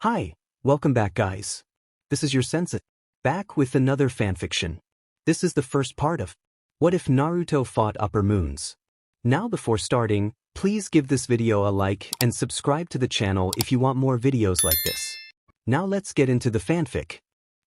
Hi, welcome back guys. This is your Sensei, back with another fanfiction. This is the first part of What If Naruto Fought Upper Moons. Now before starting, please give this video a like and subscribe to the channel if you want more videos like this. Now let's get into the fanfic.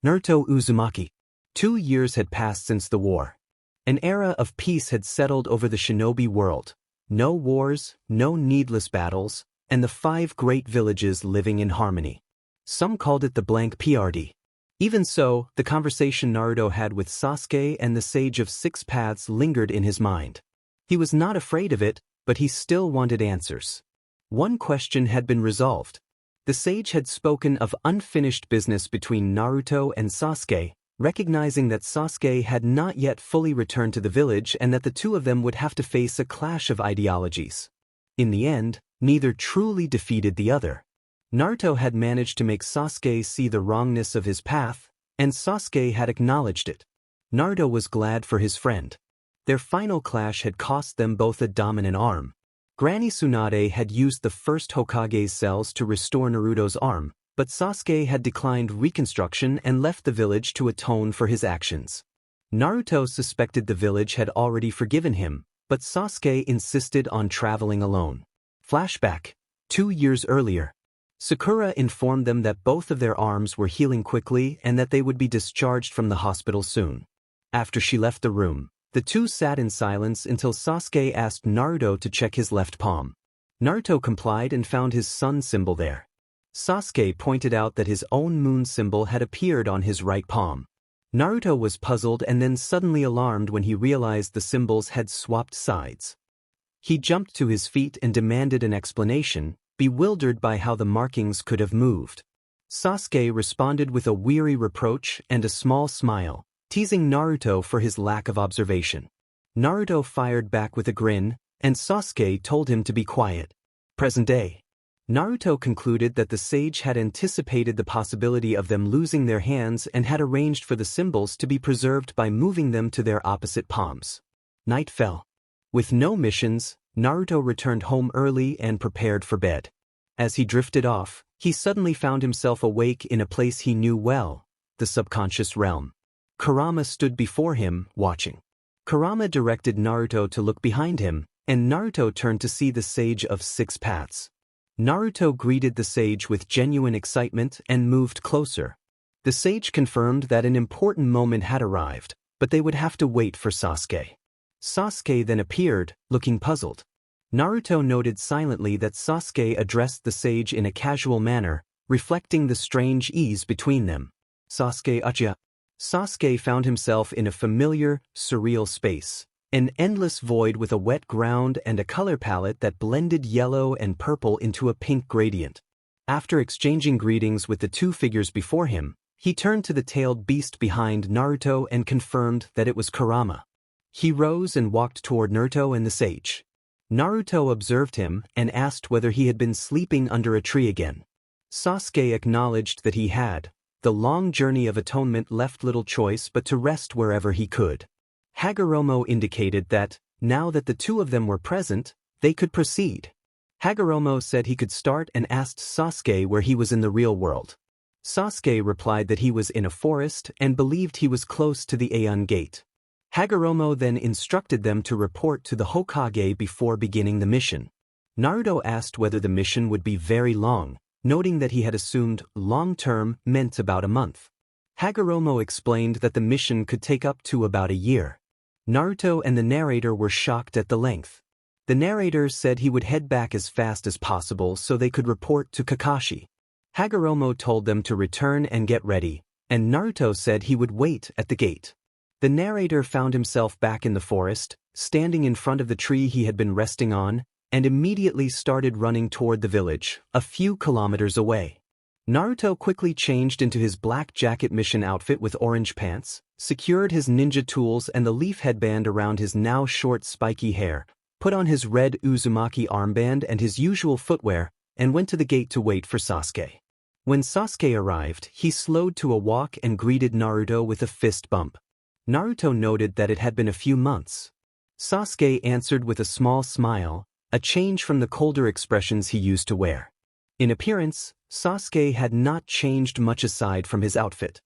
Naruto Uzumaki. 2 years had passed since the war. An era of peace had settled over the shinobi world. No wars, no needless battles, and the 5 great villages living in harmony. Some called it the blank PRD. Even so, the conversation Naruto had with Sasuke and the Sage of Six Paths lingered in his mind. He was not afraid of it, but he still wanted answers. One question had been resolved. The sage had spoken of unfinished business between Naruto and Sasuke, recognizing that Sasuke had not yet fully returned to the village and that the two of them would have to face a clash of ideologies. In the end, neither truly defeated the other. Naruto had managed to make Sasuke see the wrongness of his path, and Sasuke had acknowledged it. Naruto was glad for his friend. Their final clash had cost them both a dominant arm. Granny Tsunade had used the first Hokage's cells to restore Naruto's arm, but Sasuke had declined reconstruction and left the village to atone for his actions. Naruto suspected the village had already forgiven him, but Sasuke insisted on traveling alone. Flashback. 2 years earlier. Sakura informed them that both of their arms were healing quickly and that they would be discharged from the hospital soon. After she left the room, the two sat in silence until Sasuke asked Naruto to check his left palm. Naruto complied and found his sun symbol there. Sasuke pointed out that his own moon symbol had appeared on his right palm. Naruto was puzzled and then suddenly alarmed when he realized the symbols had swapped sides. He jumped to his feet and demanded an explanation, bewildered by how the markings could have moved. Sasuke responded with a weary reproach and a small smile, teasing Naruto for his lack of observation. Naruto fired back with a grin, and Sasuke told him to be quiet. Present day. Naruto concluded that the sage had anticipated the possibility of them losing their hands and had arranged for the symbols to be preserved by moving them to their opposite palms. Night fell. With no missions, Naruto returned home early and prepared for bed. As he drifted off, he suddenly found himself awake in a place he knew well, the subconscious realm. Kurama stood before him, watching. Kurama directed Naruto to look behind him, and Naruto turned to see the Sage of Six Paths. Naruto greeted the sage with genuine excitement and moved closer. The sage confirmed that an important moment had arrived, but they would have to wait for Sasuke. Sasuke then appeared, looking puzzled. Naruto noted silently that Sasuke addressed the sage in a casual manner, reflecting the strange ease between them. Sasuke Uchiha. Sasuke found himself in a familiar, surreal space, an endless void with a wet ground and a color palette that blended yellow and purple into a pink gradient. After exchanging greetings with the two figures before him, he turned to the tailed beast behind Naruto and confirmed that it was Kurama. He rose and walked toward Naruto and the sage. Naruto observed him and asked whether he had been sleeping under a tree again. Sasuke acknowledged that he had. The long journey of atonement left little choice but to rest wherever he could. Hagoromo indicated that, now that the two of them were present, they could proceed. Hagoromo said he could start and asked Sasuke where he was in the real world. Sasuke replied that he was in a forest and believed he was close to the Aeon Gate. Hagoromo then instructed them to report to the Hokage before beginning the mission. Naruto asked whether the mission would be very long, noting that he had assumed long-term meant about a month. Hagoromo explained that the mission could take up to about a year. Naruto and the narrator were shocked at the length. The narrator said he would head back as fast as possible so they could report to Kakashi. Hagoromo told them to return and get ready, and Naruto said he would wait at the gate. The narrator found himself back in the forest, standing in front of the tree he had been resting on, and immediately started running toward the village, a few kilometers away. Naruto quickly changed into his black jacket mission outfit with orange pants, secured his ninja tools and the leaf headband around his now short spiky hair, put on his red Uzumaki armband and his usual footwear, and went to the gate to wait for Sasuke. When Sasuke arrived, he slowed to a walk and greeted Naruto with a fist bump. Naruto noted that it had been a few months. Sasuke answered with a small smile, a change from the colder expressions he used to wear. In appearance, Sasuke had not changed much aside from his outfit.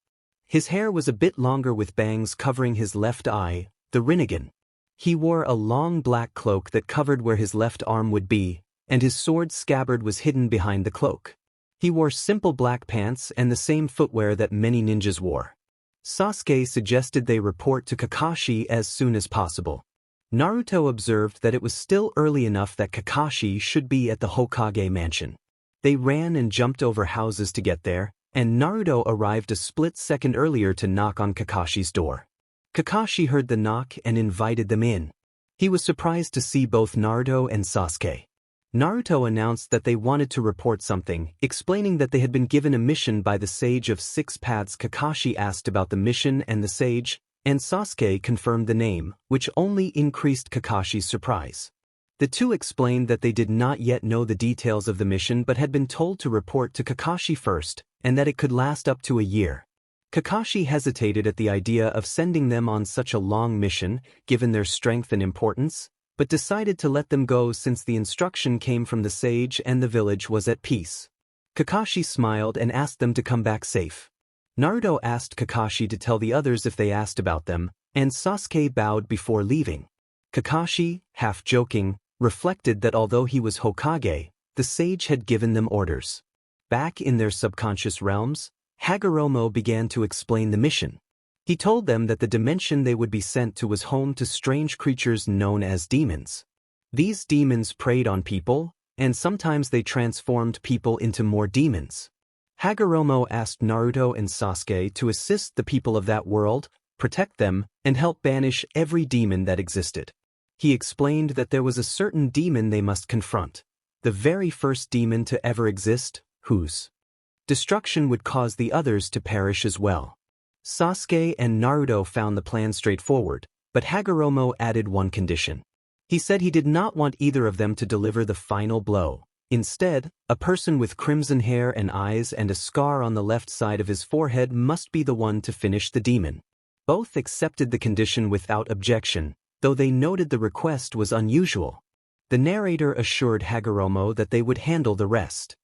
His hair was a bit longer with bangs covering his left eye, the Rinnegan. He wore a long black cloak that covered where his left arm would be, and his sword scabbard was hidden behind the cloak. He wore simple black pants and the same footwear that many ninjas wore. Sasuke suggested they report to Kakashi as soon as possible. Naruto observed that it was still early enough that Kakashi should be at the Hokage mansion. They ran and jumped over houses to get there, and Naruto arrived a split second earlier to knock on Kakashi's door. Kakashi heard the knock and invited them in. He was surprised to see both Naruto and Sasuke. Naruto announced that they wanted to report something, explaining that they had been given a mission by the Sage of Six Paths. Kakashi asked about the mission and the Sage, and Sasuke confirmed the name, which only increased Kakashi's surprise. The two explained that they did not yet know the details of the mission but had been told to report to Kakashi first, and that it could last up to a year. Kakashi hesitated at the idea of sending them on such a long mission, given their strength and importance, but decided to let them go since the instruction came from the sage and the village was at peace. Kakashi smiled and asked them to come back safe. Naruto asked Kakashi to tell the others if they asked about them, and Sasuke bowed before leaving. Kakashi, half joking, reflected that although he was Hokage, the sage had given them orders. Back in their subconscious realms, Hagoromo began to explain the mission. He told them that the dimension they would be sent to was home to strange creatures known as demons. These demons preyed on people, and sometimes they transformed people into more demons. Hagoromo asked Naruto and Sasuke to assist the people of that world, protect them, and help banish every demon that existed. He explained that there was a certain demon they must confront, the very first demon to ever exist, whose destruction would cause the others to perish as well. Sasuke and Naruto found the plan straightforward, but Hagoromo added one condition. He said he did not want either of them to deliver the final blow. Instead, a person with crimson hair and eyes and a scar on the left side of his forehead must be the one to finish the demon. Both accepted the condition without objection, though they noted the request was unusual. The narrator assured Hagoromo that they would handle the rest.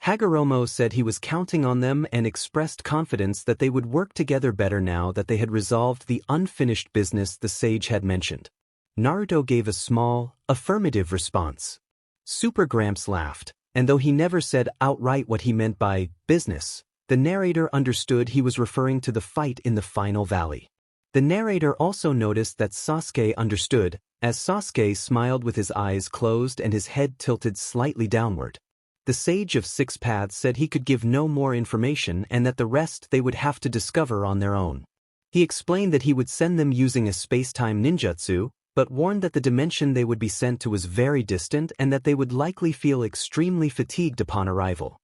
Hagoromo said he was counting on them and expressed confidence that they would work together better now that they had resolved the unfinished business the sage had mentioned. Naruto gave a small, affirmative response. Super Gramps laughed, and though he never said outright what he meant by business, the narrator understood he was referring to the fight in the final valley. The narrator also noticed that Sasuke understood, as Sasuke smiled with his eyes closed and his head tilted slightly downward. The Sage of Six Paths said he could give no more information and that the rest they would have to discover on their own. He explained that he would send them using a space-time ninjutsu, but warned that the dimension they would be sent to was very distant and that they would likely feel extremely fatigued upon arrival.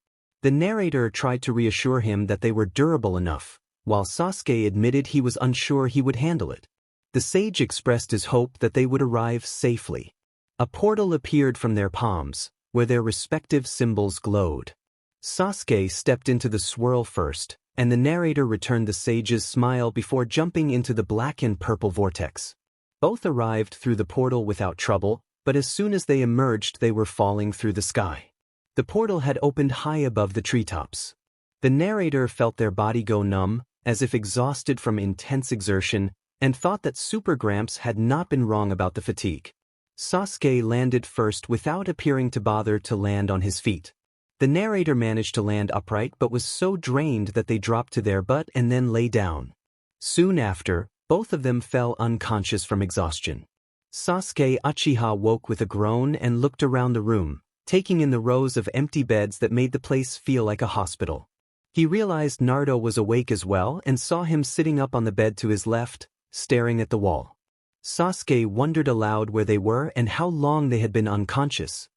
The narrator tried to reassure him that they were durable enough, while Sasuke admitted he was unsure he would handle it. The sage expressed his hope that they would arrive safely. A portal appeared from their palms, where their respective symbols glowed. Sasuke stepped into the swirl first, and the narrator returned the sage's smile before jumping into the black and purple vortex. Both arrived through the portal without trouble, but as soon as they emerged they were falling through the sky. The portal had opened high above the treetops. The narrator felt their body go numb, as if exhausted from intense exertion, and thought that Super Gramps had not been wrong about the fatigue. Sasuke landed first without appearing to bother to land on his feet. The narrator managed to land upright but was so drained that they dropped to their butt and then lay down. Soon after, both of them fell unconscious from exhaustion. Sasuke Uchiha woke with a groan and looked around the room, taking in the rows of empty beds that made the place feel like a hospital. He realized Naruto was awake as well and saw him sitting up on the bed to his left, staring at the wall. Sasuke wondered aloud where they were and how long they had been unconscious.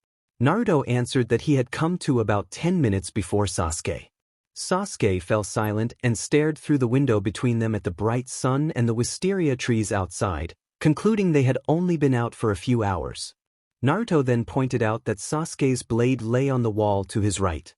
Naruto answered that he had come to about 10 minutes before Sasuke. Sasuke fell silent and stared through the window between them at the bright sun and the wisteria trees outside, concluding they had only been out for a few hours. Naruto then pointed out that Sasuke's blade lay on the wall to his right.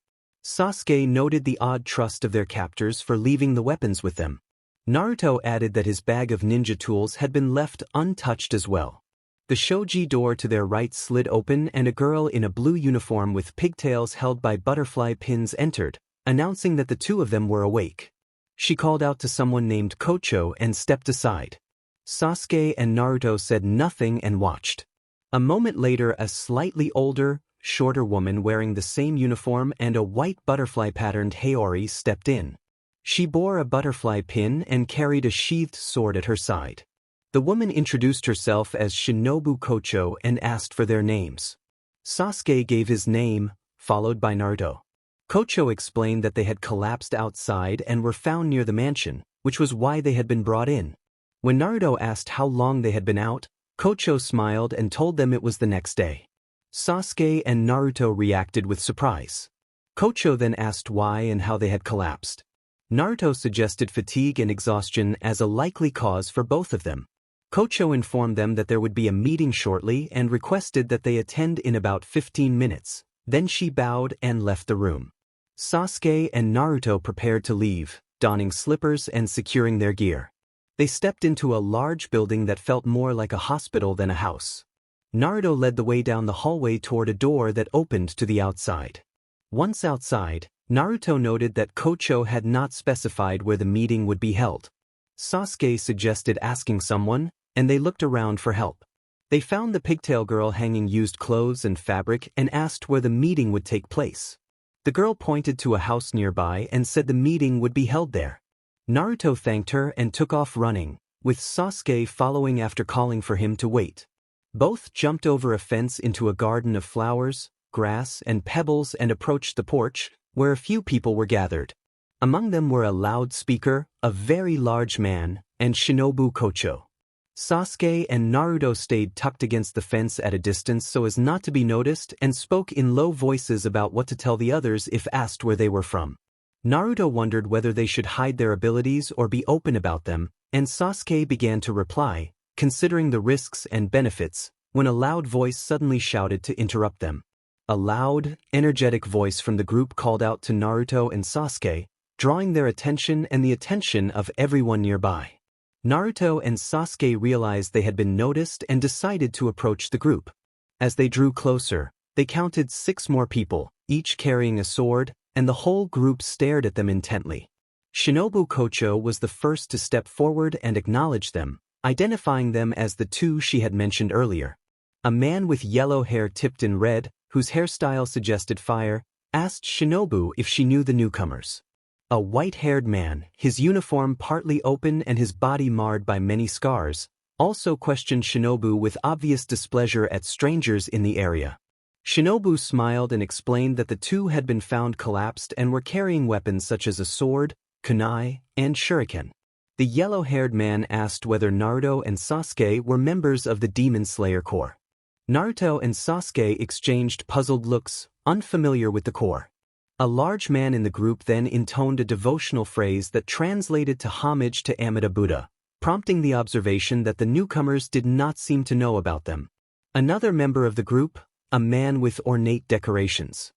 Sasuke noted the odd trust of their captors for leaving the weapons with them. Naruto added that his bag of ninja tools had been left untouched as well. The shoji door to their right slid open and a girl in a blue uniform with pigtails held by butterfly pins entered, announcing that the two of them were awake. She called out to someone named Kocho and stepped aside. Sasuke and Naruto said nothing and watched. A moment later, a slightly older, shorter woman wearing the same uniform and a white butterfly-patterned Haori stepped in. She bore a butterfly pin and carried a sheathed sword at her side. The woman introduced herself as Shinobu Kocho and asked for their names. Sasuke gave his name, followed by Naruto. Kocho explained that they had collapsed outside and were found near the mansion, which was why they had been brought in. When Naruto asked how long they had been out, Kocho smiled and told them it was the next day. Sasuke and Naruto reacted with surprise. Kocho then asked why and how they had collapsed. Naruto suggested fatigue and exhaustion as a likely cause for both of them. Kocho informed them that there would be a meeting shortly and requested that they attend in about 15 minutes. Then she bowed and left the room. Sasuke and Naruto prepared to leave, donning slippers and securing their gear. They stepped into a large building that felt more like a hospital than a house. Naruto led the way down the hallway toward a door that opened to the outside. Once outside, Naruto noted that Kocho had not specified where the meeting would be held. Sasuke suggested asking someone, and they looked around for help. They found the pigtail girl hanging used clothes and fabric and asked where the meeting would take place. The girl pointed to a house nearby and said the meeting would be held there. Naruto thanked her and took off running, with Sasuke following after calling for him to wait. Both jumped over a fence into a garden of flowers, grass, and pebbles and approached the porch, where a few people were gathered. Among them were a loudspeaker, a very large man, and Shinobu Kocho. Sasuke and Naruto stayed tucked against the fence at a distance so as not to be noticed and spoke in low voices about what to tell the others if asked where they were from. Naruto wondered whether they should hide their abilities or be open about them, and Sasuke began to reply, considering the risks and benefits, when a loud voice suddenly shouted to interrupt them. A loud, energetic voice from the group called out to Naruto and Sasuke, drawing their attention and the attention of everyone nearby. Naruto and Sasuke realized they had been noticed and decided to approach the group. As they drew closer, they counted 6 more people, each carrying a sword, and the whole group stared at them intently. Shinobu Kocho was the first to step forward and acknowledge them, identifying them as the 2 she had mentioned earlier. A man with yellow hair tipped in red, whose hairstyle suggested fire, asked Shinobu if she knew the newcomers. A white-haired man, his uniform partly open and his body marred by many scars, also questioned Shinobu with obvious displeasure at strangers in the area. Shinobu smiled and explained that the 2 had been found collapsed and were carrying weapons such as a sword, kunai, and shuriken. The yellow-haired man asked whether Naruto and Sasuke were members of the Demon Slayer Corps. Naruto and Sasuke exchanged puzzled looks, unfamiliar with the Corps. A large man in the group then intoned a devotional phrase that translated to homage to Amida Buddha, prompting the observation that the newcomers did not seem to know about them. Another member of the group, a man with ornate decorations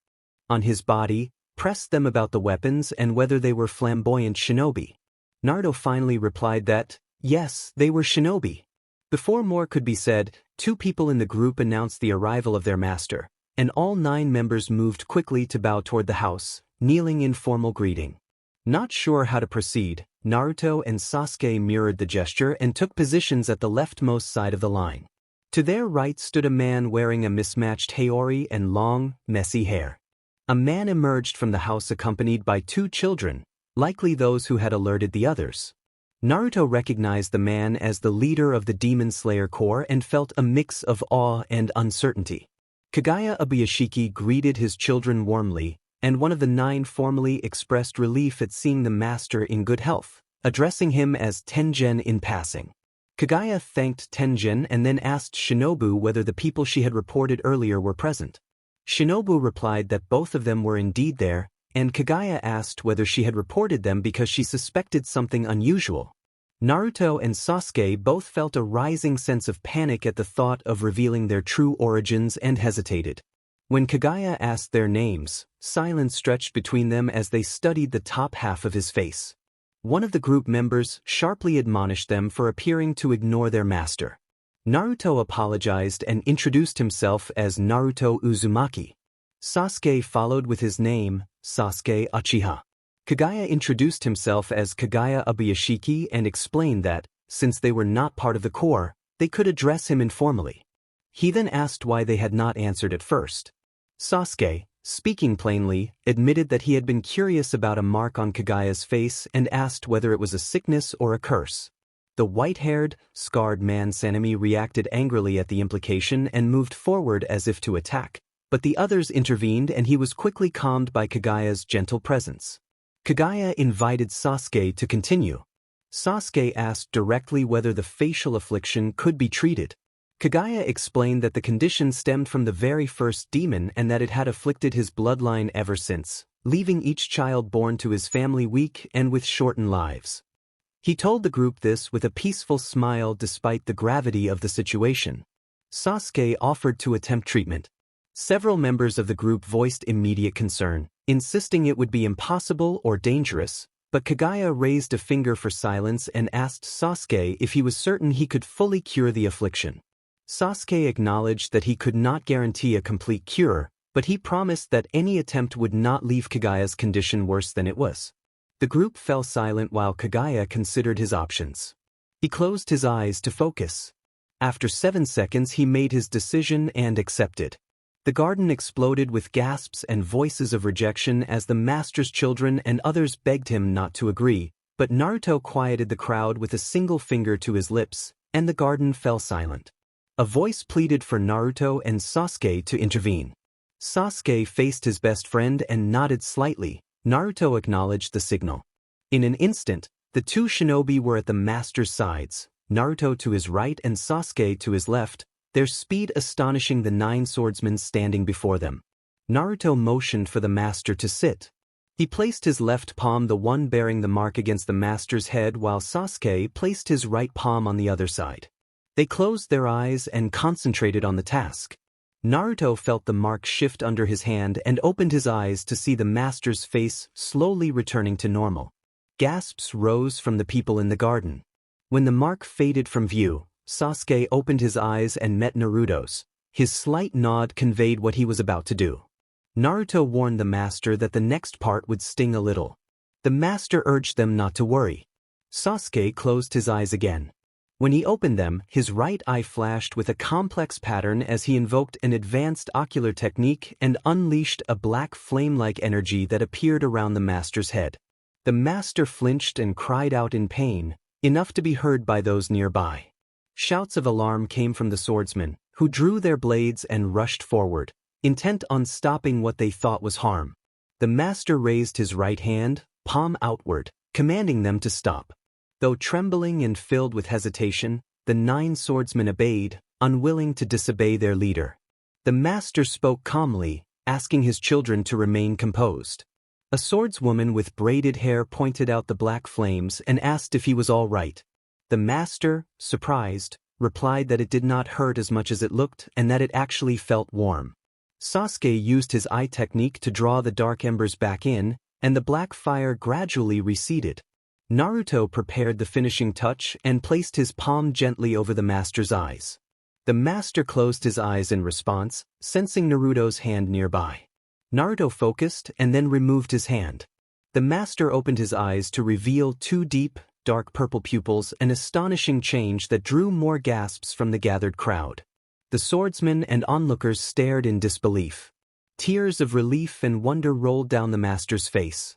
on his body, pressed them about the weapons and whether they were flamboyant shinobi. Naruto finally replied that, yes, they were shinobi. Before more could be said, 2 people in the group announced the arrival of their master, and all 9 members moved quickly to bow toward the house, kneeling in formal greeting. Not sure how to proceed, Naruto and Sasuke mirrored the gesture and took positions at the leftmost side of the line. To their right stood a man wearing a mismatched haori and long, messy hair. A man emerged from the house accompanied by 2 children, likely those who had alerted the others. Naruto recognized the man as the leader of the Demon Slayer Corps and felt a mix of awe and uncertainty. Kagaya Abuyashiki greeted his children warmly, and one of the 9 formally expressed relief at seeing the master in good health, addressing him as Tengen in passing. Kagaya thanked Tengen and then asked Shinobu whether the people she had reported earlier were present. Shinobu replied that both of them were indeed there, and Kagaya asked whether she had reported them because she suspected something unusual. Naruto and Sasuke both felt a rising sense of panic at the thought of revealing their true origins and hesitated. When Kagaya asked their names, silence stretched between them as they studied the top half of his face. One of the group members sharply admonished them for appearing to ignore their master. Naruto apologized and introduced himself as Naruto Uzumaki. Sasuke followed with his name, Sasuke Uchiha. Kagaya introduced himself as Kagaya Ubuyashiki and explained that, since they were not part of the Corps, they could address him informally. He then asked why they had not answered at first. Sasuke, speaking plainly, admitted that he had been curious about a mark on Kagaya's face and asked whether it was a sickness or a curse. The white-haired, scarred man Sanemi reacted angrily at the implication and moved forward as if to attack, but the others intervened and he was quickly calmed by Kagaya's gentle presence. Kagaya invited Sasuke to continue. Sasuke asked directly whether the facial affliction could be treated. Kagaya explained that the condition stemmed from the very first demon and that it had afflicted his bloodline ever since, leaving each child born to his family weak and with shortened lives. He told the group this with a peaceful smile despite the gravity of the situation. Sasuke offered to attempt treatment. Several members of the group voiced immediate concern, insisting it would be impossible or dangerous, but Kagaya raised a finger for silence and asked Sasuke if he was certain he could fully cure the affliction. Sasuke acknowledged that he could not guarantee a complete cure, but he promised that any attempt would not leave Kagaya's condition worse than it was. The group fell silent while Kagaya considered his options. He closed his eyes to focus. After 7 seconds he made his decision and accepted. The garden exploded with gasps and voices of rejection as the master's children and others begged him not to agree, but Naruto quieted the crowd with a single finger to his lips, and the garden fell silent. A voice pleaded for Naruto and Sasuke to intervene. Sasuke faced his best friend and nodded slightly. Naruto acknowledged the signal. In an instant, the two shinobi were at the master's sides, Naruto to his right and Sasuke to his left, their speed astonishing the 9 swordsmen standing before them. Naruto motioned for the master to sit. He placed his left palm, the one bearing the mark, against the master's head while Sasuke placed his right palm on the other side. They closed their eyes and concentrated on the task. Naruto felt the mark shift under his hand and opened his eyes to see the master's face slowly returning to normal. Gasps rose from the people in the garden. When the mark faded from view, Sasuke opened his eyes and met Naruto's. His slight nod conveyed what he was about to do. Naruto warned the master that the next part would sting a little. The master urged them not to worry. Sasuke closed his eyes again. When he opened them, his right eye flashed with a complex pattern as he invoked an advanced ocular technique and unleashed a black flame-like energy that appeared around the master's head. The master flinched and cried out in pain, enough to be heard by those nearby. Shouts of alarm came from the swordsmen, who drew their blades and rushed forward, intent on stopping what they thought was harm. The master raised his right hand, palm outward, commanding them to stop. Though trembling and filled with hesitation, the 9 swordsmen obeyed, unwilling to disobey their leader. The master spoke calmly, asking his children to remain composed. A swordswoman with braided hair pointed out the black flames and asked if he was all right. The master, surprised, replied that it did not hurt as much as it looked and that it actually felt warm. Sasuke used his eye technique to draw the dark embers back in, and the black fire gradually receded. Naruto prepared the finishing touch and placed his palm gently over the master's eyes. The master closed his eyes in response, sensing Naruto's hand nearby. Naruto focused and then removed his hand. The master opened his eyes to reveal 2 deep, dark purple pupils, an astonishing change that drew more gasps from the gathered crowd. The swordsmen and onlookers stared in disbelief. Tears of relief and wonder rolled down the master's face.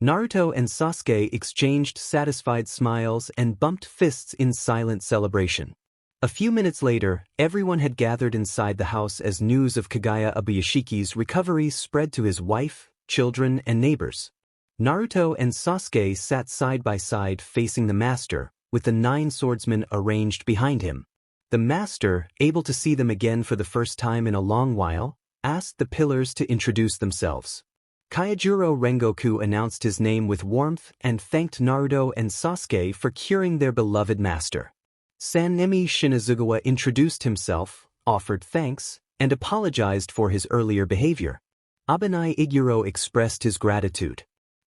Naruto and Sasuke exchanged satisfied smiles and bumped fists in silent celebration. A few minutes later, everyone had gathered inside the house as news of Kagaya Ubuyashiki's recovery spread to his wife, children, and neighbors. Naruto and Sasuke sat side by side facing the master, with the 9 swordsmen arranged behind him. The master, able to see them again for the first time in a long while, asked the pillars to introduce themselves. Kaijuro Rengoku announced his name with warmth and thanked Naruto and Sasuke for curing their beloved master. Sanemi Shinazugawa introduced himself, offered thanks, and apologized for his earlier behavior. Abanai Iguro expressed his gratitude.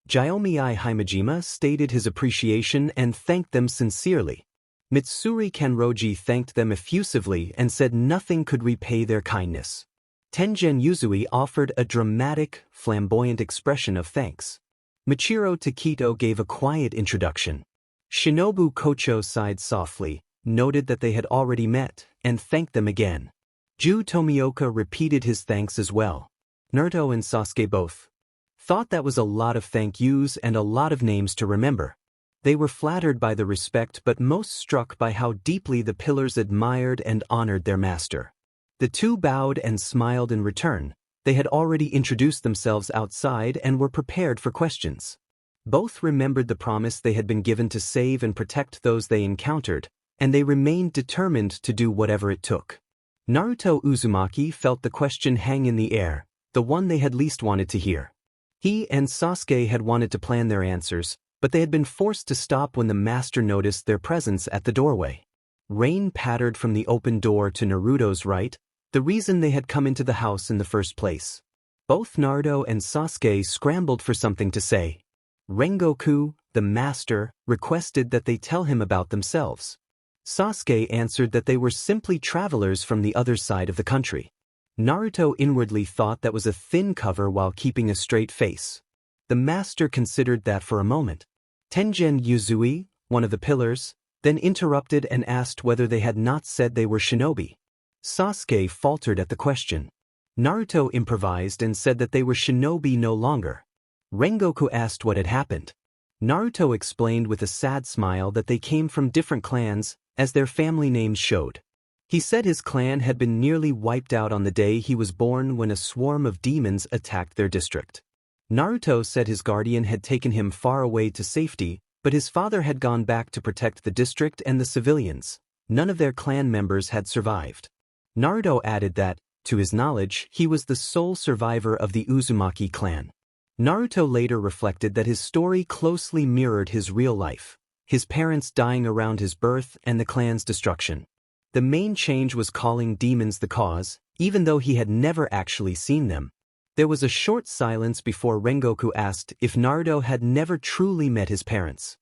Jyomi Himejima stated his appreciation and thanked them sincerely. Mitsuri Kanroji thanked them effusively and said nothing could repay their kindness. Tengen Yuzui offered a dramatic, flamboyant expression of thanks. Michiro Takito gave a quiet introduction. Shinobu Kocho sighed softly, noted that they had already met, and thanked them again. Ju Tomioka repeated his thanks as well. Naruto and Sasuke both thought that was a lot of thank yous and a lot of names to remember. They were flattered by the respect but most struck by how deeply the pillars admired and honored their master. The two bowed and smiled in return. They had already introduced themselves outside and were prepared for questions. Both remembered the promise they had been given to save and protect those they encountered, and they remained determined to do whatever it took. Naruto Uzumaki felt the question hang in the air, the one they had least wanted to hear. He and Sasuke had wanted to plan their answers, but they had been forced to stop when the master noticed their presence at the doorway. Rain pattered from the open door to Naruto's right, the reason they had come into the house in the first place. Both Naruto and Sasuke scrambled for something to say. Rengoku, the master, requested that they tell him about themselves. Sasuke answered that they were simply travelers from the other side of the country. Naruto inwardly thought that was a thin cover while keeping a straight face. The master considered that for a moment. Tengen Yuzui, one of the pillars, then interrupted and asked whether they had not said they were shinobi. Sasuke faltered at the question. Naruto improvised and said that they were shinobi no longer. Rengoku asked what had happened. Naruto explained with a sad smile that they came from different clans, as their family names showed. He said his clan had been nearly wiped out on the day he was born when a swarm of demons attacked their district. Naruto said his guardian had taken him far away to safety, but his father had gone back to protect the district and the civilians. None of their clan members had survived. Naruto added that, to his knowledge, he was the sole survivor of the Uzumaki clan. Naruto later reflected that his story closely mirrored his real life, his parents dying around his birth and the clan's destruction. The main change was calling demons the cause, even though he had never actually seen them. There was a short silence before Rengoku asked if Naruto had never truly met his parents.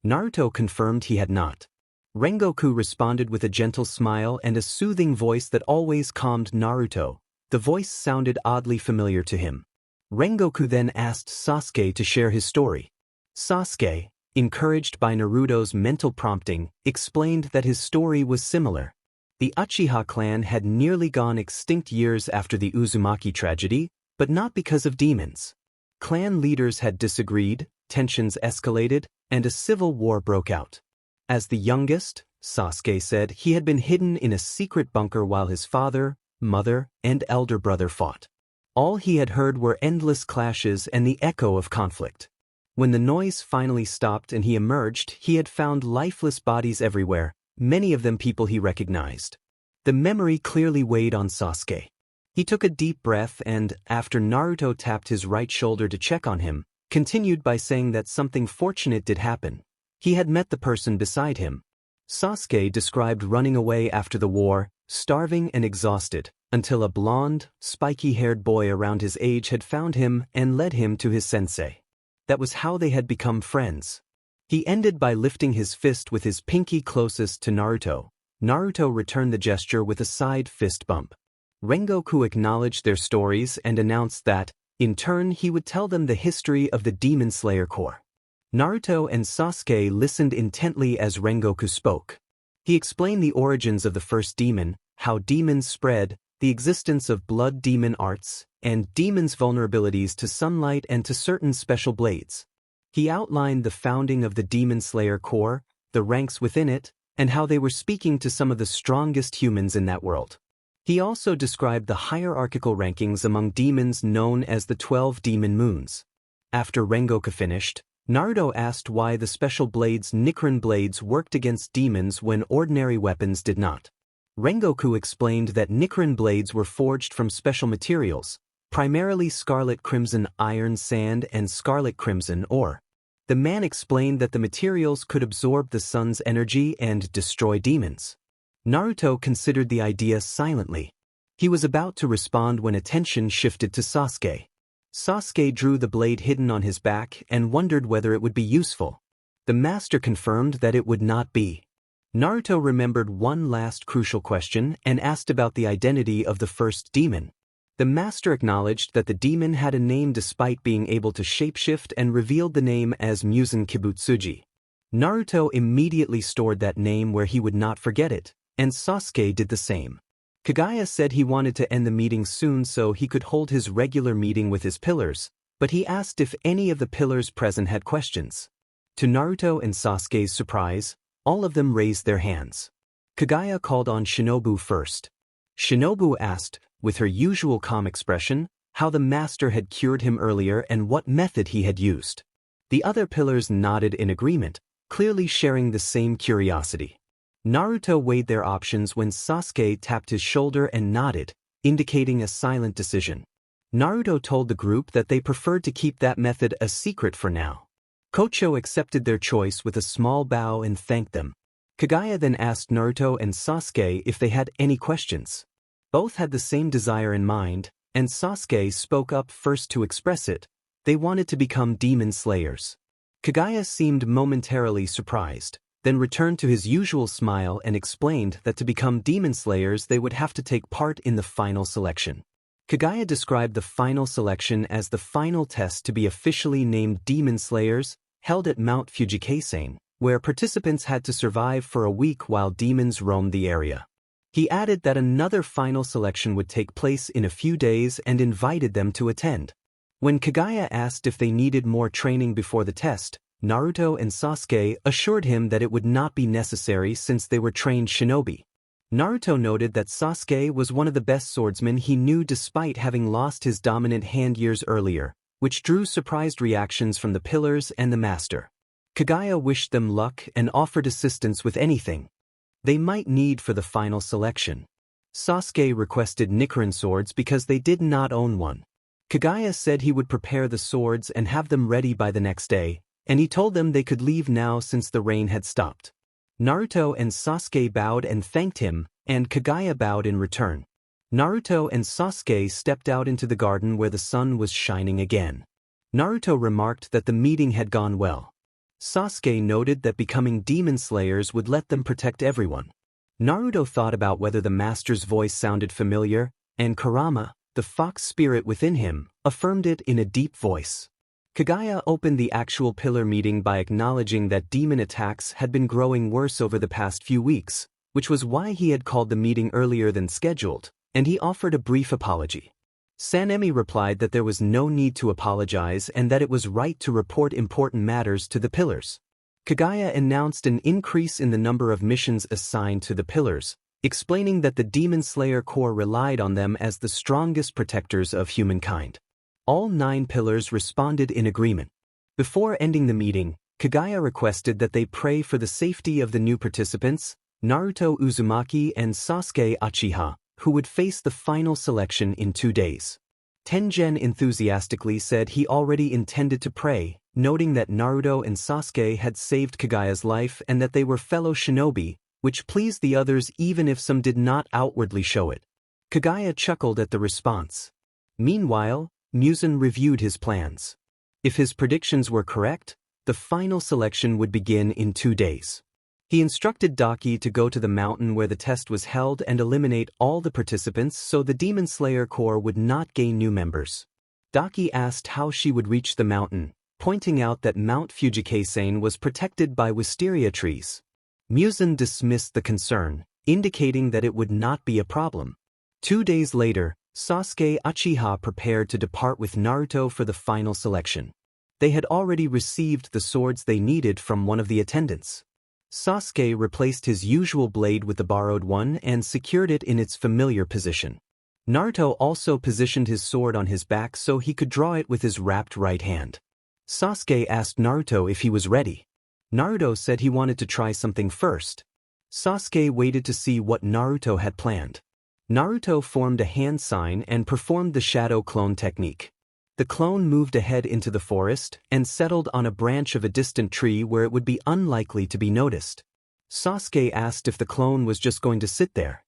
Naruto confirmed he had not. Rengoku responded with a gentle smile and a soothing voice that always calmed Naruto. The voice sounded oddly familiar to him. Rengoku then asked Sasuke to share his story. Sasuke, encouraged by Naruto's mental prompting, explained that his story was similar. The Uchiha clan had nearly gone extinct years after the Uzumaki tragedy, but not because of demons. Clan leaders had disagreed, tensions escalated, and a civil war broke out. As the youngest, Sasuke said he had been hidden in a secret bunker while his father, mother, and elder brother fought. All he had heard were endless clashes and the echo of conflict. When the noise finally stopped and he emerged, he had found lifeless bodies everywhere, many of them people he recognized. The memory clearly weighed on Sasuke. He took a deep breath and, after Naruto tapped his right shoulder to check on him, continued by saying that something fortunate did happen. He had met the person beside him. Sasuke described running away after the war, starving and exhausted, until a blonde, spiky-haired boy around his age had found him and led him to his sensei. That was how they had become friends. He ended by lifting his fist with his pinky closest to Naruto. Naruto returned the gesture with a side fist bump. Rengoku acknowledged their stories and announced that, in turn, he would tell them the history of the Demon Slayer Corps. Naruto and Sasuke listened intently as Rengoku spoke. He explained the origins of the first demon, how demons spread, the existence of blood demon arts, and demons' vulnerabilities to sunlight and to certain special blades. He outlined the founding of the Demon Slayer Corps, the ranks within it, and how they were speaking to some of the strongest humans in that world. He also described the hierarchical rankings among demons known as the 12 Demon Moons. After Rengoku finished, Naruto asked why the special blades Nikrin blades worked against demons when ordinary weapons did not. Rengoku explained that Nikrin blades were forged from special materials, primarily scarlet crimson iron sand and scarlet crimson ore. The man explained that the materials could absorb the sun's energy and destroy demons. Naruto considered the idea silently. He was about to respond when attention shifted to Sasuke. Sasuke drew the blade hidden on his back and wondered whether it would be useful. The master confirmed that it would not be. Naruto remembered one last crucial question and asked about the identity of the first demon. The master acknowledged that the demon had a name despite being able to shapeshift and revealed the name as Musen Kibutsuji. Naruto immediately stored that name where he would not forget it, and Sasuke did the same. Kagaya said he wanted to end the meeting soon so he could hold his regular meeting with his pillars, but he asked if any of the pillars present had questions. To Naruto and Sasuke's surprise, all of them raised their hands. Kagaya called on Shinobu first. Shinobu asked, with her usual calm expression, how the master had cured him earlier and what method he had used. The other pillars nodded in agreement, clearly sharing the same curiosity. Naruto weighed their options when Sasuke tapped his shoulder and nodded, indicating a silent decision. Naruto told the group that they preferred to keep that method a secret for now. Kocho accepted their choice with a small bow and thanked them. Kagaya then asked Naruto and Sasuke if they had any questions. Both had the same desire in mind, and Sasuke spoke up first to express it. They wanted to become demon slayers. Kagaya seemed momentarily surprised, then returned to his usual smile and explained that to become demon slayers they would have to take part in the final selection. Kagaya described the final selection as the final test to be officially named demon slayers, held at Mount Fujikaisen, where participants had to survive for a week while demons roamed the area. He added that another final selection would take place in a few days and invited them to attend. When Kagaya asked if they needed more training before the test, Naruto and Sasuke assured him that it would not be necessary since they were trained shinobi. Naruto noted that Sasuke was one of the best swordsmen he knew despite having lost his dominant hand years earlier, which drew surprised reactions from the pillars and the master. Kagaya wished them luck and offered assistance with anything they might need for the final selection. Sasuke requested Nichiren swords because they did not own one. Kagaya said he would prepare the swords and have them ready by the next day, and he told them they could leave now since the rain had stopped. Naruto and Sasuke bowed and thanked him, and Kagaya bowed in return. Naruto and Sasuke stepped out into the garden where the sun was shining again. Naruto remarked that the meeting had gone well. Sasuke noted that becoming demon slayers would let them protect everyone. Naruto thought about whether the master's voice sounded familiar, and Kurama, the fox spirit within him, affirmed it in a deep voice. Kagaya opened the actual pillar meeting by acknowledging that demon attacks had been growing worse over the past few weeks, which was why he had called the meeting earlier than scheduled, and he offered a brief apology. Sanemi replied that there was no need to apologize and that it was right to report important matters to the pillars. Kagaya announced an increase in the number of missions assigned to the pillars, explaining that the Demon Slayer Corps relied on them as the strongest protectors of humankind. All 9 pillars responded in agreement. Before ending the meeting, Kagaya requested that they pray for the safety of the new participants, Naruto Uzumaki and Sasuke Uchiha, who would face the final selection in 2 days. Tengen enthusiastically said he already intended to pray, noting that Naruto and Sasuke had saved Kagaya's life and that they were fellow shinobi, which pleased the others even if some did not outwardly show it. Kagaya chuckled at the response. Meanwhile, Musen reviewed his plans. If his predictions were correct, the final selection would begin in 2 days. He instructed Daki to go to the mountain where the test was held and eliminate all the participants so the Demon Slayer Corps would not gain new members. Daki asked how she would reach the mountain, pointing out that Mount Fujikaisen was protected by wisteria trees. Musen dismissed the concern, indicating that it would not be a problem. 2 days later, Sasuke Uchiha prepared to depart with Naruto for the final selection. They had already received the swords they needed from one of the attendants. Sasuke replaced his usual blade with the borrowed one and secured it in its familiar position. Naruto also positioned his sword on his back so he could draw it with his wrapped right hand. Sasuke asked Naruto if he was ready. Naruto said he wanted to try something first. Sasuke waited to see what Naruto had planned. Naruto formed a hand sign and performed the shadow clone technique. The clone moved ahead into the forest and settled on a branch of a distant tree where it would be unlikely to be noticed. Sasuke asked if the clone was just going to sit there.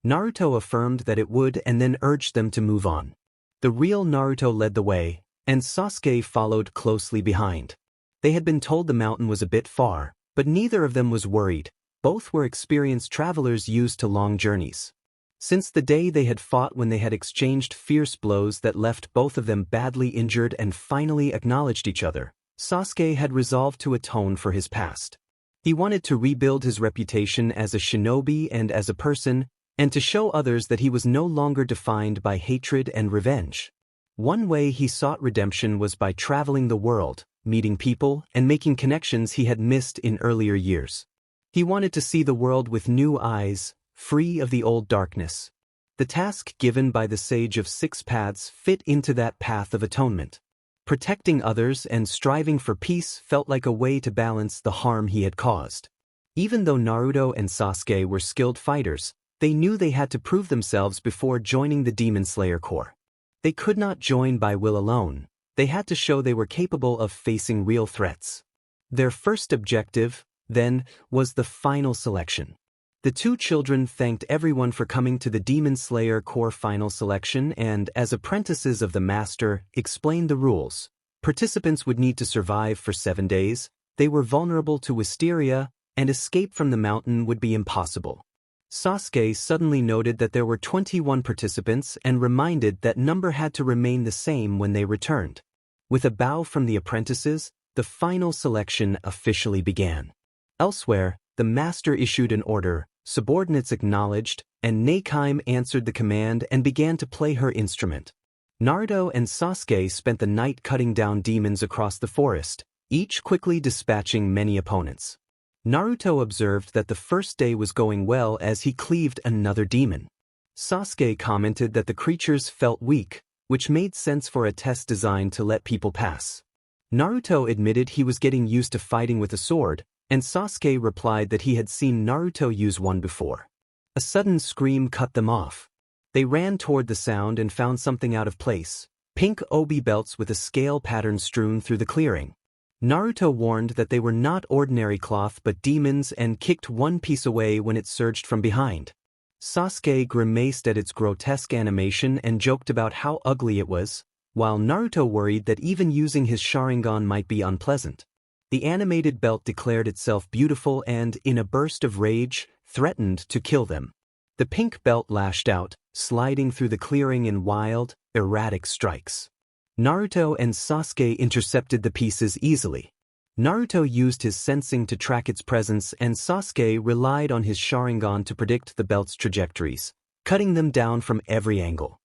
Naruto affirmed that it would and then urged them to move on. The real Naruto led the way, and Sasuke followed closely behind. They had been told the mountain was a bit far, but neither of them was worried. Both were experienced travelers used to long journeys. Since the day they had fought when they had exchanged fierce blows that left both of them badly injured and finally acknowledged each other, Sasuke had resolved to atone for his past. He wanted to rebuild his reputation as a shinobi and as a person, and to show others that he was no longer defined by hatred and revenge. One way he sought redemption was by traveling the world, meeting people, and making connections he had missed in earlier years. He wanted to see the world with new eyes, free of the old darkness. The task given by the Sage of Six Paths fit into that path of atonement. Protecting others and striving for peace felt like a way to balance the harm he had caused. Even though Naruto and Sasuke were skilled fighters, they knew they had to prove themselves before joining the Demon Slayer Corps. They could not join by will alone. They had to show they were capable of facing real threats. Their first objective, then, was the final selection. The two children thanked everyone for coming to the Demon Slayer Corps final selection and, as apprentices of the master, explained the rules. Participants would need to survive for 7 days, they were vulnerable to wisteria, and escape from the mountain would be impossible. Sasuke suddenly noted that there were 21 participants and reminded that number had to remain the same when they returned. With a bow from the apprentices, the final selection officially began. Elsewhere, the master issued an order, subordinates acknowledged, and Neikime answered the command and began to play her instrument. Naruto and Sasuke spent the night cutting down demons across the forest, each quickly dispatching many opponents. Naruto observed that the first day was going well as he cleaved another demon. Sasuke commented that the creatures felt weak, which made sense for a test designed to let people pass. Naruto admitted he was getting used to fighting with a sword, and Sasuke replied that he had seen Naruto use one before. A sudden scream cut them off. They ran toward the sound and found something out of place, pink obi belts with a scale pattern strewn through the clearing. Naruto warned that they were not ordinary cloth but demons and kicked one piece away when it surged from behind. Sasuke grimaced at its grotesque animation and joked about how ugly it was, while Naruto worried that even using his Sharingan might be unpleasant. The animated belt declared itself beautiful and, in a burst of rage, threatened to kill them. The pink belt lashed out, sliding through the clearing in wild, erratic strikes. Naruto and Sasuke intercepted the pieces easily. Naruto used his sensing to track its presence and Sasuke relied on his Sharingan to predict the belt's trajectories, cutting them down from every angle.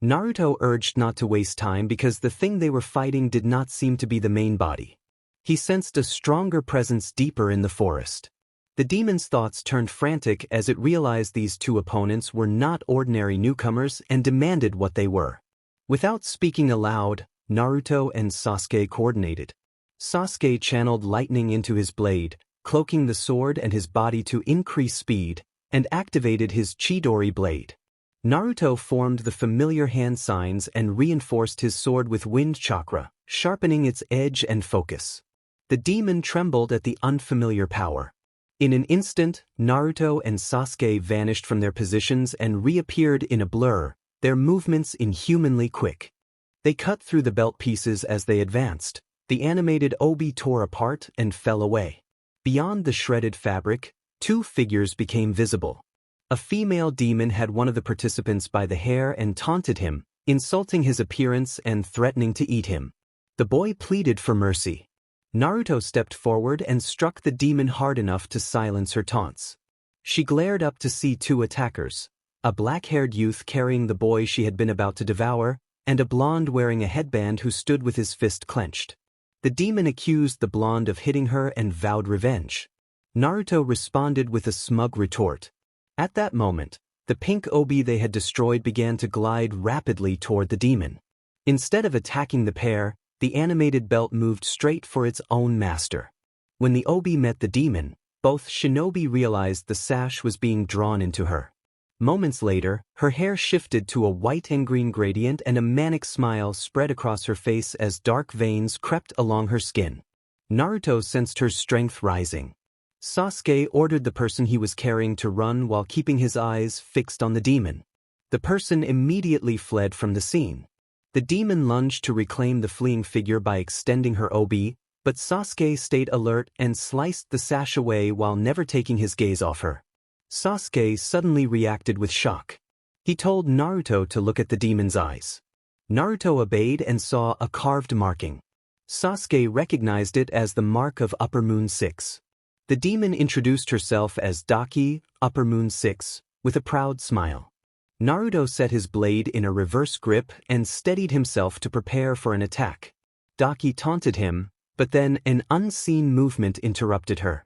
Naruto urged not to waste time because the thing they were fighting did not seem to be the main body. He sensed a stronger presence deeper in the forest. The demon's thoughts turned frantic as it realized these two opponents were not ordinary newcomers and demanded what they were. Without speaking aloud, Naruto and Sasuke coordinated. Sasuke channeled lightning into his blade, cloaking the sword and his body to increase speed, and activated his Chidori blade. Naruto formed the familiar hand signs and reinforced his sword with wind chakra, sharpening its edge and focus. The demon trembled at the unfamiliar power. In an instant, Naruto and Sasuke vanished from their positions and reappeared in a blur, their movements inhumanly quick. They cut through the belt pieces as they advanced. The animated obi tore apart and fell away. Beyond the shredded fabric, two figures became visible. A female demon had one of the participants by the hair and taunted him, insulting his appearance and threatening to eat him. The boy pleaded for mercy. Naruto stepped forward and struck the demon hard enough to silence her taunts. She glared up to see two attackers, a black-haired youth carrying the boy she had been about to devour, and a blonde wearing a headband who stood with his fist clenched. The demon accused the blonde of hitting her and vowed revenge. Naruto responded with a smug retort. At that moment, the pink obi they had destroyed began to glide rapidly toward the demon. Instead of attacking the pair, the animated belt moved straight for its own master. When the obi met the demon, both shinobi realized the sash was being drawn into her. Moments later, her hair shifted to a white and green gradient and a manic smile spread across her face as dark veins crept along her skin. Naruto sensed her strength rising. Sasuke ordered the person he was carrying to run while keeping his eyes fixed on the demon. The person immediately fled from the scene. The demon lunged to reclaim the fleeing figure by extending her obi, But Sasuke stayed alert and sliced the sash away while never taking his gaze off her. Sasuke suddenly reacted with shock. He told Naruto to look at the demon's eyes. Naruto obeyed and saw a carved marking. Sasuke recognized it as the mark of Upper Moon 6. The demon introduced herself as Daki, Upper Moon 6, with a proud smile. Naruto set his blade in a reverse grip and steadied himself to prepare for an attack. Daki taunted him, but then an unseen movement interrupted her.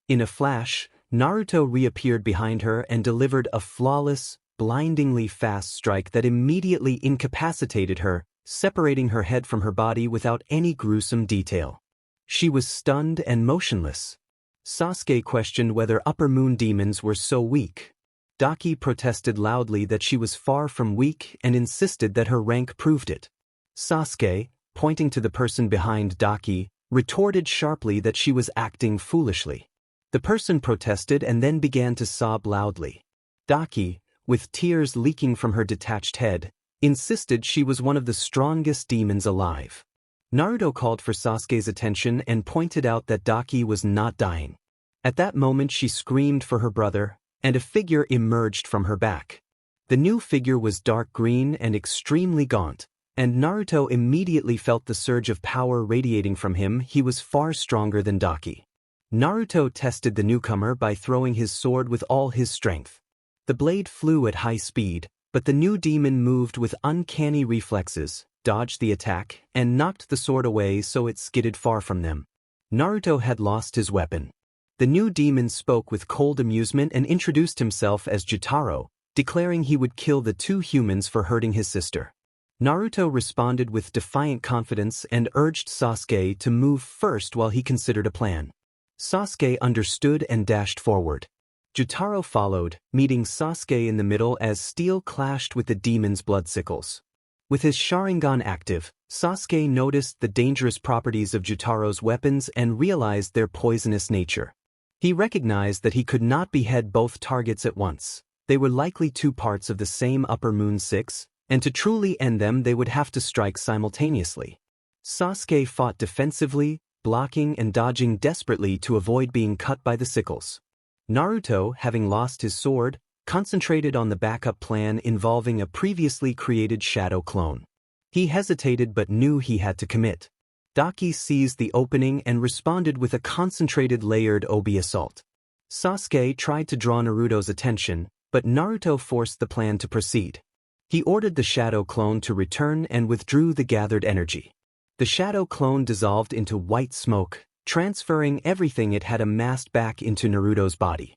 In a flash, Naruto reappeared behind her and delivered a flawless, blindingly fast strike that immediately incapacitated her, separating her head from her body without any gruesome detail. She was stunned and motionless. Sasuke questioned whether Upper Moon demons were so weak. Daki protested loudly that she was far from weak and insisted that her rank proved it. Sasuke, pointing to the person behind Daki, retorted sharply that she was acting foolishly. The person protested and then began to sob loudly. Daki, with tears leaking from her detached head, insisted she was one of the strongest demons alive. Naruto called for Sasuke's attention and pointed out that Daki was not dying. At that moment she screamed for her brother, and a figure emerged from her back. The new figure was dark green and extremely gaunt, and Naruto immediately felt the surge of power radiating from him. He was far stronger than Daki. Naruto tested the newcomer by throwing his sword with all his strength. The blade flew at high speed, but the new demon moved with uncanny reflexes, dodged the attack, and knocked the sword away so it skidded far from them. Naruto had lost his weapon. The new demon spoke with cold amusement and introduced himself as Jutaro, declaring he would kill the two humans for hurting his sister. Naruto responded with defiant confidence and urged Sasuke to move first while he considered a plan. Sasuke understood and dashed forward. Jutaro followed, meeting Sasuke in the middle as steel clashed with the demon's blood sickles. With his Sharingan active, Sasuke noticed the dangerous properties of Jutaro's weapons and realized their poisonous nature. He recognized that he could not behead both targets at once. They were likely two parts of the same Upper Moon 6, and to truly end them they would have to strike simultaneously. Sasuke fought defensively, blocking and dodging desperately to avoid being cut by the sickles. Naruto, having lost his sword, concentrated on the backup plan involving a previously created shadow clone. He hesitated but knew he had to commit. Daki seized the opening and responded with a concentrated layered obi assault. Sasuke tried to draw Naruto's attention, but Naruto forced the plan to proceed. He ordered the shadow clone to return and withdrew the gathered energy. The shadow clone dissolved into white smoke, transferring everything it had amassed back into Naruto's body.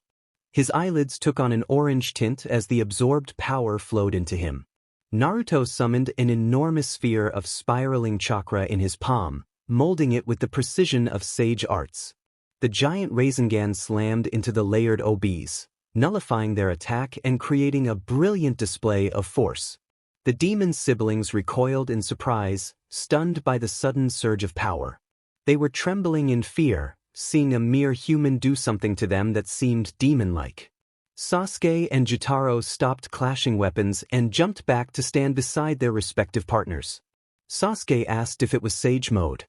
His eyelids took on an orange tint as the absorbed power flowed into him. Naruto summoned an enormous sphere of spiraling chakra in his palm, molding it with the precision of sage arts. The giant Rasengan slammed into the layered obis, nullifying their attack and creating a brilliant display of force. The demon's siblings recoiled in surprise, stunned by the sudden surge of power. They were trembling in fear, seeing a mere human do something to them that seemed demon-like. Sasuke and Jutaro stopped clashing weapons and jumped back to stand beside their respective partners. Sasuke asked if it was Sage Mode.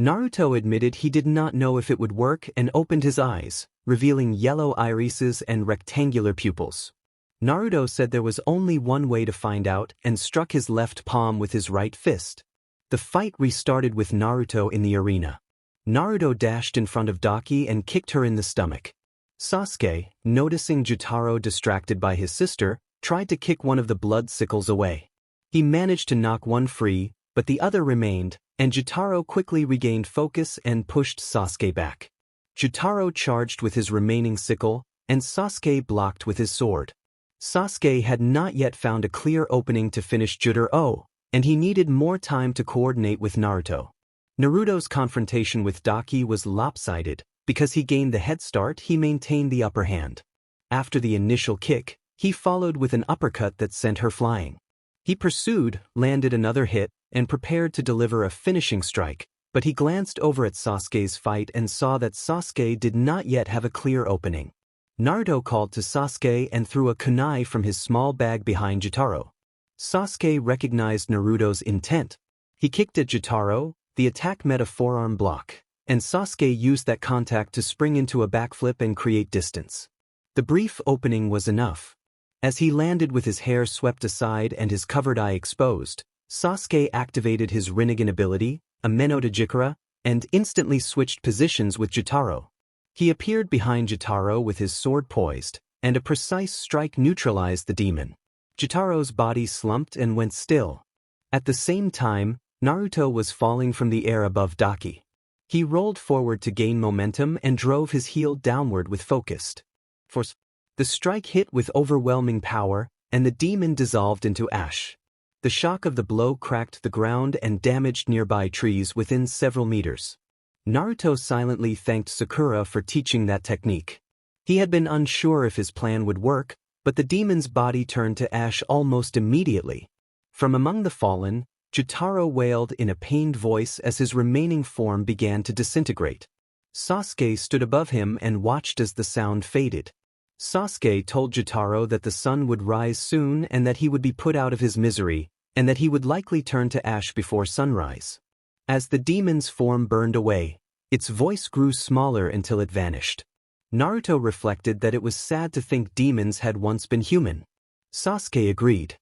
Naruto admitted he did not know if it would work and opened his eyes, revealing yellow irises and rectangular pupils. Naruto said there was only one way to find out and struck his left palm with his right fist. The fight restarted with Naruto in the arena. Naruto dashed in front of Daki and kicked her in the stomach. Sasuke, noticing Jutaro distracted by his sister, tried to kick one of the blood sickles away. He managed to knock one free, but the other remained, and Jutaro quickly regained focus and pushed Sasuke back. Jutaro charged with his remaining sickle, and Sasuke blocked with his sword. Sasuke had not yet found a clear opening to finish Jutaro, and he needed more time to coordinate with Naruto. Naruto's confrontation with Daki was lopsided. Because he gained the head start, he maintained the upper hand. After the initial kick, he followed with an uppercut that sent her flying. He pursued, landed another hit, and prepared to deliver a finishing strike, but he glanced over at Sasuke's fight and saw that Sasuke did not yet have a clear opening. Naruto called to Sasuke and threw a kunai from his small bag behind Jutaro. Sasuke recognized Naruto's intent. He kicked at Jutaro, the attack met a forearm block, and Sasuke used that contact to spring into a backflip and create distance. The brief opening was enough. As he landed with his hair swept aside and his covered eye exposed, Sasuke activated his Rinnegan ability, Ameno to Jikara, and instantly switched positions with Jotaro. He appeared behind Jotaro with his sword poised, and a precise strike neutralized the demon. Jotaro's body slumped and went still. At the same time, Naruto was falling from the air above Daki. He rolled forward to gain momentum and drove his heel downward with focused force. The strike hit with overwhelming power, and the demon dissolved into ash. The shock of the blow cracked the ground and damaged nearby trees within several meters. Naruto silently thanked Sakura for teaching that technique. He had been unsure if his plan would work, but the demon's body turned to ash almost immediately. From among the fallen, Jotaro wailed in a pained voice as his remaining form began to disintegrate. Sasuke stood above him and watched as the sound faded. Sasuke told Jotaro that the sun would rise soon and that he would be put out of his misery, and that he would likely turn to ash before sunrise. As the demon's form burned away, its voice grew smaller until it vanished. Naruto reflected that it was sad to think demons had once been human. Sasuke agreed.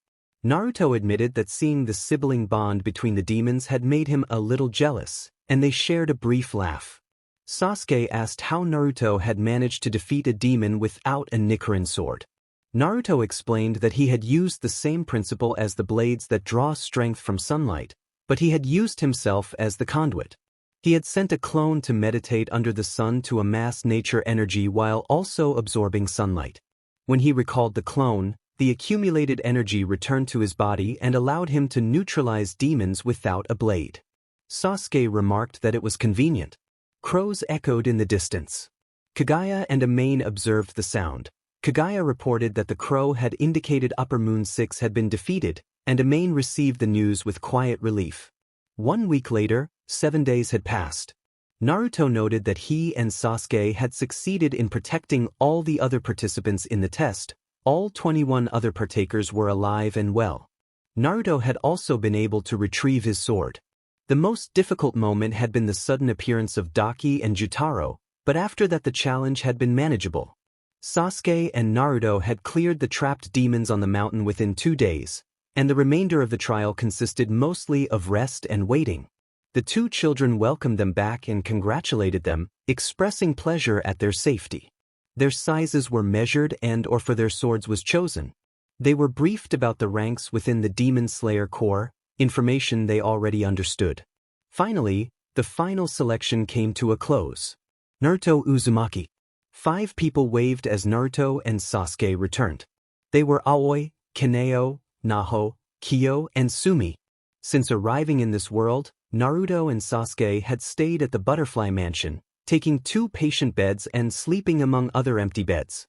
Naruto admitted that seeing the sibling bond between the demons had made him a little jealous, and they shared a brief laugh. Sasuke asked how Naruto had managed to defeat a demon without a Nichiren sword. Naruto explained that he had used the same principle as the blades that draw strength from sunlight, but he had used himself as the conduit. He had sent a clone to meditate under the sun to amass nature energy while also absorbing sunlight. When he recalled the clone, the accumulated energy returned to his body and allowed him to neutralize demons without a blade. Sasuke remarked that it was convenient. Crows echoed in the distance. Kagaya and Amain observed the sound. Kagaya reported that the crow had indicated Upper Moon 6 had been defeated, and Amain received the news with quiet relief. 1 week later, 7 days had passed. Naruto noted that he and Sasuke had succeeded in protecting all the other participants in the test. All 21 other partakers were alive and well. Naruto had also been able to retrieve his sword. The most difficult moment had been the sudden appearance of Daki and Jotaro, but after that the challenge had been manageable. Sasuke and Naruto had cleared the trapped demons on the mountain within 2 days, and the remainder of the trial consisted mostly of rest and waiting. The two children welcomed them back and congratulated them, expressing pleasure at their safety. Their sizes were measured and/or for their swords was chosen. They were briefed about the ranks within the Demon Slayer Corps, information they already understood. Finally, the final selection came to a close. Naruto Uzumaki. 5 people waved as Naruto and Sasuke returned. They were Aoi, Kaneo, Naho, Kyo, and Sumi. Since arriving in this world, Naruto and Sasuke had stayed at the Butterfly Mansion, taking 2 patient beds and sleeping among other empty beds.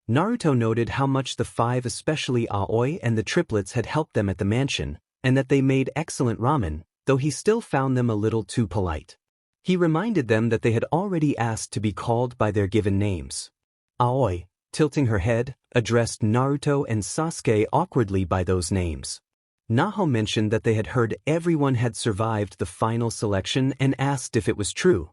Naruto noted how much the 5, especially Aoi and the triplets, had helped them at the mansion, and that they made excellent ramen, though he still found them a little too polite. He reminded them that they had already asked to be called by their given names. Aoi, tilting her head, addressed Naruto and Sasuke awkwardly by those names. Naho mentioned that they had heard everyone had survived the final selection and asked if it was true.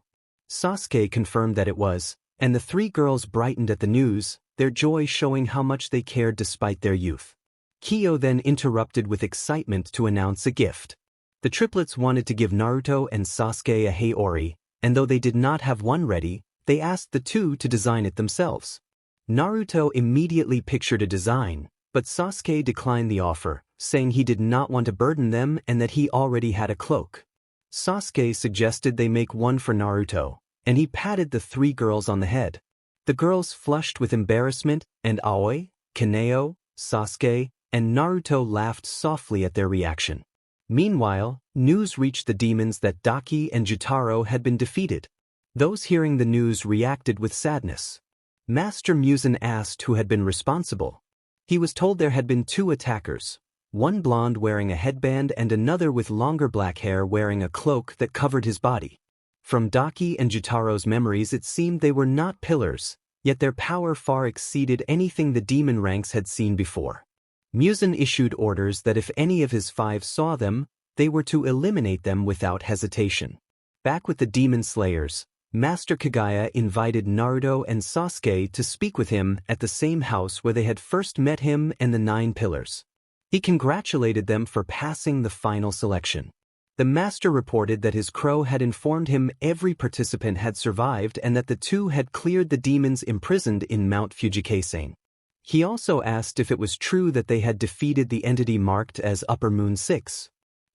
Sasuke confirmed that it was, and the 3 girls brightened at the news, their joy showing how much they cared despite their youth. Kyo then interrupted with excitement to announce a gift. The triplets wanted to give Naruto and Sasuke a Heiori, and though they did not have one ready, they asked the 2 to design it themselves. Naruto immediately pictured a design, but Sasuke declined the offer, saying he did not want to burden them and that he already had a cloak. Sasuke suggested they make one for Naruto, and he patted the 3 girls on the head. The girls flushed with embarrassment, and Aoi, Kaneo, Sasuke, and Naruto laughed softly at their reaction. Meanwhile, news reached the demons that Daki and Jotaro had been defeated. Those hearing the news reacted with sadness. Master Muzan asked who had been responsible. He was told there had been 2 attackers, one blonde wearing a headband and another with longer black hair wearing a cloak that covered his body. From Daki and Jotaro's memories it seemed they were not pillars, yet their power far exceeded anything the demon ranks had seen before. Muzan issued orders that if any of his 5 saw them, they were to eliminate them without hesitation. Back with the demon slayers, Master Kagaya invited Naruto and Sasuke to speak with him at the same house where they had first met him and the 9 pillars. He congratulated them for passing the final selection. The master reported that his crow had informed him every participant had survived and that the 2 had cleared the demons imprisoned in Mount Fujikasen. He also asked if it was true that they had defeated the entity marked as Upper Moon 6.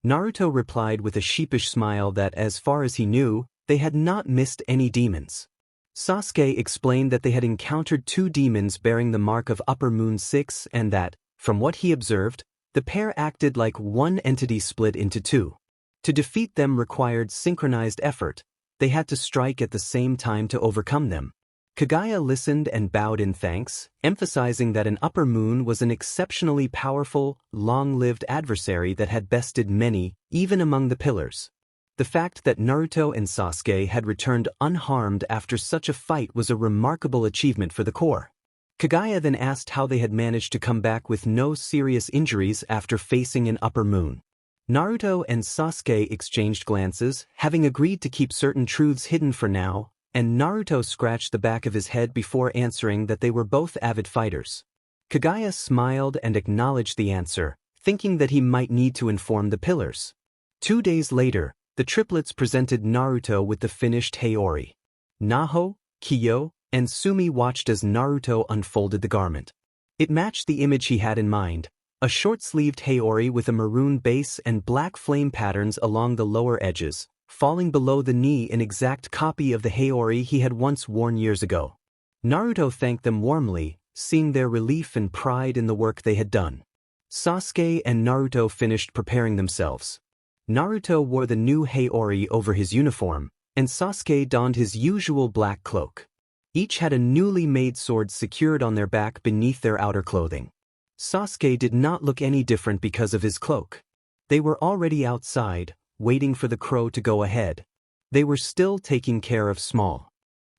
Naruto replied with a sheepish smile that, as far as he knew, they had not missed any demons. Sasuke explained that they had encountered 2 demons bearing the mark of Upper Moon 6 and that, from what he observed, the pair acted like one entity split into 2. To defeat them required synchronized effort. They had to strike at the same time to overcome them. Kagaya listened and bowed in thanks, emphasizing that an Upper Moon was an exceptionally powerful, long-lived adversary that had bested many, even among the pillars. The fact that Naruto and Sasuke had returned unharmed after such a fight was a remarkable achievement for the Corps. Kagaya then asked how they had managed to come back with no serious injuries after facing an Upper Moon. Naruto and Sasuke exchanged glances, having agreed to keep certain truths hidden for now, and Naruto scratched the back of his head before answering that they were both avid fighters. Kagaya smiled and acknowledged the answer, thinking that he might need to inform the pillars. 2 days later, the triplets presented Naruto with the finished Haori. Naho, Kiyo, and Sumi watched as Naruto unfolded the garment. It matched the image he had in mind, a short-sleeved Haori with a maroon base and black flame patterns along the lower edges, falling below the knee, an exact copy of the Haori he had once worn years ago. Naruto thanked them warmly, seeing their relief and pride in the work they had done. Sasuke and Naruto finished preparing themselves. Naruto wore the new Haori over his uniform, and Sasuke donned his usual black cloak. Each had a newly made sword secured on their back beneath their outer clothing. Sasuke did not look any different because of his cloak. They were already outside, waiting for the crow to go ahead. They were still taking care of small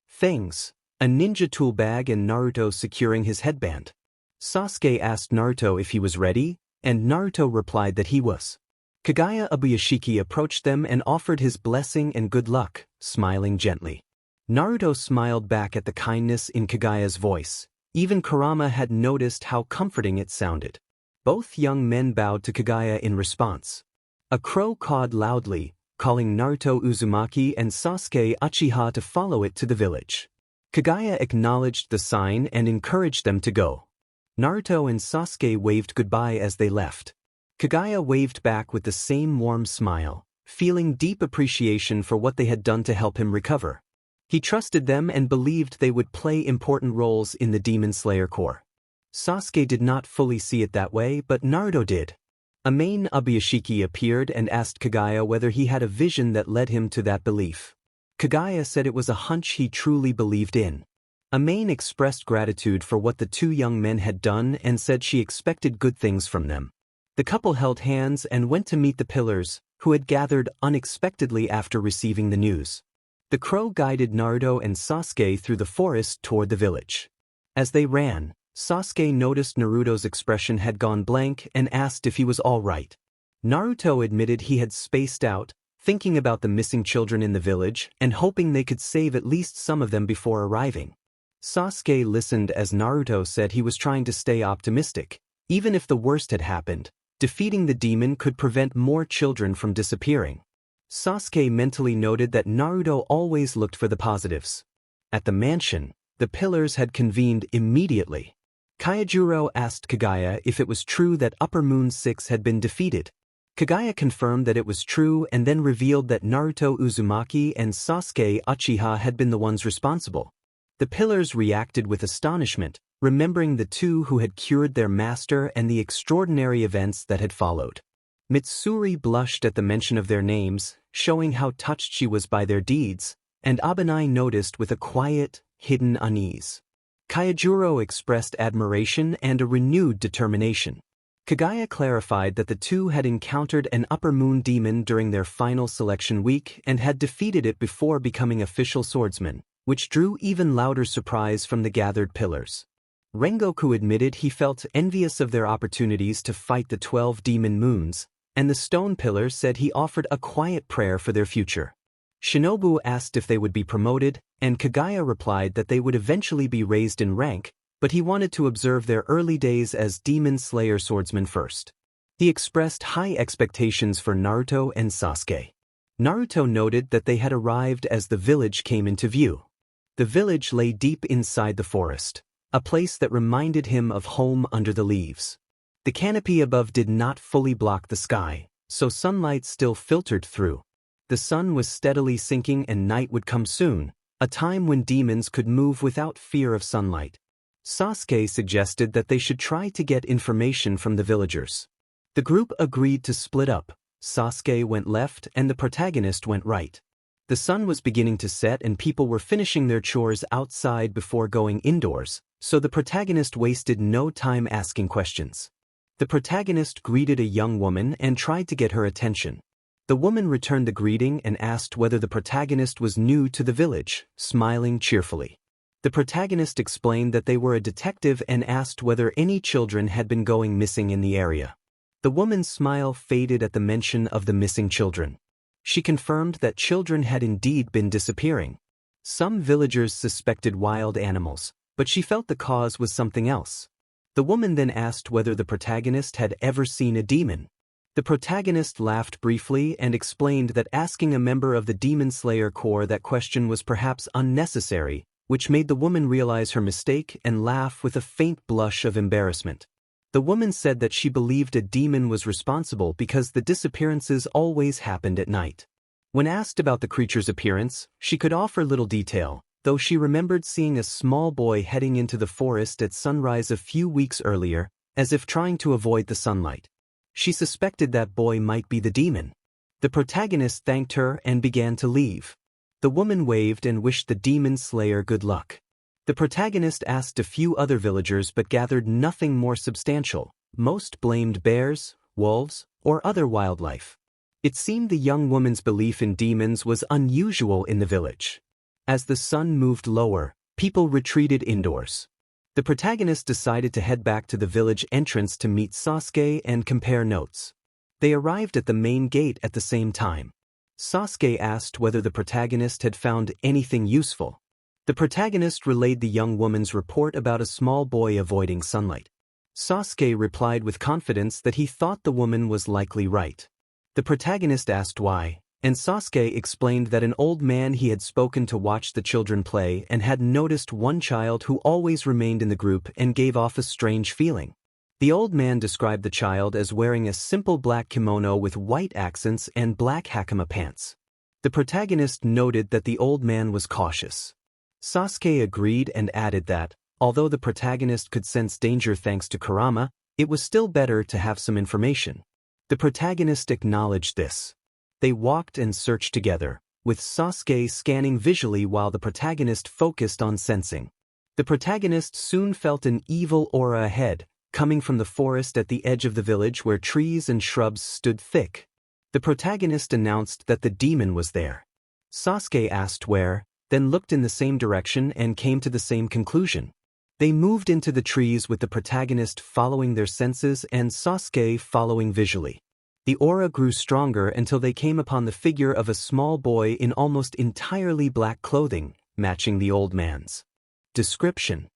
things, a ninja tool bag and Naruto securing his headband. Sasuke asked Naruto if he was ready, and Naruto replied that he was. Kagaya Ubuyashiki approached them and offered his blessing and good luck, smiling gently. Naruto smiled back at the kindness in Kagaya's voice. Even Kurama had noticed how comforting it sounded. Both young men bowed to Kagaya in response. A crow cawed loudly, calling Naruto Uzumaki and Sasuke Uchiha to follow it to the village. Kagaya acknowledged the sign and encouraged them to go. Naruto and Sasuke waved goodbye as they left. Kagaya waved back with the same warm smile, feeling deep appreciation for what they had done to help him recover. He trusted them and believed they would play important roles in the Demon Slayer Corps. Sasuke did not fully see it that way, but Naruto did. Amain Ubuyashiki appeared and asked Kagaya whether he had a vision that led him to that belief. Kagaya said it was a hunch he truly believed in. Amain expressed gratitude for what the 2 young men had done and said she expected good things from them. The couple held hands and went to meet the pillars, who had gathered unexpectedly after receiving the news. The crow guided Naruto and Sasuke through the forest toward the village. As they ran, Sasuke noticed Naruto's expression had gone blank and asked if he was all right. Naruto admitted he had spaced out, thinking about the missing children in the village and hoping they could save at least some of them before arriving. Sasuke listened as Naruto said he was trying to stay optimistic. Even if the worst had happened, defeating the demon could prevent more children from disappearing. Sasuke mentally noted that Naruto always looked for the positives. At the mansion, the pillars had convened immediately. Kaijuro asked Kagaya if it was true that Upper Moon 6 had been defeated. Kagaya confirmed that it was true and then revealed that Naruto Uzumaki and Sasuke Uchiha had been the ones responsible. The pillars reacted with astonishment, remembering the 2 who had cured their master and the extraordinary events that had followed. Mitsuri blushed at the mention of their names, showing how touched she was by their deeds, and Abanai noticed with a quiet, hidden unease. Kaijuro expressed admiration and a renewed determination. Kagaya clarified that the 2 had encountered an Upper Moon demon during their final selection week and had defeated it before becoming official swordsmen, which drew even louder surprise from the gathered pillars. Rengoku admitted he felt envious of their opportunities to fight the 12 demon moons, and the stone pillar said he offered a quiet prayer for their future. Shinobu asked if they would be promoted, and Kagaya replied that they would eventually be raised in rank, but he wanted to observe their early days as Demon Slayer swordsmen first. He expressed high expectations for Naruto and Sasuke. Naruto noted that they had arrived as the village came into view. The village lay deep inside the forest, a place that reminded him of home under the leaves. The canopy above did not fully block the sky, so sunlight still filtered through. The sun was steadily sinking and night would come soon, a time when demons could move without fear of sunlight. Sasuke suggested that they should try to get information from the villagers. The group agreed to split up. Sasuke went left and the protagonist went right. The sun was beginning to set and people were finishing their chores outside before going indoors, so the protagonist wasted no time asking questions. The protagonist greeted a young woman and tried to get her attention. The woman returned the greeting and asked whether the protagonist was new to the village, smiling cheerfully. The protagonist explained that they were a detective and asked whether any children had been going missing in the area. The woman's smile faded at the mention of the missing children. She confirmed that children had indeed been disappearing. Some villagers suspected wild animals, but she felt the cause was something else. The woman then asked whether the protagonist had ever seen a demon. The protagonist laughed briefly and explained that asking a member of the Demon Slayer Corps that question was perhaps unnecessary, which made the woman realize her mistake and laugh with a faint blush of embarrassment. The woman said that she believed a demon was responsible because the disappearances always happened at night. When asked about the creature's appearance, she could offer little detail, though she remembered seeing a small boy heading into the forest at sunrise a few weeks earlier, as if trying to avoid the sunlight. She suspected that boy might be the demon. The protagonist thanked her and began to leave. The woman waved and wished the demon slayer good luck. The protagonist asked a few other villagers but gathered nothing more substantial. Most blamed bears, wolves, or other wildlife. It seemed the young woman's belief in demons was unusual in the village. As the sun moved lower, people retreated indoors. The protagonist decided to head back to the village entrance to meet Sasuke and compare notes. They arrived at the main gate at the same time. Sasuke asked whether the protagonist had found anything useful. The protagonist relayed the young woman's report about a small boy avoiding sunlight. Sasuke replied with confidence that he thought the woman was likely right. The protagonist asked why, and Sasuke explained that an old man he had spoken to watched the children play and had noticed one child who always remained in the group and gave off a strange feeling. The old man described the child as wearing a simple black kimono with white accents and black hakama pants. The protagonist noted that the old man was cautious. Sasuke agreed and added that, although the protagonist could sense danger thanks to Kurama, it was still better to have some information. The protagonist acknowledged this. They walked and searched together, with Sasuke scanning visually while the protagonist focused on sensing. The protagonist soon felt an evil aura ahead, coming from the forest at the edge of the village where trees and shrubs stood thick. The protagonist announced that the demon was there. Sasuke asked where, then looked in the same direction and came to the same conclusion. They moved into the trees with the protagonist following their senses and Sasuke following visually. The aura grew stronger until they came upon the figure of a small boy in almost entirely black clothing, matching the old man's description.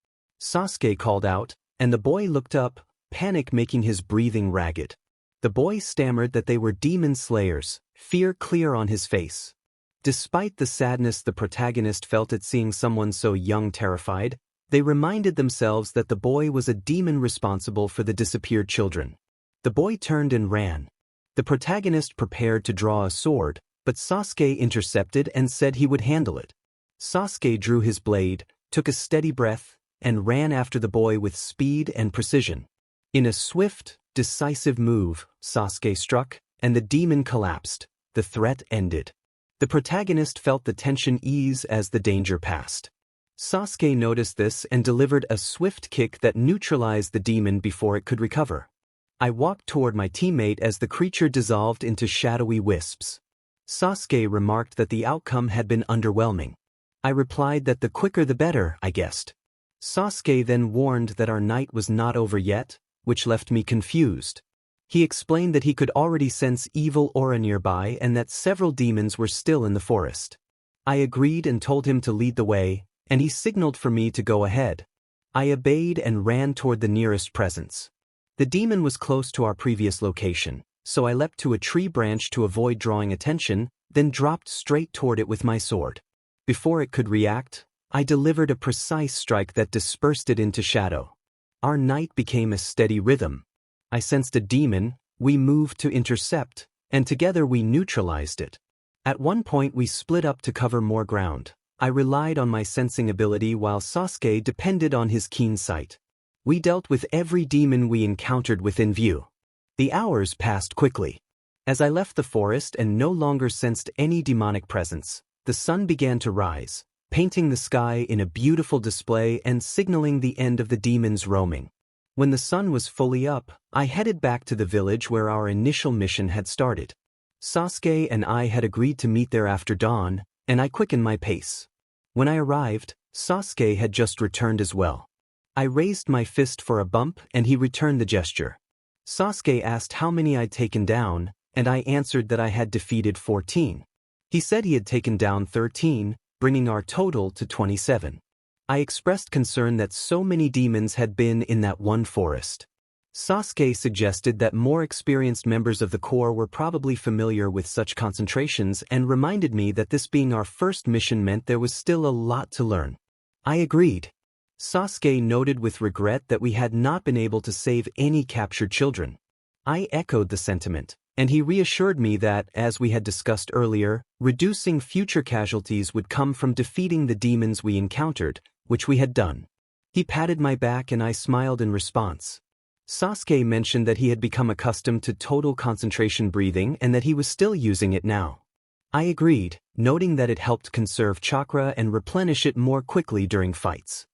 Sasuke called out, and the boy looked up, panic making his breathing ragged. The boy stammered that they were demon slayers, fear clear on his face. Despite the sadness the protagonist felt at seeing someone so young terrified, they reminded themselves that the boy was a demon responsible for the disappeared children. The boy turned and ran. The protagonist prepared to draw a sword, but Sasuke intercepted and said he would handle it. Sasuke drew his blade, took a steady breath, and ran after the boy with speed and precision. In a swift, decisive move, Sasuke struck, and the demon collapsed. The threat ended. The protagonist felt the tension ease as the danger passed. Sasuke noticed this and delivered a swift kick that neutralized the demon before it could recover. I walked toward my teammate as the creature dissolved into shadowy wisps. Sasuke remarked that the outcome had been underwhelming. I replied that the quicker the better, I guessed. Sasuke then warned that our night was not over yet, which left me confused. He explained that he could already sense evil aura nearby and that several demons were still in the forest. I agreed and told him to lead the way, and he signaled for me to go ahead. I obeyed and ran toward the nearest presence. The demon was close to our previous location, so I leapt to a tree branch to avoid drawing attention, then dropped straight toward it with my sword. Before it could react, I delivered a precise strike that dispersed it into shadow. Our night became a steady rhythm. I sensed a demon, we moved to intercept, and together we neutralized it. At one point we split up to cover more ground. I relied on my sensing ability while Sasuke depended on his keen sight. We dealt with every demon we encountered within view. The hours passed quickly. As I left the forest and no longer sensed any demonic presence, the sun began to rise, painting the sky in a beautiful display and signaling the end of the demons' roaming. When the sun was fully up, I headed back to the village where our initial mission had started. Sasuke and I had agreed to meet there after dawn, and I quickened my pace. When I arrived, Sasuke had just returned as well. I raised my fist for a bump and he returned the gesture. Sasuke asked how many I'd taken down, and I answered that I had defeated 14. He said he had taken down 13, bringing our total to 27. I expressed concern that so many demons had been in that one forest. Sasuke suggested that more experienced members of the corps were probably familiar with such concentrations and reminded me that this being our first mission meant there was still a lot to learn. I agreed. Sasuke noted with regret that we had not been able to save any captured children. I echoed the sentiment, and he reassured me that, as we had discussed earlier, reducing future casualties would come from defeating the demons we encountered, which we had done. He patted my back and I smiled in response. Sasuke mentioned that he had become accustomed to total concentration breathing and that he was still using it now. I agreed, noting that it helped conserve chakra and replenish it more quickly during fights.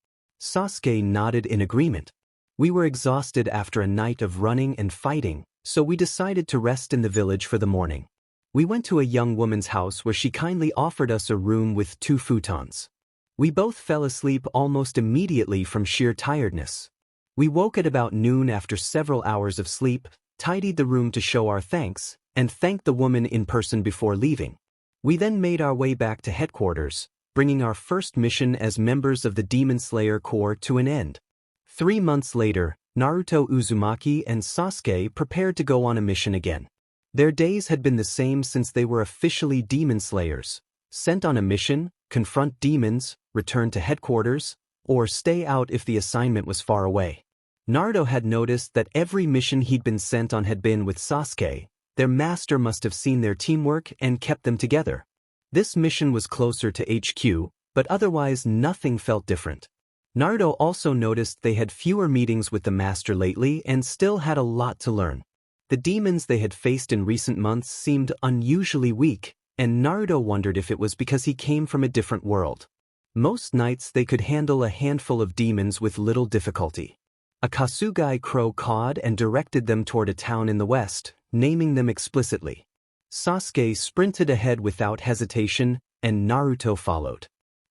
Sasuke nodded in agreement. We were exhausted after a night of running and fighting, so we decided to rest in the village for the morning. We went to a young woman's house where she kindly offered us a room with 2 futons. We both fell asleep almost immediately from sheer tiredness. We woke at about noon after several hours of sleep, tidied the room to show our thanks, and thanked the woman in person before leaving. We then made our way back to headquarters, bringing our first mission as members of the Demon Slayer Corps to an end. 3 months later, Naruto Uzumaki and Sasuke prepared to go on a mission again. Their days had been the same since they were officially Demon Slayers, sent on a mission, confront demons, return to headquarters, or stay out if the assignment was far away. Naruto had noticed that every mission he'd been sent on had been with Sasuke. Their master must have seen their teamwork and kept them together. This mission was closer to HQ, but otherwise nothing felt different. Naruto also noticed they had fewer meetings with the master lately and still had a lot to learn. The demons they had faced in recent months seemed unusually weak, and Naruto wondered if it was because he came from a different world. Most nights they could handle a handful of demons with little difficulty. A Kasugai crow cawed and directed them toward a town in the west, naming them explicitly. Sasuke sprinted ahead without hesitation, and Naruto followed.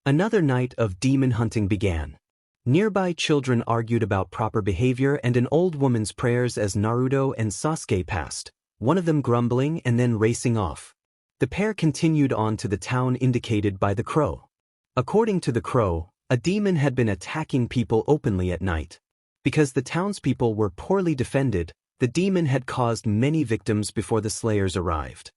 Another night of demon hunting began. Nearby children argued about proper behavior and an old woman's prayers as Naruto and Sasuke passed, one of them grumbling and then racing off. The pair continued on to the town indicated by the crow. According to the crow, a demon had been attacking people openly at night. Because the townspeople were poorly defended, the demon had caused many victims before the slayers arrived.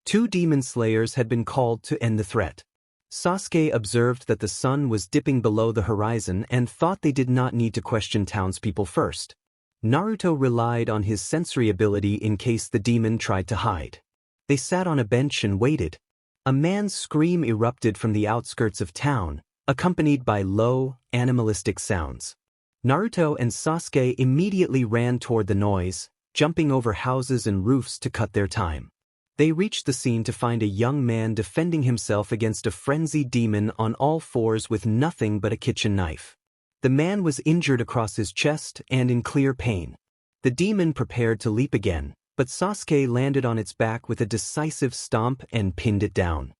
2 demon slayers had been called to end the threat. Sasuke observed that the sun was dipping below the horizon and thought they did not need to question townspeople first. Naruto relied on his sensory ability in case the demon tried to hide. They sat on a bench and waited. A man's scream erupted from the outskirts of town, accompanied by low, animalistic sounds. Naruto and Sasuke immediately ran toward the noise, jumping over houses and roofs to cut their time. They reached the scene to find a young man defending himself against a frenzied demon on all fours with nothing but a kitchen knife. The man was injured across his chest and in clear pain. The demon prepared to leap again, but Sasuke landed on its back with a decisive stomp and pinned it down.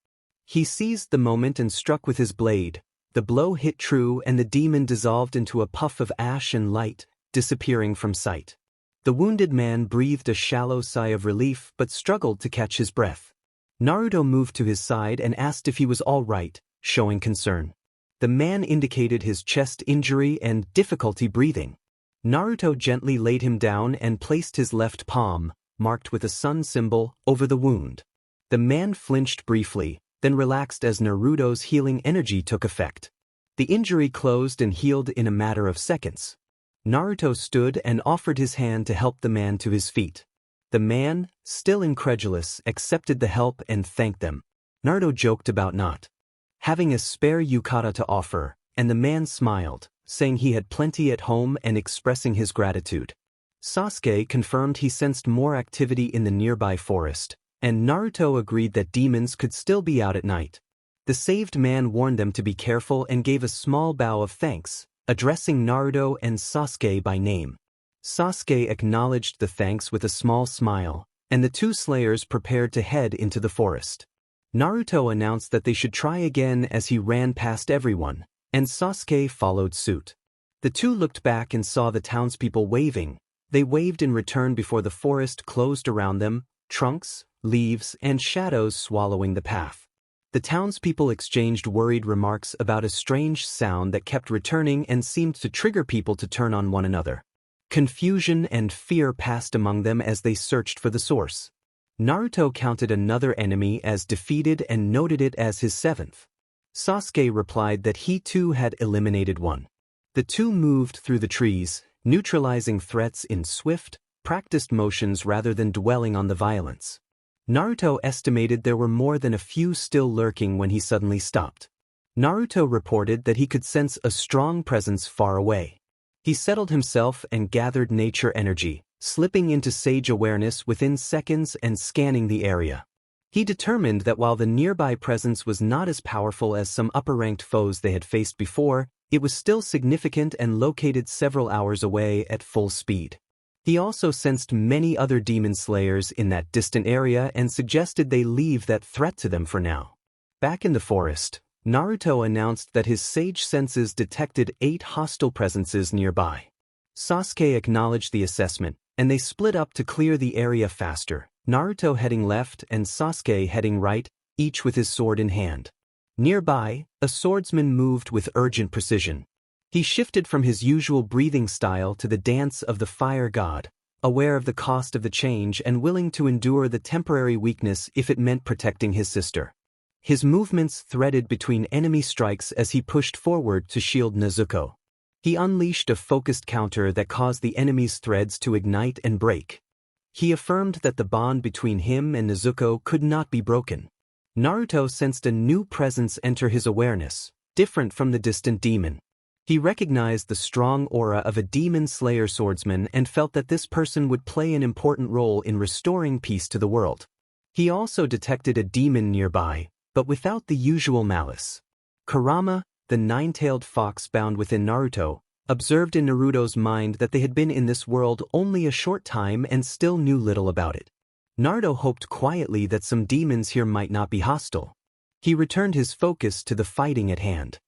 He seized the moment and struck with his blade. The blow hit true and the demon dissolved into a puff of ash and light, disappearing from sight. The wounded man breathed a shallow sigh of relief but struggled to catch his breath. Naruto moved to his side and asked if he was all right, showing concern. The man indicated his chest injury and difficulty breathing. Naruto gently laid him down and placed his left palm, marked with a sun symbol, over the wound. The man flinched briefly, then relaxed as Naruto's healing energy took effect. The injury closed and healed in a matter of seconds. Naruto stood and offered his hand to help the man to his feet. The man, still incredulous, accepted the help and thanked them. Naruto joked about not having a spare yukata to offer, and the man smiled, saying he had plenty at home and expressing his gratitude. Sasuke confirmed he sensed more activity in the nearby forest, and Naruto agreed that demons could still be out at night. The saved man warned them to be careful and gave a small bow of thanks, addressing Naruto and Sasuke by name. Sasuke acknowledged the thanks with a small smile, and the two slayers prepared to head into the forest. Naruto announced that they should try again as he ran past everyone, and Sasuke followed suit. The two looked back and saw the townspeople waving. They waved in return before the forest closed around them, trunks, leaves, and shadows swallowing the path. The townspeople exchanged worried remarks about a strange sound that kept returning and seemed to trigger people to turn on one another. Confusion and fear passed among them as they searched for the source. Naruto counted another enemy as defeated and noted it as his seventh. Sasuke replied that he too had eliminated one. The two moved through the trees, neutralizing threats in swift, practiced motions rather than dwelling on the violence. Naruto estimated there were more than a few still lurking when he suddenly stopped. Naruto reported that he could sense a strong presence far away. He settled himself and gathered nature energy, slipping into sage awareness within seconds and scanning the area. He determined that while the nearby presence was not as powerful as some upper-ranked foes they had faced before, it was still significant and located several hours away at full speed. He also sensed many other demon slayers in that distant area and suggested they leave that threat to them for now. Back in the forest, Naruto announced that his sage senses detected 8 hostile presences nearby. Sasuke acknowledged the assessment, and they split up to clear the area faster, Naruto heading left and Sasuke heading right, each with his sword in hand. Nearby, a swordsman moved with urgent precision. He shifted from his usual breathing style to the dance of the fire god, aware of the cost of the change and willing to endure the temporary weakness if it meant protecting his sister. His movements threaded between enemy strikes as he pushed forward to shield Nezuko. He unleashed a focused counter that caused the enemy's threads to ignite and break. He affirmed that the bond between him and Nezuko could not be broken. Naruto sensed a new presence enter his awareness, different from the distant demon. He recognized the strong aura of a demon slayer swordsman and felt that this person would play an important role in restoring peace to the world. He also detected a demon nearby, but without the usual malice. Kurama, the nine-tailed fox bound within Naruto, observed in Naruto's mind that they had been in this world only a short time and still knew little about it. Naruto hoped quietly that some demons here might not be hostile. He returned his focus to the fighting at hand.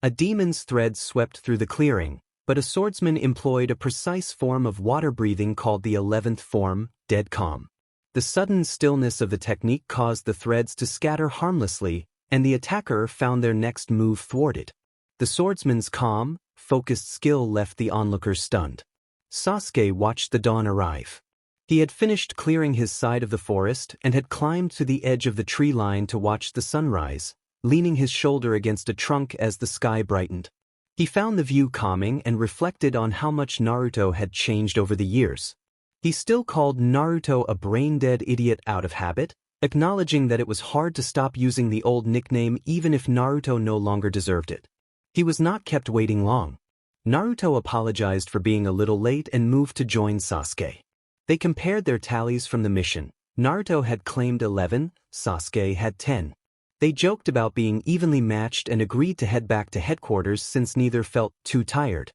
A demon's thread swept through the clearing, but a swordsman employed a precise form of water breathing called the 11th form, dead calm. The sudden stillness of the technique caused the threads to scatter harmlessly, and the attacker found their next move thwarted. The swordsman's calm, focused skill left the onlookers stunned. Sasuke watched the dawn arrive. He had finished clearing his side of the forest and had climbed to the edge of the tree line to watch the sunrise, leaning his shoulder against a trunk as the sky brightened. He found the view calming and reflected on how much Naruto had changed over the years. He still called Naruto a brain-dead idiot out of habit, acknowledging that it was hard to stop using the old nickname even if Naruto no longer deserved it. He was not kept waiting long. Naruto apologized for being a little late and moved to join Sasuke. They compared their tallies from the mission. Naruto had claimed 11, Sasuke had 10. They joked about being evenly matched and agreed to head back to headquarters since neither felt too tired.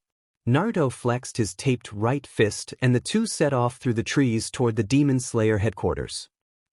Naruto flexed his taped right fist and the two set off through the trees toward the Demon Slayer headquarters.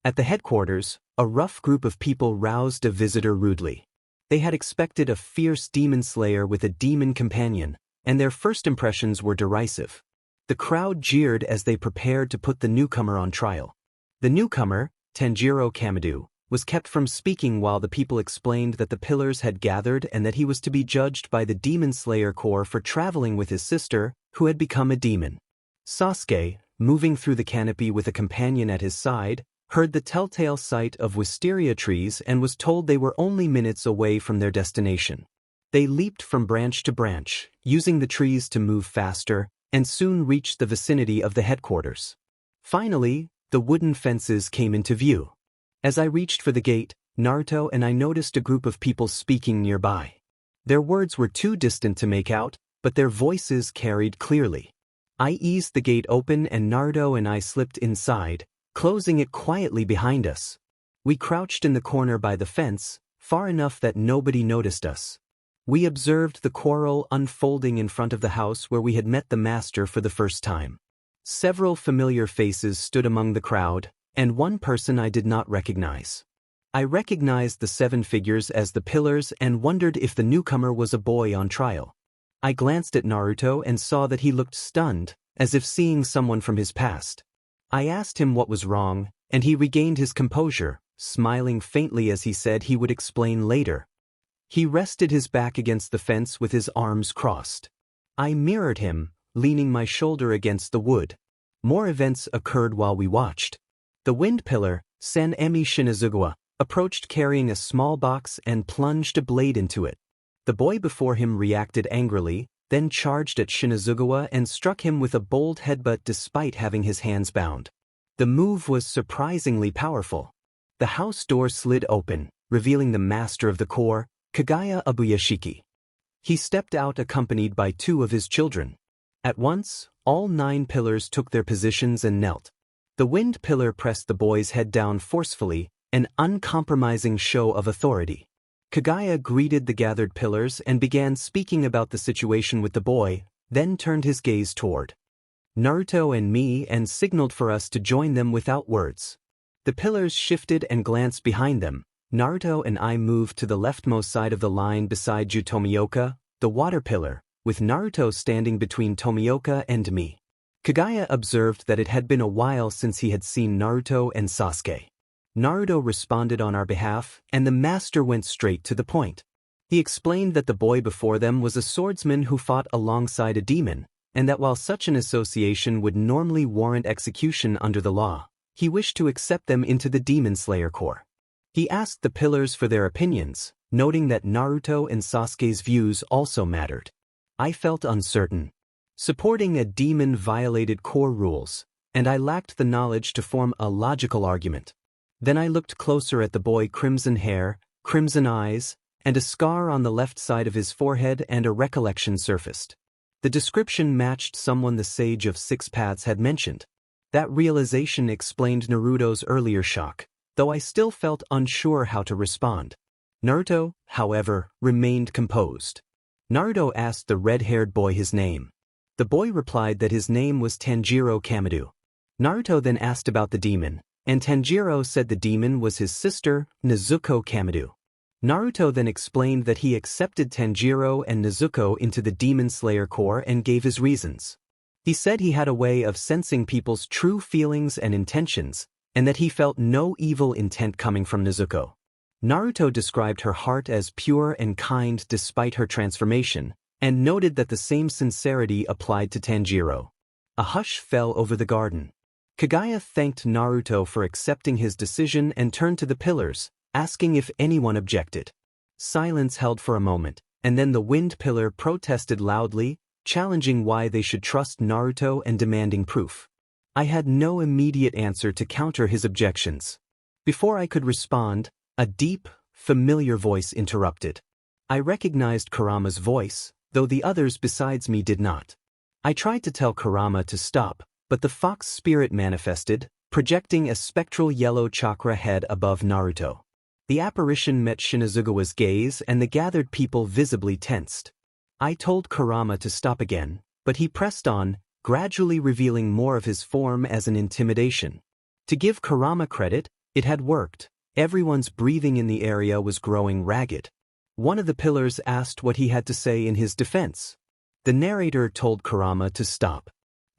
At the headquarters, a rough group of people roused a visitor rudely. They had expected a fierce demon slayer with a demon companion, and their first impressions were derisive. The crowd jeered as they prepared to put the newcomer on trial. The newcomer, Tanjiro Kamado, was kept from speaking while the people explained that the pillars had gathered and that he was to be judged by the Demon Slayer Corps for traveling with his sister, who had become a demon. Sasuke, moving through the canopy with a companion at his side, heard the telltale sight of wisteria trees and was told they were only minutes away from their destination. They leaped from branch to branch, using the trees to move faster, and soon reached the vicinity of the headquarters. Finally, the wooden fences came into view. As I reached for the gate, Naruto and I noticed a group of people speaking nearby. Their words were too distant to make out, but their voices carried clearly. I eased the gate open and Naruto and I slipped inside, closing it quietly behind us. We crouched in the corner by the fence, far enough that nobody noticed us. We observed the quarrel unfolding in front of the house where we had met the master for the first time. Several familiar faces stood among the crowd, and one person I did not recognize. I recognized the 7 figures as the pillars and wondered if the newcomer was a boy on trial. I glanced at Naruto and saw that he looked stunned, as if seeing someone from his past. I asked him what was wrong, and he regained his composure, smiling faintly as he said he would explain later. He rested his back against the fence with his arms crossed. I mirrored him, leaning my shoulder against the wood. More events occurred while we watched. The wind pillar, Sanemi Shinazugawa, approached carrying a small box and plunged a blade into it. The boy before him reacted angrily, then charged at Shinazugawa and struck him with a bold headbutt despite having his hands bound. The move was surprisingly powerful. The house door slid open, revealing the master of the corps, Kagaya Abuyashiki. He stepped out accompanied by 2 of his children. At once, all 9 pillars took their positions and knelt. The wind pillar pressed the boy's head down forcefully, an uncompromising show of authority. Kagaya greeted the gathered pillars and began speaking about the situation with the boy, then turned his gaze toward Naruto and me and signaled for us to join them without words. The pillars shifted and glanced behind them. Naruto and I moved to the leftmost side of the line beside Tomioka, the water pillar, with Naruto standing between Tomioka and me. Kagaya observed that it had been a while since he had seen Naruto and Sasuke. Naruto responded on our behalf, and the master went straight to the point. He explained that the boy before them was a swordsman who fought alongside a demon, and that while such an association would normally warrant execution under the law, he wished to accept them into the Demon Slayer Corps. He asked the pillars for their opinions, noting that Naruto and Sasuke's views also mattered. I felt uncertain. Supporting a demon violated core rules, and I lacked the knowledge to form a logical argument. Then I looked closer at the boy. Crimson hair, crimson eyes, and a scar on the left side of his forehead, and a recollection surfaced. The description matched someone the Sage of 6 Paths had mentioned. That realization explained Naruto's earlier shock, though I still felt unsure how to respond. Naruto, however, remained composed. Naruto asked the red-haired boy his name. The boy replied that his name was Tanjiro Kamado. Naruto then asked about the demon, and Tanjiro said the demon was his sister, Nezuko Kamado. Naruto then explained that he accepted Tanjiro and Nezuko into the Demon Slayer Corps and gave his reasons. He said he had a way of sensing people's true feelings and intentions, and that he felt no evil intent coming from Nezuko. Naruto described her heart as pure and kind despite her transformation, and noted that the same sincerity applied to Tanjiro. A hush fell over the garden. Kagaya thanked Naruto for accepting his decision and turned to the pillars, asking if anyone objected. Silence held for a moment, and then the wind pillar protested loudly, challenging why they should trust Naruto and demanding proof. I had no immediate answer to counter his objections. Before I could respond, a deep, familiar voice interrupted. I recognized Kurama's voice, though the others besides me did not. I tried to tell Kurama to stop, but the fox spirit manifested, projecting a spectral yellow chakra head above Naruto. The apparition met Shinazugawa's gaze and the gathered people visibly tensed. I told Kurama to stop again, but he pressed on, gradually revealing more of his form as an intimidation. To give Kurama credit, it had worked. Everyone's breathing in the area was growing ragged. One of the pillars asked what he had to say in his defense. The narrator told Kurama to stop.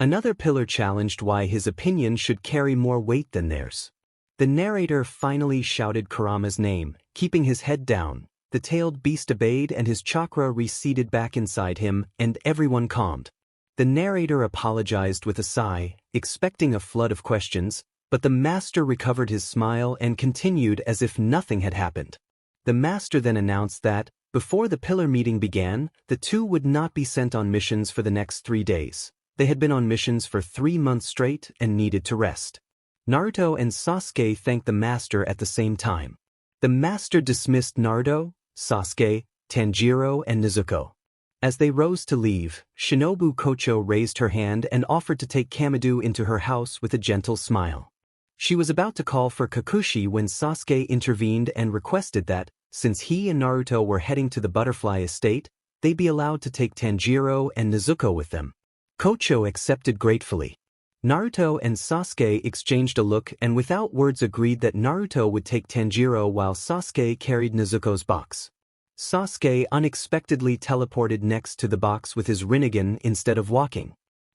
Another pillar challenged why his opinion should carry more weight than theirs. The narrator finally shouted Kurama's name, keeping his head down. The tailed beast obeyed and his chakra receded back inside him, and everyone calmed. The narrator apologized with a sigh, expecting a flood of questions, but the master recovered his smile and continued as if nothing had happened. The master then announced that, before the pillar meeting began, the two would not be sent on missions for the next 3 days. They had been on missions for 3 months straight and needed to rest. Naruto and Sasuke thanked the master at the same time. The master dismissed Naruto, Sasuke, Tanjiro, and Nezuko. As they rose to leave, Shinobu Kocho raised her hand and offered to take Kamadu into her house with a gentle smile. She was about to call for Kakushi when Sasuke intervened and requested that, since he and Naruto were heading to the butterfly estate, they be allowed to take Tanjiro and Nezuko with them. Kocho accepted gratefully. Naruto and Sasuke exchanged a look and without words agreed that Naruto would take Tanjiro while Sasuke carried Nezuko's box. Sasuke unexpectedly teleported next to the box with his Rinnegan instead of walking.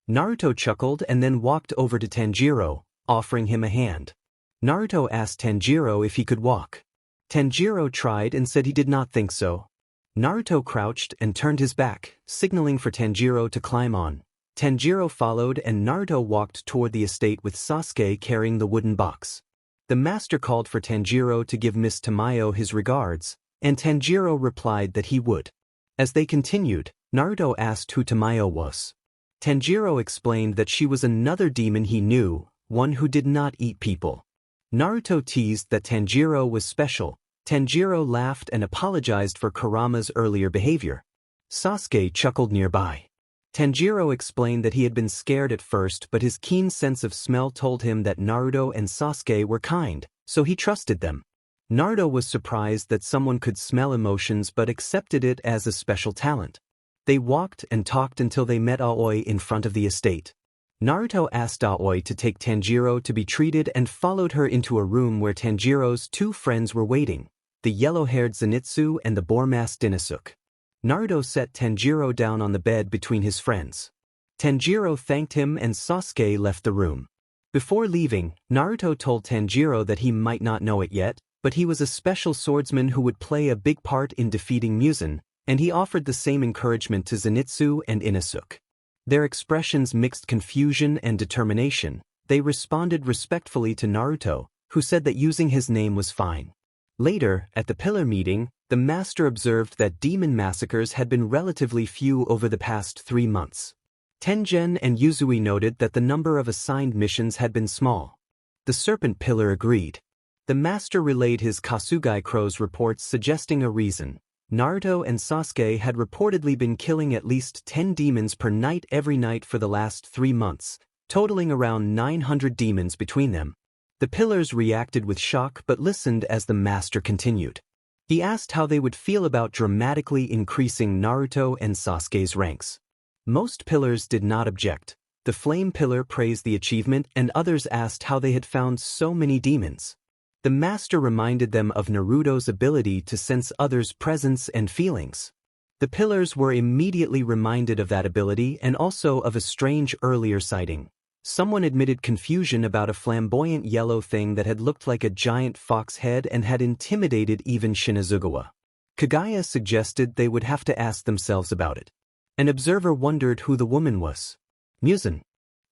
Naruto chuckled and then walked over to Tanjiro, offering him a hand. Naruto asked Tanjiro if he could walk. Tanjiro tried and said he did not think so. Naruto crouched and turned his back, signaling for Tanjiro to climb on. Tanjiro followed and Naruto walked toward the estate with Sasuke carrying the wooden box. The master called for Tanjiro to give Miss Tamayo his regards, and Tanjiro replied that he would. As they continued, Naruto asked who Tamayo was. Tanjiro explained that she was another demon he knew, one who did not eat people. Naruto teased that Tanjiro was special. Tanjiro laughed and apologized for Kurama's earlier behavior. Sasuke chuckled nearby. Tanjiro explained that he had been scared at first but his keen sense of smell told him that Naruto and Sasuke were kind, so he trusted them. Naruto was surprised that someone could smell emotions but accepted it as a special talent. They walked and talked until they met Aoi in front of the estate. Naruto asked Aoi to take Tanjiro to be treated and followed her into a room where Tanjiro's 2 friends were waiting, the yellow-haired Zenitsu and the boar-masked Inosuke. Naruto set Tanjiro down on the bed between his friends. Tanjiro thanked him and Sasuke left the room. Before leaving, Naruto told Tanjiro that he might not know it yet, but he was a special swordsman who would play a big part in defeating Muzan, and he offered the same encouragement to Zenitsu and Inosuke. Their expressions mixed confusion and determination. They responded respectfully to Naruto, who said that using his name was fine. Later, at the pillar meeting, the master observed that demon massacres had been relatively few over the past 3 months. Tengen and Yuzui noted that the number of assigned missions had been small. The serpent pillar agreed. The master relayed his Kasugai Crow's reports suggesting a reason. Naruto and Sasuke had reportedly been killing at least 10 demons per night every night for the last 3 months, totaling around 900 demons between them. The pillars reacted with shock but listened as the master continued. He asked how they would feel about dramatically increasing Naruto and Sasuke's ranks. Most pillars did not object. The flame pillar praised the achievement and others asked how they had found so many demons. The master reminded them of Naruto's ability to sense others' presence and feelings. The pillars were immediately reminded of that ability and also of a strange earlier sighting. Someone admitted confusion about a flamboyant yellow thing that had looked like a giant fox head and had intimidated even Shinazugawa. Kagaya suggested they would have to ask themselves about it. An observer wondered who the woman was. Muzan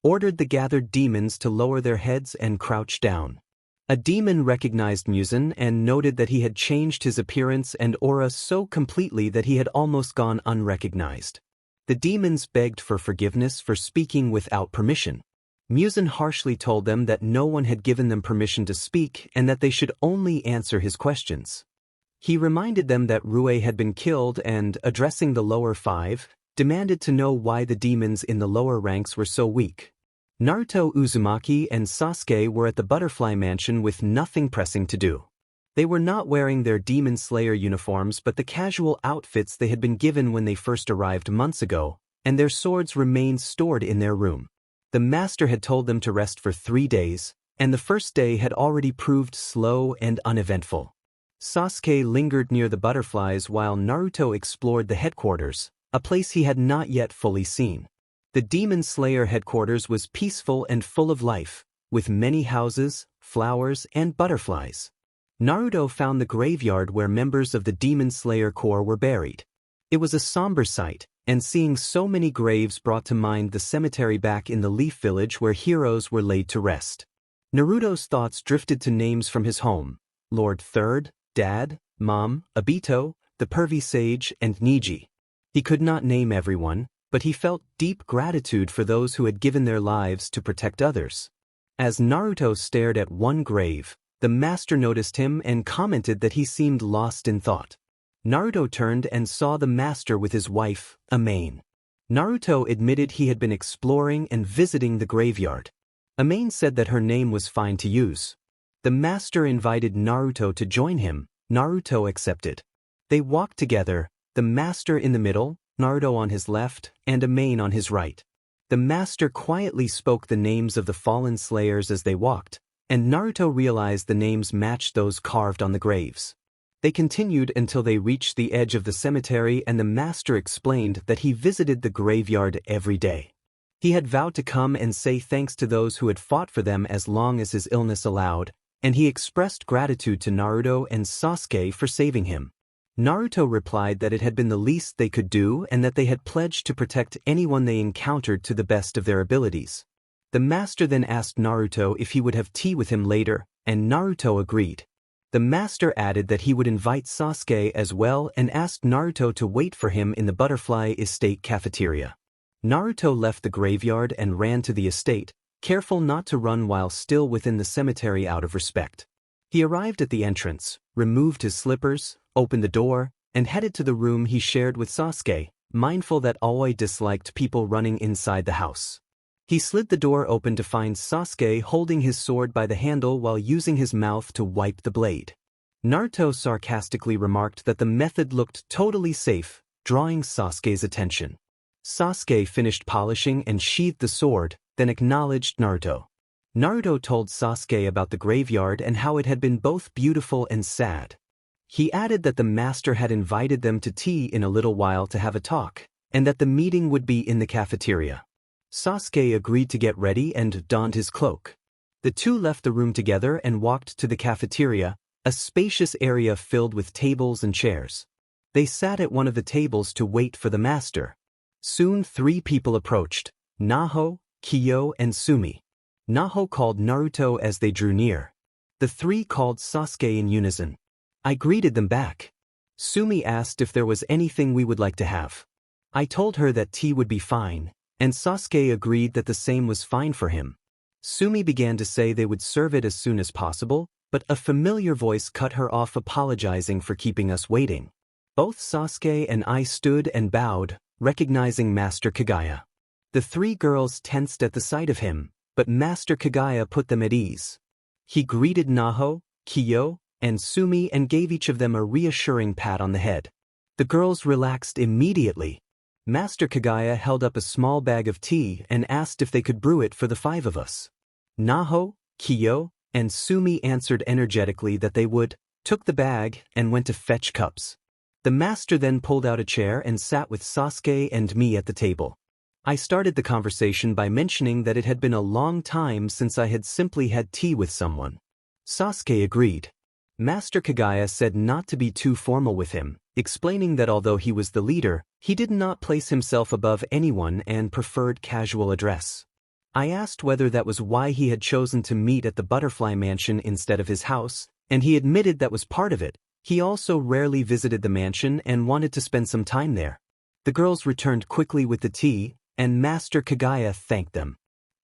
ordered the gathered demons to lower their heads and crouch down. A demon recognized Muzan and noted that he had changed his appearance and aura so completely that he had almost gone unrecognized. The demons begged for forgiveness for speaking without permission. Muzan harshly told them that no one had given them permission to speak and that they should only answer his questions. He reminded them that Rue had been killed and, addressing the lower 5, demanded to know why the demons in the lower ranks were so weak. Naruto, Uzumaki, and Sasuke were at the Butterfly Mansion with nothing pressing to do. They were not wearing their Demon Slayer uniforms but the casual outfits they had been given when they first arrived months ago, and their swords remained stored in their room. The master had told them to rest for 3 days, and the first day had already proved slow and uneventful. Sasuke lingered near the butterflies while Naruto explored the headquarters, a place he had not yet fully seen. The Demon Slayer headquarters was peaceful and full of life, with many houses, flowers, and butterflies. Naruto found the graveyard where members of the Demon Slayer Corps were buried. It was a somber sight, and seeing so many graves brought to mind the cemetery back in the Leaf Village where heroes were laid to rest. Naruto's thoughts drifted to names from his home: Lord Third, Dad, Mom, Obito, the Pervy Sage, and Niji. He could not name everyone, but he felt deep gratitude for those who had given their lives to protect others. As Naruto stared at one grave, the master noticed him and commented that he seemed lost in thought. Naruto turned and saw the master with his wife, Amain. Naruto admitted he had been exploring and visiting the graveyard. Amain said that her name was fine to use. The master invited Naruto to join him. Naruto accepted. They walked together, the master in the middle, Naruto on his left, and Amain on his right. The master quietly spoke the names of the fallen slayers as they walked, and Naruto realized the names matched those carved on the graves. They continued until they reached the edge of the cemetery, and the master explained that he visited the graveyard every day. He had vowed to come and say thanks to those who had fought for them as long as his illness allowed, and he expressed gratitude to Naruto and Sasuke for saving him. Naruto replied that it had been the least they could do and that they had pledged to protect anyone they encountered to the best of their abilities. The master then asked Naruto if he would have tea with him later, and Naruto agreed. The master added that he would invite Sasuke as well and asked Naruto to wait for him in the Butterfly Estate cafeteria. Naruto left the graveyard and ran to the estate, careful not to run while still within the cemetery out of respect. He arrived at the entrance, removed his slippers, opened the door, and headed to the room he shared with Sasuke, mindful that Aoi disliked people running inside the house. He slid the door open to find Sasuke holding his sword by the handle while using his mouth to wipe the blade. Naruto sarcastically remarked that the method looked totally safe, drawing Sasuke's attention. Sasuke finished polishing and sheathed the sword, then acknowledged Naruto. Naruto told Sasuke about the graveyard and how it had been both beautiful and sad. He added that the master had invited them to tea in a little while to have a talk, and that the meeting would be in the cafeteria. Sasuke agreed to get ready and donned his cloak. The two left the room together and walked to the cafeteria, a spacious area filled with tables and chairs. They sat at one of the tables to wait for the master. Soon 3 people approached: Naho, Kiyo, and Sumi. Naho called Naruto as they drew near. The 3 called Sasuke in unison. I greeted them back. Sumi asked if there was anything we would like to have. I told her that tea would be fine, and Sasuke agreed that the same was fine for him. Sumi began to say they would serve it as soon as possible, but a familiar voice cut her off, apologizing for keeping us waiting. Both Sasuke and I stood and bowed, recognizing Master Kagaya. The 3 girls tensed at the sight of him, but Master Kagaya put them at ease. He greeted Naho, Kiyo, and Sumi and gave each of them a reassuring pat on the head. The girls relaxed immediately. Master Kagaya held up a small bag of tea and asked if they could brew it for the 5 of us. Naho, Kiyo, and Sumi answered energetically that they would, took the bag, and went to fetch cups. The master then pulled out a chair and sat with Sasuke and me at the table. I started the conversation by mentioning that it had been a long time since I had simply had tea with someone. Sasuke agreed. Master Kagaya said not to be too formal with him, explaining that although he was the leader, he did not place himself above anyone and preferred casual address. I asked whether that was why he had chosen to meet at the Butterfly Mansion instead of his house, and he admitted that was part of it. He also rarely visited the mansion and wanted to spend some time there. The girls returned quickly with the tea, and Master Kagaya thanked them.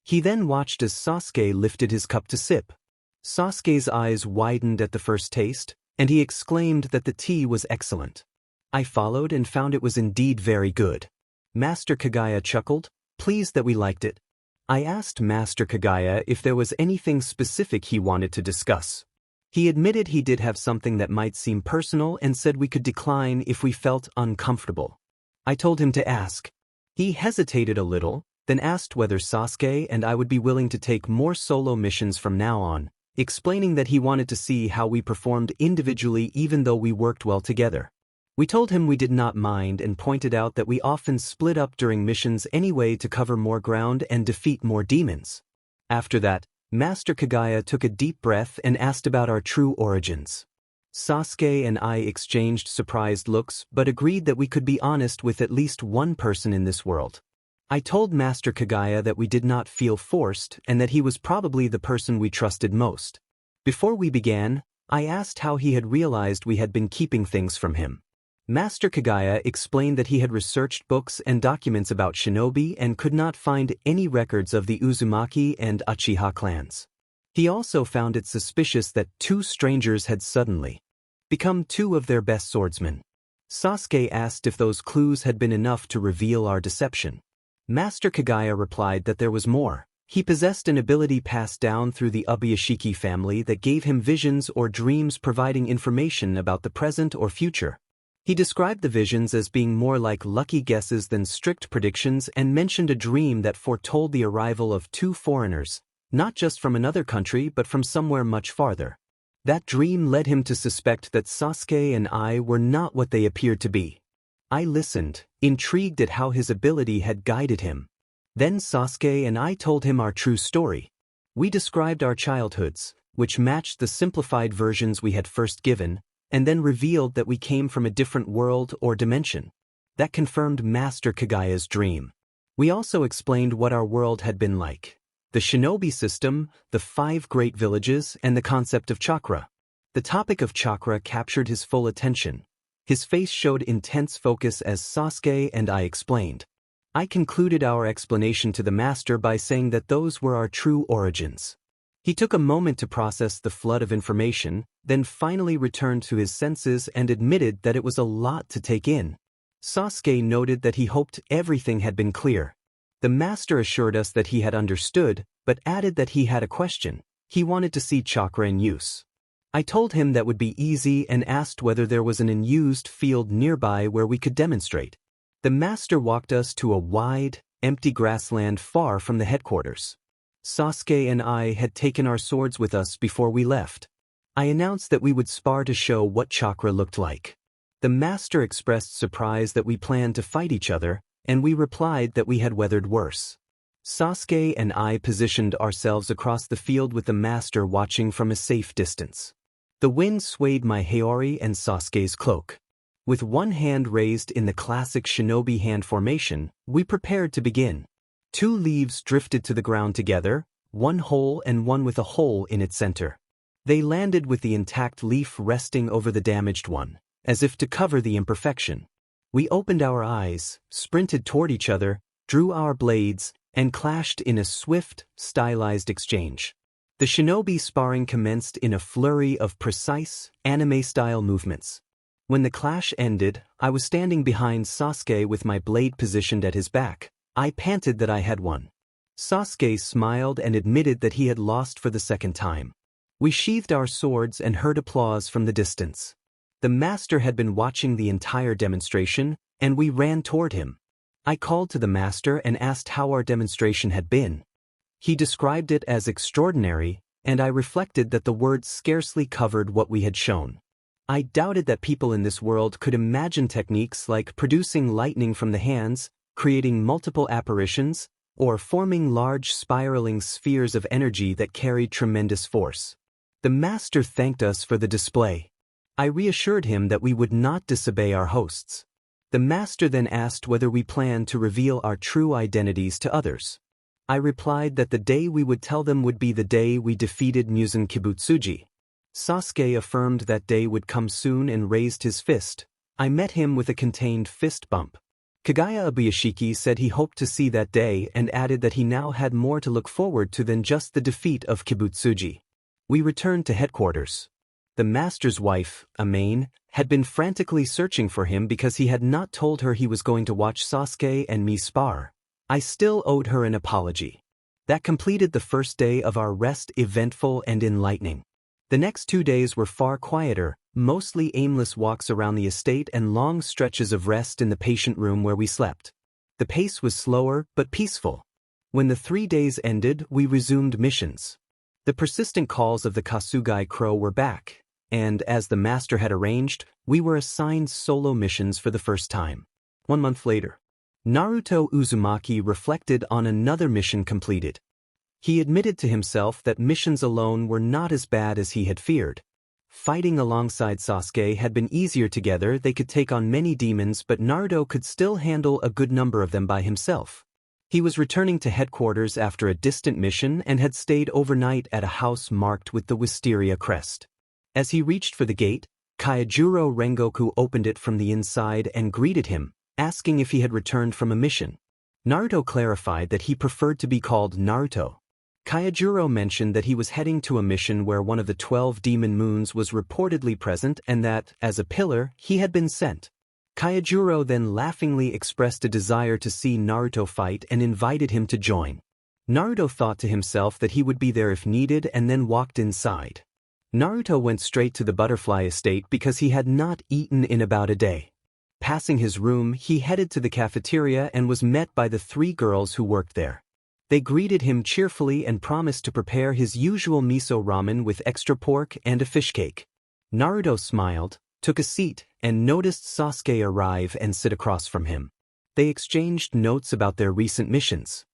He then watched as Sasuke lifted his cup to sip. Sasuke's eyes widened at the first taste, and he exclaimed that the tea was excellent. I followed and found it was indeed very good. Master Kagaya chuckled, pleased that we liked it. I asked Master Kagaya if there was anything specific he wanted to discuss. He admitted he did have something that might seem personal and said we could decline if we felt uncomfortable. I told him to ask. He hesitated a little, then asked whether Sasuke and I would be willing to take more solo missions from now on, explaining that he wanted to see how we performed individually even though we worked well together. We told him we did not mind and pointed out that we often split up during missions anyway to cover more ground and defeat more demons. After that, Master Kagaya took a deep breath and asked about our true origins. Sasuke and I exchanged surprised looks but agreed that we could be honest with at least one person in this world. I told Master Kagaya that we did not feel forced and that he was probably the person we trusted most. Before we began, I asked how he had realized we had been keeping things from him. Master Kagaya explained that he had researched books and documents about shinobi and could not find any records of the Uzumaki and Uchiha clans. He also found it suspicious that two strangers had suddenly become two of their best swordsmen. Sasuke asked if those clues had been enough to reveal our deception. Master Kagaya replied that there was more. He possessed an ability passed down through the Ubuyashiki family that gave him visions or dreams providing information about the present or future. He described the visions as being more like lucky guesses than strict predictions and mentioned a dream that foretold the arrival of two foreigners, not just from another country but from somewhere much farther. That dream led him to suspect that Sasuke and I were not what they appeared to be. I listened, intrigued at how his ability had guided him. Then Sasuke and I told him our true story. We described our childhoods, which matched the simplified versions we had first given, and then revealed that we came from a different world or dimension. That confirmed Master Kagaya's dream. We also explained what our world had been like. The shinobi system, the 5 great villages, and the concept of chakra. The topic of chakra captured his full attention. His face showed intense focus as Sasuke and I explained. I concluded our explanation to the master by saying that those were our true origins. He took a moment to process the flood of information, then finally returned to his senses and admitted that it was a lot to take in. Sasuke noted that he hoped everything had been clear. The master assured us that he had understood, but added that he had a question. He wanted to see chakra in use. I told him that would be easy and asked whether there was an unused field nearby where we could demonstrate. The master walked us to a wide, empty grassland far from the headquarters. Sasuke and I had taken our swords with us before we left. I announced that we would spar to show what chakra looked like. The master expressed surprise that we planned to fight each other, and we replied that we had weathered worse. Sasuke and I positioned ourselves across the field with the master watching from a safe distance. The wind swayed my Haori and Sasuke's cloak. With one hand raised in the classic shinobi hand formation, we prepared to begin. 2 leaves drifted to the ground together, one whole and one with a hole in its center. They landed with the intact leaf resting over the damaged one, as if to cover the imperfection. We opened our eyes, sprinted toward each other, drew our blades, and clashed in a swift, stylized exchange. The shinobi sparring commenced in a flurry of precise, anime-style movements. When the clash ended, I was standing behind Sasuke with my blade positioned at his back. I panted that I had won. Sasuke smiled and admitted that he had lost for the second time. We sheathed our swords and heard applause from the distance. The master had been watching the entire demonstration, and we ran toward him. I called to the master and asked how our demonstration had been. He described it as extraordinary, and I reflected that the words scarcely covered what we had shown. I doubted that people in this world could imagine techniques like producing lightning from the hands, creating multiple apparitions, or forming large spiraling spheres of energy that carried tremendous force. The master thanked us for the display. I reassured him that we would not disobey our hosts. The master then asked whether we planned to reveal our true identities to others. I replied that the day we would tell them would be the day we defeated Muzan Kibutsuji. Sasuke affirmed that day would come soon and raised his fist. I met him with a contained fist bump. Kagaya Ubuyashiki said he hoped to see that day and added that he now had more to look forward to than just the defeat of Kibutsuji. We returned to headquarters. The master's wife, Amain, had been frantically searching for him because he had not told her he was going to watch Sasuke and me spar. I still owed her an apology. That completed the first day of our rest, eventful and enlightening. The next 2 days were far quieter, mostly aimless walks around the estate and long stretches of rest in the patient room where we slept. The pace was slower but peaceful. When the 3 days ended, we resumed missions. The persistent calls of the Kasugai crow were back. and as the master had arranged, we were assigned solo missions for the first time. 1 month later, Naruto Uzumaki reflected on another mission completed. He admitted to himself that missions alone were not as bad as he had feared. Fighting alongside Sasuke had been easier together. They could take on many demons, but Naruto could still handle a good number of them by himself. He was returning to headquarters after a distant mission and had stayed overnight at a house marked with the Wisteria crest. As he reached for the gate, Kaijuro Rengoku opened it from the inside and greeted him, asking if he had returned from a mission. Naruto clarified that he preferred to be called Naruto. Kaijuro mentioned that he was heading to a mission where one of the 12 demon moons was reportedly present and that, as a pillar, he had been sent. Kaijuro then laughingly expressed a desire to see Naruto fight and invited him to join. Naruto thought to himself that he would be there if needed and then walked inside. Naruto went straight to the butterfly estate because he had not eaten in about a day. Passing his room, he headed to the cafeteria and was met by the 3 girls who worked there. They greeted him cheerfully and promised to prepare his usual miso ramen with extra pork and a fish cake. Naruto smiled, took a seat, and noticed Sasuke arrive and sit across from him. They exchanged notes about their recent missions.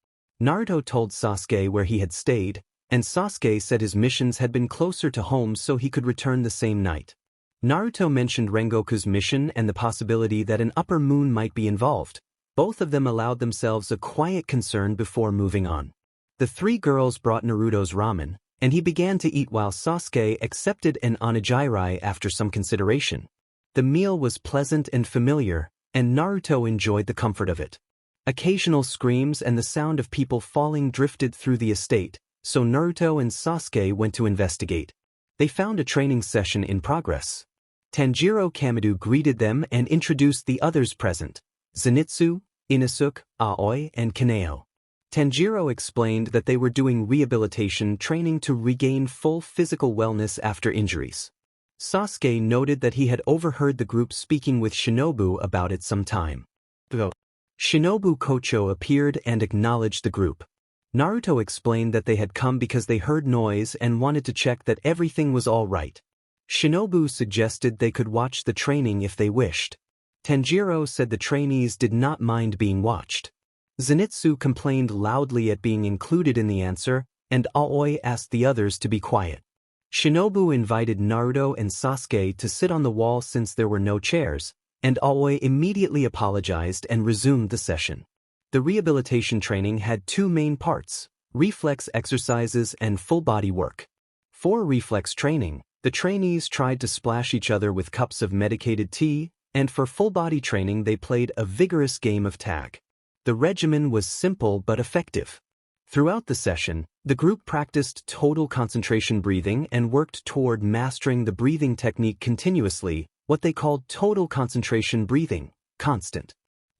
Naruto told Sasuke where he had stayed, and Sasuke said his missions had been closer to home so he could return the same night. Naruto mentioned Rengoku's mission and the possibility that an upper moon might be involved. Both of them allowed themselves a quiet concern before moving on. The 3 girls brought Naruto's ramen, and he began to eat while Sasuke accepted an onigiri after some consideration. The meal was pleasant and familiar, and Naruto enjoyed the comfort of it. Occasional screams and the sound of people falling drifted through the estate, so Naruto and Sasuke went to investigate. They found a training session in progress. Tanjiro Kamado greeted them and introduced the others present: Zenitsu, Inosuke, Aoi, and Kaneo. Tanjiro explained that they were doing rehabilitation training to regain full physical wellness after injuries. Sasuke noted that he had overheard the group speaking with Shinobu about it some time ago. Shinobu Kocho appeared and acknowledged the group. Naruto explained that they had come because they heard noise and wanted to check that everything was all right. Shinobu suggested they could watch the training if they wished. Tanjiro said the trainees did not mind being watched. Zenitsu complained loudly at being included in the answer, and Aoi asked the others to be quiet. Shinobu invited Naruto and Sasuke to sit on the wall since there were no chairs, and Aoi immediately apologized and resumed the session. The rehabilitation training had 2 main parts: reflex exercises and full body work. For reflex training, the trainees tried to splash each other with cups of medicated tea, and for full body training they played a vigorous game of tag. The regimen was simple but effective. Throughout the session, the group practiced total concentration breathing and worked toward mastering the breathing technique continuously, what they called total concentration breathing, constant.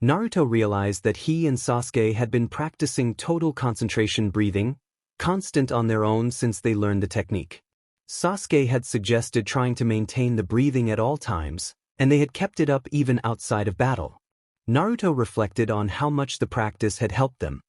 Naruto realized that he and Sasuke had been practicing total concentration breathing, constant on their own since they learned the technique. Sasuke had suggested trying to maintain the breathing at all times, and they had kept it up even outside of battle. Naruto reflected on how much the practice had helped them.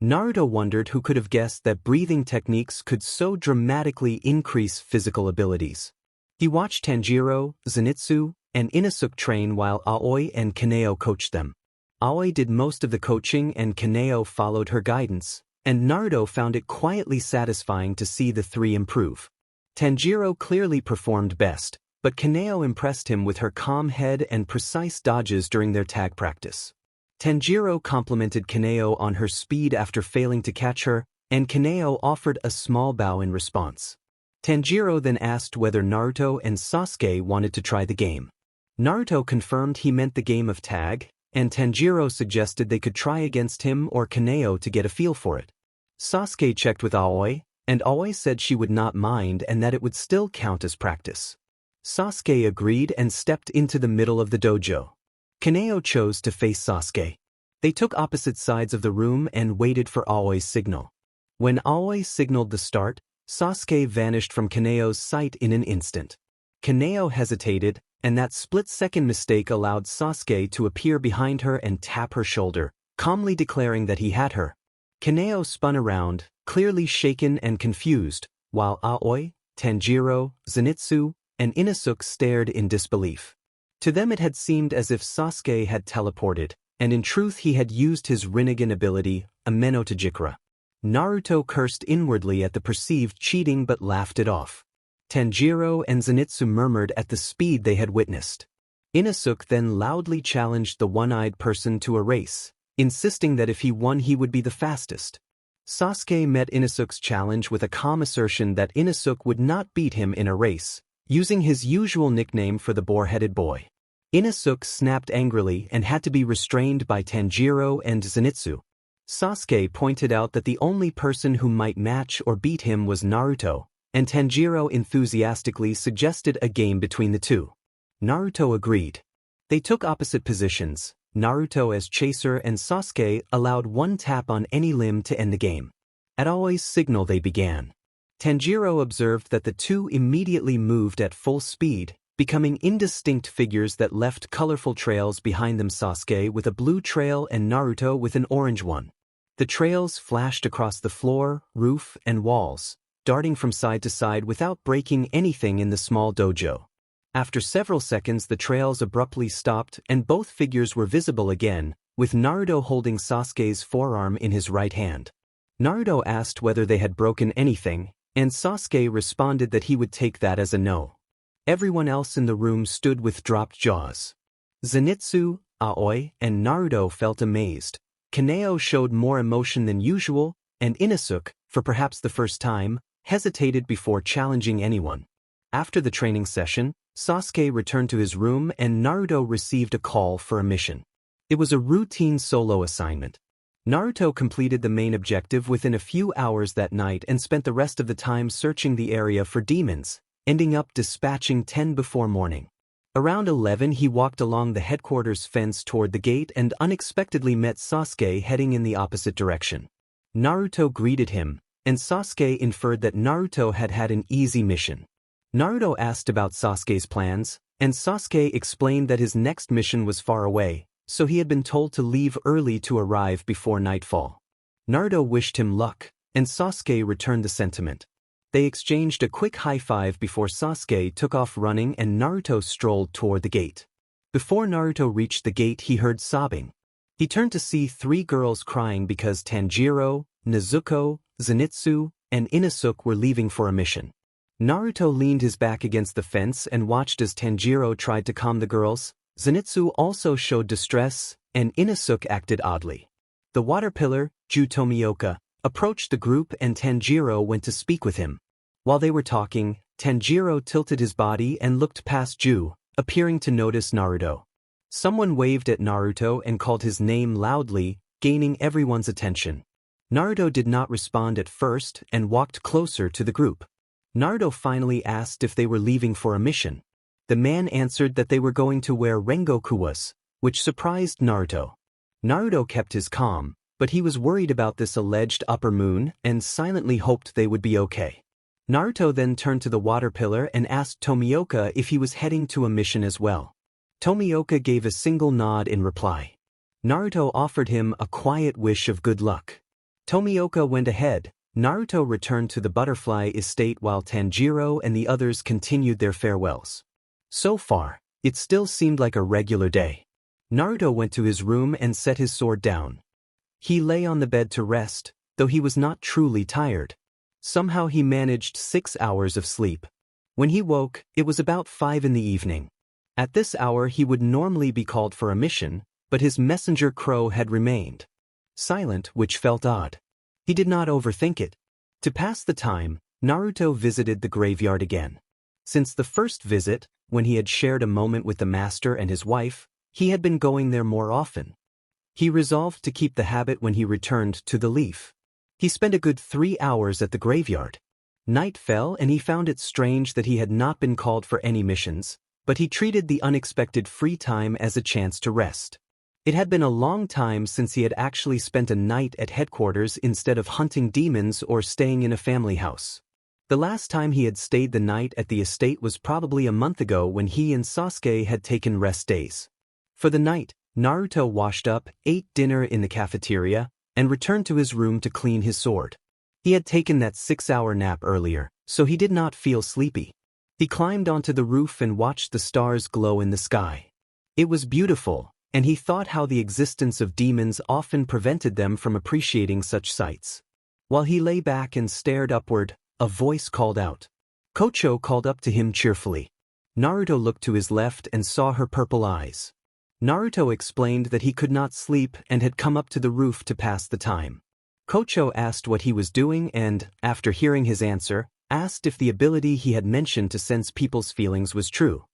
Naruto wondered who could have guessed that breathing techniques could so dramatically increase physical abilities. He watched Tanjiro, Zenitsu, and Inosuke train while Aoi and Kaneo coached them. Aoi did most of the coaching and Kaneo followed her guidance, and Naruto found it quietly satisfying to see the 3 improve. Tanjiro clearly performed best, but Kaneo impressed him with her calm head and precise dodges during their tag practice. Tanjiro complimented Kaneo on her speed after failing to catch her, and Kaneo offered a small bow in response. Tanjiro then asked whether Naruto and Sasuke wanted to try the game. Naruto confirmed he meant the game of tag, and Tanjiro suggested they could try against him or Kaneo to get a feel for it. Sasuke checked with Aoi, and Aoi said she would not mind and that it would still count as practice. Sasuke agreed and stepped into the middle of the dojo. Kaneo chose to face Sasuke. They took opposite sides of the room and waited for Aoi's signal. When Aoi signaled the start, Sasuke vanished from Kaneo's sight in an instant. Kaneo hesitated, and that split-second mistake allowed Sasuke to appear behind her and tap her shoulder, calmly declaring that he had her. Kaneo spun around, clearly shaken and confused, while Aoi, Tanjiro, Zenitsu, and Inosuke stared in disbelief. To them it had seemed as if Sasuke had teleported, and in truth he had used his Rinnegan ability, Ameno Tajikra. Naruto cursed inwardly at the perceived cheating but laughed it off. Tanjiro and Zenitsu murmured at the speed they had witnessed. Inosuke then loudly challenged the one-eyed person to a race, insisting that if he won he would be the fastest. Sasuke met Inosuke's challenge with a calm assertion that Inosuke would not beat him in a race, using his usual nickname for the boar-headed boy. Inosuke snapped angrily and had to be restrained by Tanjiro and Zenitsu. Sasuke pointed out that the only person who might match or beat him was Naruto, and Tanjiro enthusiastically suggested a game between the two. Naruto agreed. They took opposite positions, Naruto as chaser and Sasuke allowed one tap on any limb to end the game. At Aoi's signal they began. Tanjiro observed that the two immediately moved at full speed, becoming indistinct figures that left colorful trails behind them, Sasuke with a blue trail and Naruto with an orange one. The trails flashed across the floor, roof, and walls, darting from side to side without breaking anything in the small dojo. After several seconds the trails abruptly stopped and both figures were visible again, with Naruto holding Sasuke's forearm in his right hand. Naruto asked whether they had broken anything, and Sasuke responded that he would take that as a no. Everyone else in the room stood with dropped jaws. Zenitsu, Aoi, and Naruto felt amazed. Kaneo showed more emotion than usual, and Inosuke, for perhaps the first time, hesitated before challenging anyone. After the training session, Sasuke returned to his room and Naruto received a call for a mission. It was a routine solo assignment. Naruto completed the main objective within a few hours that night and spent the rest of the time searching the area for demons, ending up dispatching 10 before morning. Around 11 he walked along the headquarters fence toward the gate and unexpectedly met Sasuke heading in the opposite direction. Naruto greeted him, and Sasuke inferred that Naruto had had an easy mission. Naruto asked about Sasuke's plans, and Sasuke explained that his next mission was far away, so he had been told to leave early to arrive before nightfall. Naruto wished him luck, and Sasuke returned the sentiment. They exchanged a quick high-five before Sasuke took off running and Naruto strolled toward the gate. Before Naruto reached the gate he heard sobbing. He turned to see 3 girls crying because Tanjiro, Nezuko, Zenitsu, and Inosuke were leaving for a mission. Naruto leaned his back against the fence and watched as Tanjiro tried to calm the girls. Zenitsu also showed distress, and Inosuke acted oddly. The water pillar, Ju Tomioka, approached the group and Tanjiro went to speak with him. While they were talking, Tanjiro tilted his body and looked past Ju, appearing to notice Naruto. Someone waved at Naruto and called his name loudly, gaining everyone's attention. Naruto did not respond at first and walked closer to the group. Naruto finally asked if they were leaving for a mission. The man answered that they were going to where Rengoku was, which surprised Naruto. Naruto kept his calm, but he was worried about this alleged upper moon and silently hoped they would be okay. Naruto then turned to the water pillar and asked Tomioka if he was heading to a mission as well. Tomioka gave a single nod in reply. Naruto offered him a quiet wish of good luck. Tomioka went ahead. Naruto returned to the butterfly estate while Tanjiro and the others continued their farewells. So far, it still seemed like a regular day. Naruto went to his room and set his sword down. He lay on the bed to rest, though he was not truly tired. Somehow he managed 6 hours of sleep. When he woke, it was about 5 in the evening. At this hour he would normally be called for a mission, but his messenger crow had remained silent, which felt odd. He did not overthink it. To pass the time, Naruto visited the graveyard again. Since the first visit, when he had shared a moment with the master and his wife, he had been going there more often. He resolved to keep the habit when he returned to the Leaf. He spent a good 3 hours at the graveyard. Night fell and he found it strange that he had not been called for any missions, but he treated the unexpected free time as a chance to rest. It had been a long time since he had actually spent a night at headquarters instead of hunting demons or staying in a family house. The last time he had stayed the night at the estate was probably a month ago when he and Sasuke had taken rest days. For the night, Naruto washed up, ate dinner in the cafeteria, and returned to his room to clean his sword. He had taken that 6-hour nap earlier, so he did not feel sleepy. He climbed onto the roof and watched the stars glow in the sky. It was beautiful, and he thought how the existence of demons often prevented them from appreciating such sights. While he lay back and stared upward, a voice called out. Kocho called up to him cheerfully. Naruto looked to his left and saw her purple eyes. Naruto explained that he could not sleep and had come up to the roof to pass the time. Kocho asked what he was doing and, after hearing his answer, asked if the ability he had mentioned to sense people's feelings was true.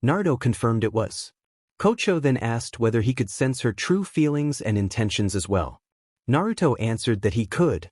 Naruto confirmed it was. Kocho then asked whether he could sense her true feelings and intentions as well. Naruto answered that he could.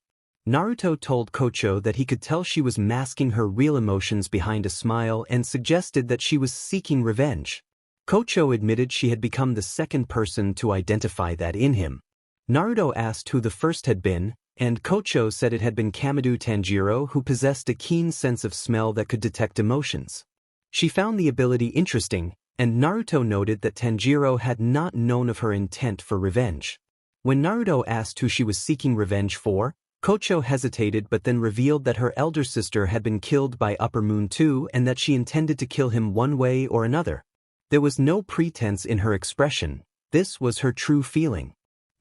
Naruto told Kocho that he could tell she was masking her real emotions behind a smile and suggested that she was seeking revenge. Kocho admitted she had become the second person to identify that in him. Naruto asked who the first had been, and Kocho said it had been Kamado Tanjiro, who possessed a keen sense of smell that could detect emotions. She found the ability interesting, and Naruto noted that Tanjiro had not known of her intent for revenge. When Naruto asked who she was seeking revenge for, Kocho hesitated but then revealed that her elder sister had been killed by Upper Moon too and that she intended to kill him one way or another. There was no pretense in her expression. This was her true feeling.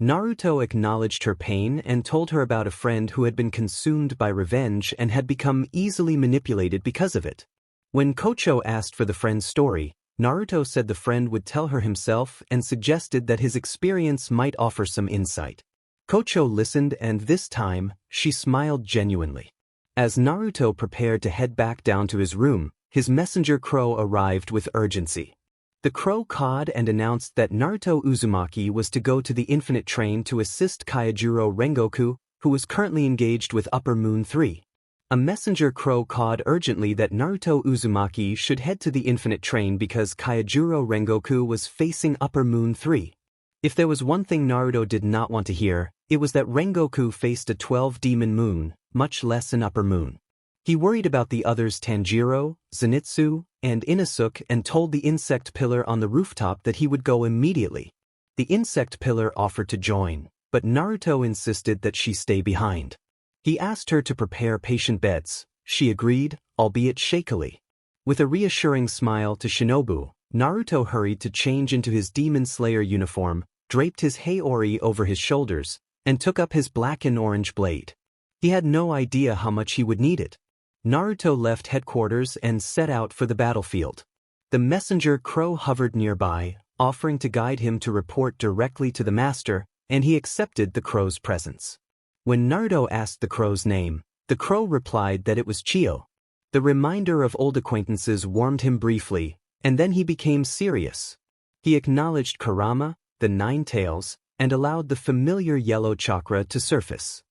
Naruto acknowledged her pain and told her about a friend who had been consumed by revenge and had become easily manipulated because of it. When Kocho asked for the friend's story, Naruto said the friend would tell her himself and suggested that his experience might offer some insight. Kocho listened and this time, she smiled genuinely. As Naruto prepared to head back down to his room, his messenger crow arrived with urgency. The crow cawed and announced that Naruto Uzumaki was to go to the Infinite Train to assist Kyojuro Rengoku, who was currently engaged with Upper Moon 3. A messenger crow cawed urgently that Naruto Uzumaki should head to the Infinite Train because Kyojuro Rengoku was facing Upper Moon 3. If there was one thing Naruto did not want to hear, it was that Rengoku faced a 12-demon moon, much less an Upper Moon. He worried about the others Tanjiro, Zenitsu, and Inosuke and told the insect pillar on the rooftop that he would go immediately. The insect pillar offered to join, but Naruto insisted that she stay behind. He asked her to prepare patient beds. She agreed, albeit shakily. With a reassuring smile to Shinobu, Naruto hurried to change into his Demon Slayer uniform, draped his Haori over his shoulders, and took up his black and orange blade. He had no idea how much he would need it. Naruto left headquarters and set out for the battlefield. The messenger crow hovered nearby, offering to guide him to report directly to the master, and he accepted the crow's presence. When Naruto asked the crow's name, the crow replied that it was Chio. The reminder of old acquaintances warmed him briefly, and then he became serious. He acknowledged Kurama, the Nine Tails, and allowed the familiar yellow chakra to surface.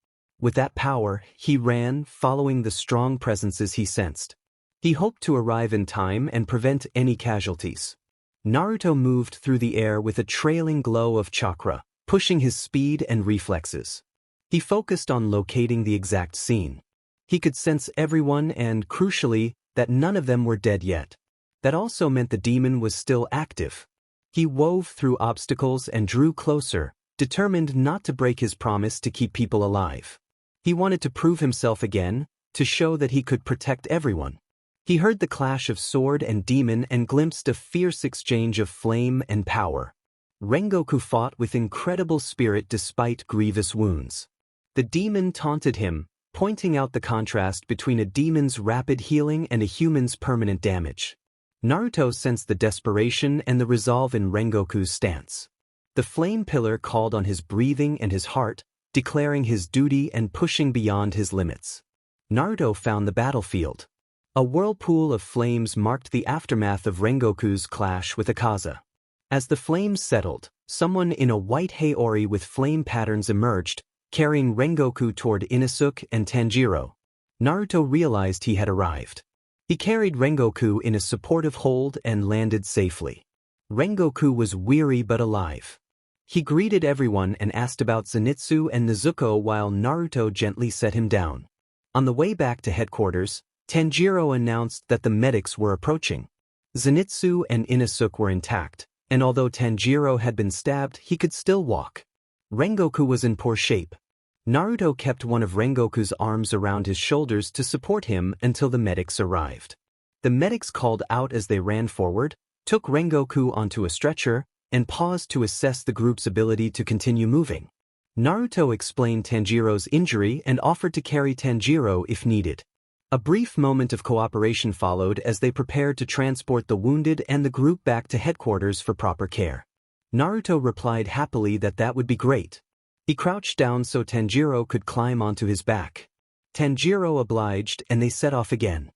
With that power, he ran, following the strong presences he sensed. He hoped to arrive in time and prevent any casualties. Naruto moved through the air with a trailing glow of chakra, pushing his speed and reflexes. He focused on locating the exact scene. He could sense everyone and, crucially, that none of them were dead yet. That also meant the demon was still active. He wove through obstacles and drew closer, determined not to break his promise to keep people alive. He wanted to prove himself again, to show that he could protect everyone. He heard the clash of sword and demon and glimpsed a fierce exchange of flame and power. Rengoku fought with incredible spirit despite grievous wounds. The demon taunted him, pointing out the contrast between a demon's rapid healing and a human's permanent damage. Naruto sensed the desperation and the resolve in Rengoku's stance. The flame pillar called on his breathing and his heart, declaring his duty and pushing beyond his limits. Naruto found the battlefield. A whirlpool of flames marked the aftermath of Rengoku's clash with Akaza. As the flames settled, someone in a white Haori with flame patterns emerged, carrying Rengoku toward Inosuke and Tanjiro. Naruto realized he had arrived. He carried Rengoku in a supportive hold and landed safely. Rengoku was weary but alive. He greeted everyone and asked about Zenitsu and Nezuko while Naruto gently set him down. On the way back to headquarters, Tanjiro announced that the medics were approaching. Zenitsu and Inosuke were intact, and although Tanjiro had been stabbed, he could still walk. Rengoku was in poor shape. Naruto kept one of Rengoku's arms around his shoulders to support him until the medics arrived. The medics called out as they ran forward, took Rengoku onto a stretcher, and paused to assess the group's ability to continue moving. Naruto explained Tanjiro's injury and offered to carry Tanjiro if needed. A brief moment of cooperation followed as they prepared to transport the wounded and the group back to headquarters for proper care. Naruto replied happily that would be great. He crouched down so Tanjiro could climb onto his back. Tanjiro obliged and they set off again.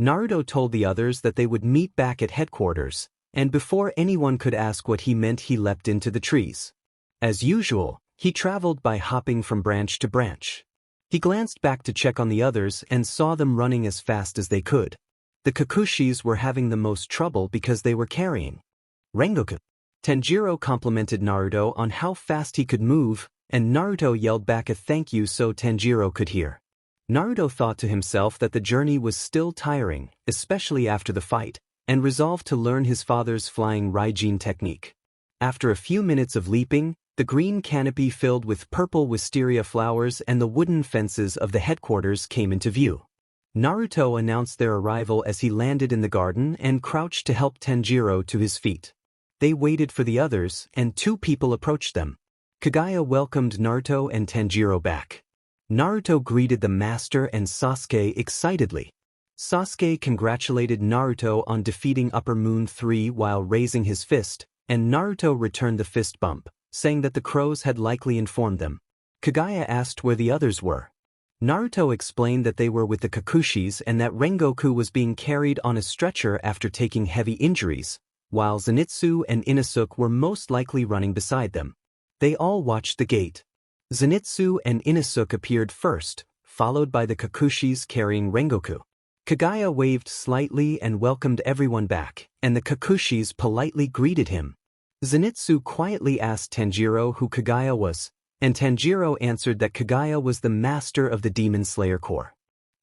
Naruto told the others that they would meet back at headquarters, and before anyone could ask what he meant he leapt into the trees. As usual, he traveled by hopping from branch to branch. He glanced back to check on the others and saw them running as fast as they could. The Kakushis were having the most trouble because they were carrying Rengoku. Tanjiro complimented Naruto on how fast he could move, and Naruto yelled back a thank you so Tanjiro could hear. Naruto thought to himself that the journey was still tiring, especially after the fight, and resolved to learn his father's flying Raijin technique. After a few minutes of leaping, the green canopy filled with purple wisteria flowers and the wooden fences of the headquarters came into view. Naruto announced their arrival as he landed in the garden and crouched to help Tanjiro to his feet. They waited for the others, and two people approached them. Kagaya welcomed Naruto and Tanjiro back. Naruto greeted the master and Sasuke excitedly. Sasuke congratulated Naruto on defeating Upper Moon 3 while raising his fist, and Naruto returned the fist bump, saying that the crows had likely informed them. Kagaya asked where the others were. Naruto explained that they were with the Kakushis and that Rengoku was being carried on a stretcher after taking heavy injuries, while Zenitsu and Inosuke were most likely running beside them. They all watched the gate. Zenitsu and Inosuke appeared first, followed by the Kakushis carrying Rengoku. Kagaya waved slightly and welcomed everyone back, and the Kakushis politely greeted him. Zenitsu quietly asked Tanjiro who Kagaya was, and Tanjiro answered that Kagaya was the master of the Demon Slayer Corps.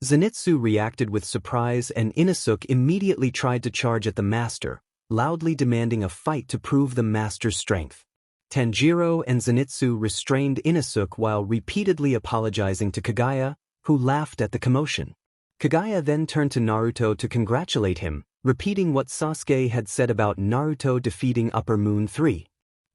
Zenitsu reacted with surprise and Inosuke immediately tried to charge at the master, loudly demanding a fight to prove the master's strength. Tanjiro and Zenitsu restrained Inosuke while repeatedly apologizing to Kagaya, who laughed at the commotion. Kagaya then turned to Naruto to congratulate him, repeating what Sasuke had said about Naruto defeating Upper Moon 3.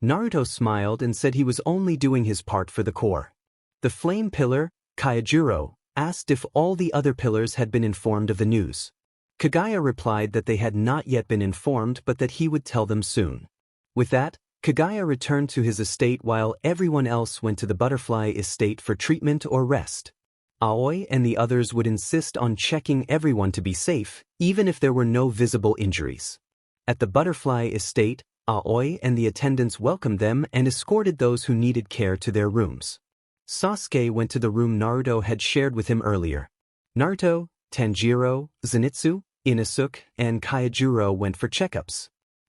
Naruto smiled and said he was only doing his part for the Corps. The Flame Pillar, Kaijuro, asked if all the other pillars had been informed of the news. Kagaya replied that they had not yet been informed but that he would tell them soon. With that, Kagaya returned to his estate while everyone else went to the Butterfly Estate for treatment or rest. Aoi and the others would insist on checking everyone to be safe, even if there were no visible injuries. At the Butterfly Estate, Aoi and the attendants welcomed them and escorted those who needed care to their rooms. Sasuke went to the room Naruto had shared with him earlier. Naruto, Tanjiro, Zenitsu, Inosuke, and Kaijuro went for checkups.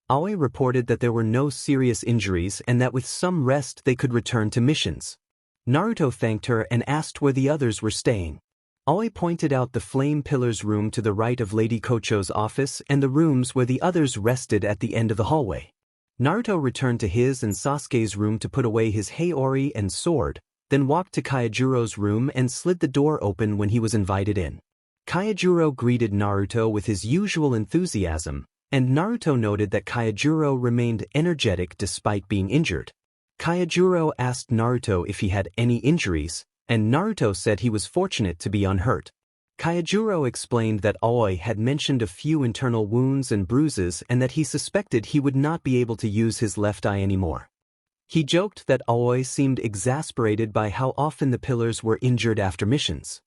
Aoi reported that there were no serious injuries and that with some rest they could return to missions. Naruto thanked her and asked where the others were staying. Aoi pointed out the Flame Pillar's room to the right of Lady Kocho's office and the rooms where the others rested at the end of the hallway. Naruto returned to his and Sasuke's room to put away his Haori and sword, then walked to Kaijuro's room and slid the door open when he was invited in. Kaijuro greeted Naruto with his usual enthusiasm, and Naruto noted that Kaijuro remained energetic despite being injured. Kaijuro asked Naruto if he had any injuries, and Naruto said he was fortunate to be unhurt. Kaijuro explained that Aoi had mentioned a few internal wounds and bruises and that he suspected he would not be able to use his left eye anymore. He joked that Aoi seemed exasperated by how often the pillars were injured after missions.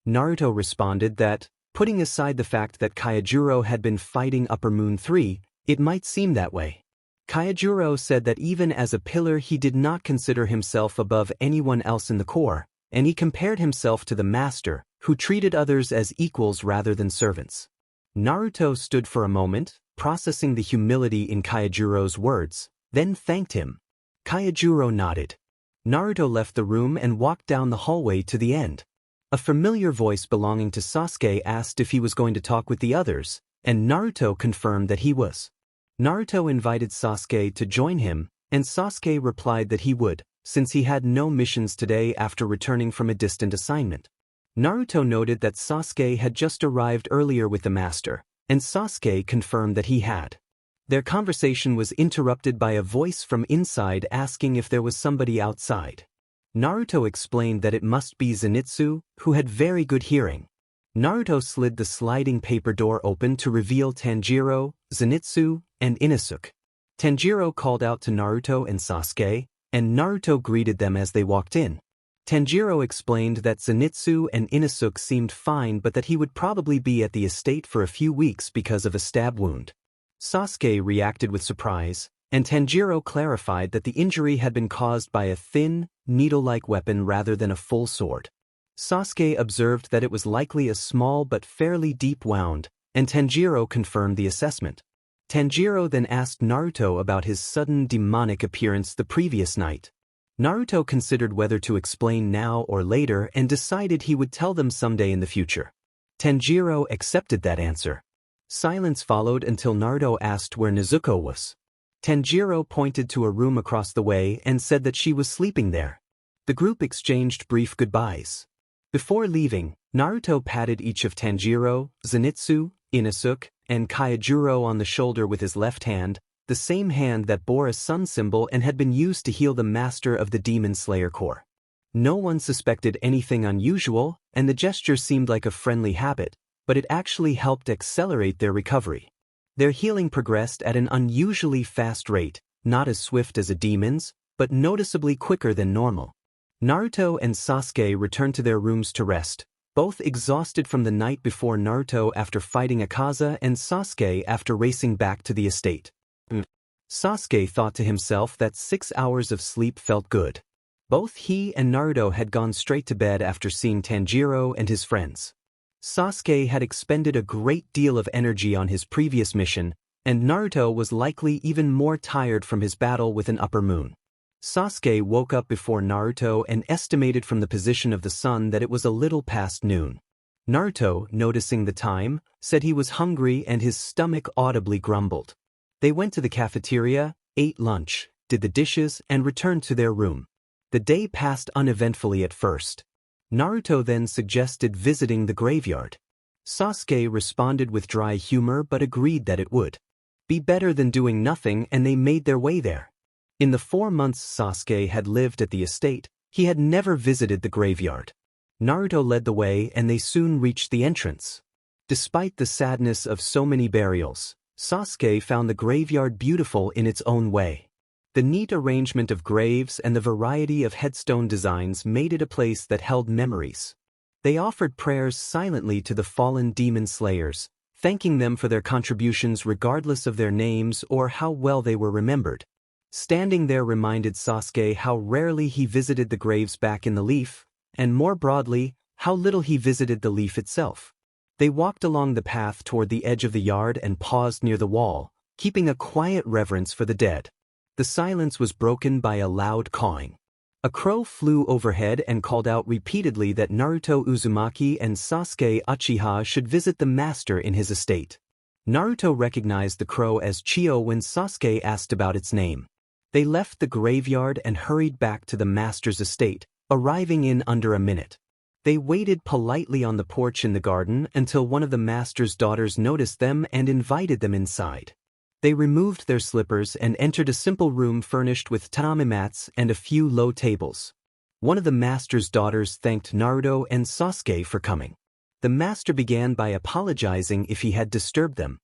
Naruto responded that, putting aside the fact that Kaijuro had been fighting Upper Moon 3, it might seem that way. Kaijuro said that even as a pillar he did not consider himself above anyone else in the Corps, and he compared himself to the master, who treated others as equals rather than servants. Naruto stood for a moment, processing the humility in Kaijuro's words, then thanked him. Kaijuro nodded. Naruto left the room and walked down the hallway to the end. A familiar voice belonging to Sasuke asked if he was going to talk with the others, and Naruto confirmed that he was. Naruto invited Sasuke to join him, and Sasuke replied that he would, since he had no missions today after returning from a distant assignment. Naruto noted that Sasuke had just arrived earlier with the master, and Sasuke confirmed that he had. Their conversation was interrupted by a voice from inside asking if there was somebody outside. Naruto explained that it must be Zenitsu, who had very good hearing. Naruto slid the sliding paper door open to reveal Tanjiro, Zenitsu, and Inosuke. Tanjiro called out to Naruto and Sasuke, and Naruto greeted them as they walked in. Tanjiro explained that Zenitsu and Inosuke seemed fine but that he would probably be at the estate for a few weeks because of a stab wound. Sasuke reacted with surprise, and Tanjiro clarified that the injury had been caused by a thin, needle-like weapon rather than a full sword. Sasuke observed that it was likely a small but fairly deep wound, and Tanjiro confirmed the assessment. Tanjiro then asked Naruto about his sudden demonic appearance the previous night. Naruto considered whether to explain now or later and decided he would tell them someday in the future. Tanjiro accepted that answer. Silence followed until Naruto asked where Nezuko was. Tanjiro pointed to a room across the way and said that she was sleeping there. The group exchanged brief goodbyes. Before leaving, Naruto patted each of Tanjiro, Zenitsu, Inosuke, and Kyojuro on the shoulder with his left hand, the same hand that bore a sun symbol and had been used to heal the master of the Demon Slayer Corps. No one suspected anything unusual, and the gesture seemed like a friendly habit, but it actually helped accelerate their recovery. Their healing progressed at an unusually fast rate, not as swift as a demon's, but noticeably quicker than normal. Naruto and Sasuke returned to their rooms to rest, both exhausted from the night before. Naruto after fighting Akaza and Sasuke after racing back to the estate. Sasuke thought to himself that 6 hours of sleep felt good. Both he and Naruto had gone straight to bed after seeing Tanjiro and his friends. Sasuke had expended a great deal of energy on his previous mission, and Naruto was likely even more tired from his battle with an upper moon. Sasuke woke up before Naruto and estimated from the position of the sun that it was a little past noon. Naruto, noticing the time, said he was hungry and his stomach audibly grumbled. They went to the cafeteria, ate lunch, did the dishes, and returned to their room. The day passed uneventfully at first. Naruto then suggested visiting the graveyard. Sasuke responded with dry humor but agreed that it would be better than doing nothing, and they made their way there. In the 4 months Sasuke had lived at the estate, he had never visited the graveyard. Naruto led the way and they soon reached the entrance. Despite the sadness of so many burials, Sasuke found the graveyard beautiful in its own way. The neat arrangement of graves and the variety of headstone designs made it a place that held memories. They offered prayers silently to the fallen demon slayers, thanking them for their contributions regardless of their names or how well they were remembered. Standing there reminded Sasuke how rarely he visited the graves back in the Leaf, and more broadly, how little he visited the Leaf itself. They walked along the path toward the edge of the yard and paused near the wall, keeping a quiet reverence for the dead. The silence was broken by a loud cawing. A crow flew overhead and called out repeatedly that Naruto Uzumaki and Sasuke Uchiha should visit the master in his estate. Naruto recognized the crow as Chiyo when Sasuke asked about its name. They left the graveyard and hurried back to the master's estate, arriving in under a minute. They waited politely on the porch in the garden until one of the master's daughters noticed them and invited them inside. They removed their slippers and entered a simple room furnished with tatami mats and a few low tables. One of the master's daughters thanked Naruto and Sasuke for coming. The master began by apologizing if he had disturbed them.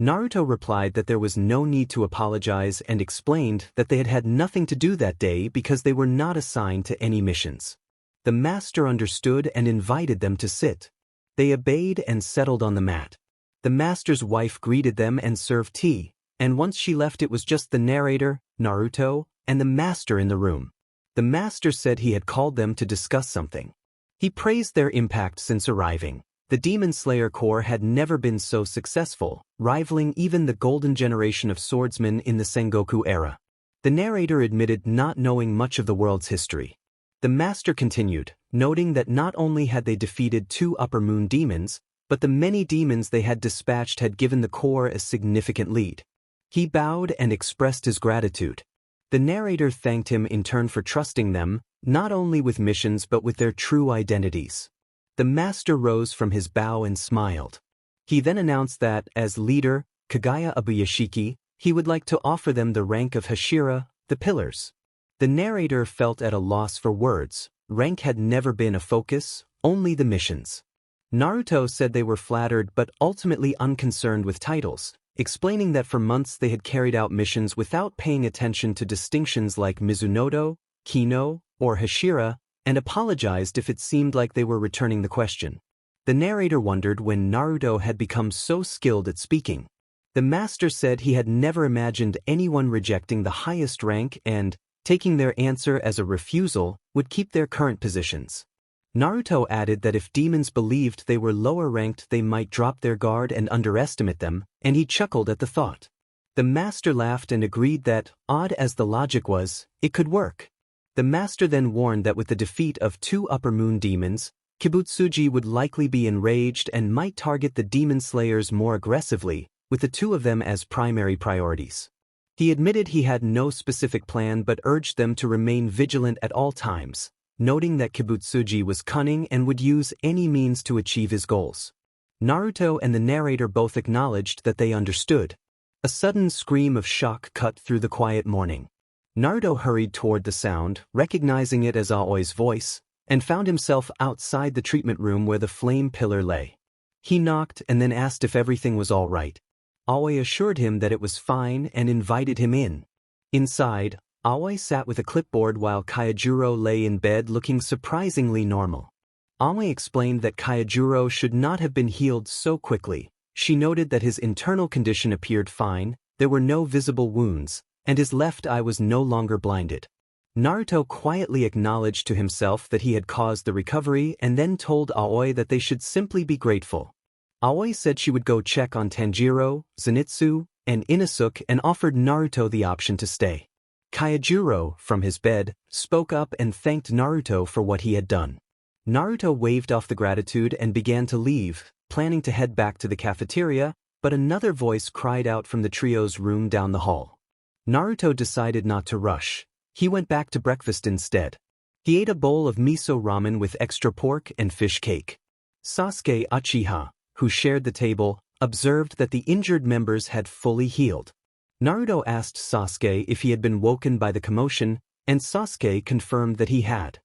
Naruto replied that there was no need to apologize and explained that they had had nothing to do that day because they were not assigned to any missions. The master understood and invited them to sit. They obeyed and settled on the mat. The master's wife greeted them and served tea, and once she left it was just the narrator, Naruto, and the master in the room. The master said he had called them to discuss something. He praised their impact since arriving. The Demon Slayer Corps had never been so successful, rivaling even the golden generation of swordsmen in the Sengoku era. The narrator admitted not knowing much of the world's history. The master continued, noting that not only had they defeated 2 Upper Moon demons, but the many demons they had dispatched had given the Corps a significant lead. He bowed and expressed his gratitude. The narrator thanked him in turn for trusting them, not only with missions but with their true identities. The master rose from his bow and smiled. He then announced that, as leader, Kagaya Abuyashiki, he would like to offer them the rank of Hashira, the Pillars. The narrator felt at a loss for words. Rank had never been a focus, only the missions. Naruto said they were flattered but ultimately unconcerned with titles, explaining that for months they had carried out missions without paying attention to distinctions like Mizunoto, Kino, or Hashira, and apologized if it seemed like they were returning the question. The narrator wondered when Naruto had become so skilled at speaking. The master said he had never imagined anyone rejecting the highest rank and, taking their answer as a refusal, would keep their current positions. Naruto added that if demons believed they were lower ranked they might drop their guard and underestimate them, and he chuckled at the thought. The master laughed and agreed that, odd as the logic was, it could work. The master then warned that with the defeat of 2 upper moon demons, Kibutsuji would likely be enraged and might target the demon slayers more aggressively, with the 2 of them as primary priorities. He admitted he had no specific plan but urged them to remain vigilant at all times, noting that Kibutsuji was cunning and would use any means to achieve his goals. Naruto and the narrator both acknowledged that they understood. A sudden scream of shock cut through the quiet morning. Naruto hurried toward the sound, recognizing it as Aoi's voice, and found himself outside the treatment room where the flame pillar lay. He knocked and then asked if everything was all right. Aoi assured him that it was fine and invited him in. Inside, Aoi sat with a clipboard while Kayajuro lay in bed looking surprisingly normal. Aoi explained that Kayajuro should not have been healed so quickly. She noted that his internal condition appeared fine, there were no visible wounds, and his left eye was no longer blinded. Naruto quietly acknowledged to himself that he had caused the recovery and then told Aoi that they should simply be grateful. Aoi said she would go check on Tanjiro, Zenitsu, and Inosuke and offered Naruto the option to stay. Kayajuro, from his bed, spoke up and thanked Naruto for what he had done. Naruto waved off the gratitude and began to leave, planning to head back to the cafeteria, but another voice cried out from the trio's room down the hall. Naruto decided not to rush. He went back to breakfast instead. He ate a bowl of miso ramen with extra pork and fish cake. Sasuke Uchiha, who shared the table, observed that the injured members had fully healed. Naruto asked Sasuke if he had been woken by the commotion, and Sasuke confirmed that he had.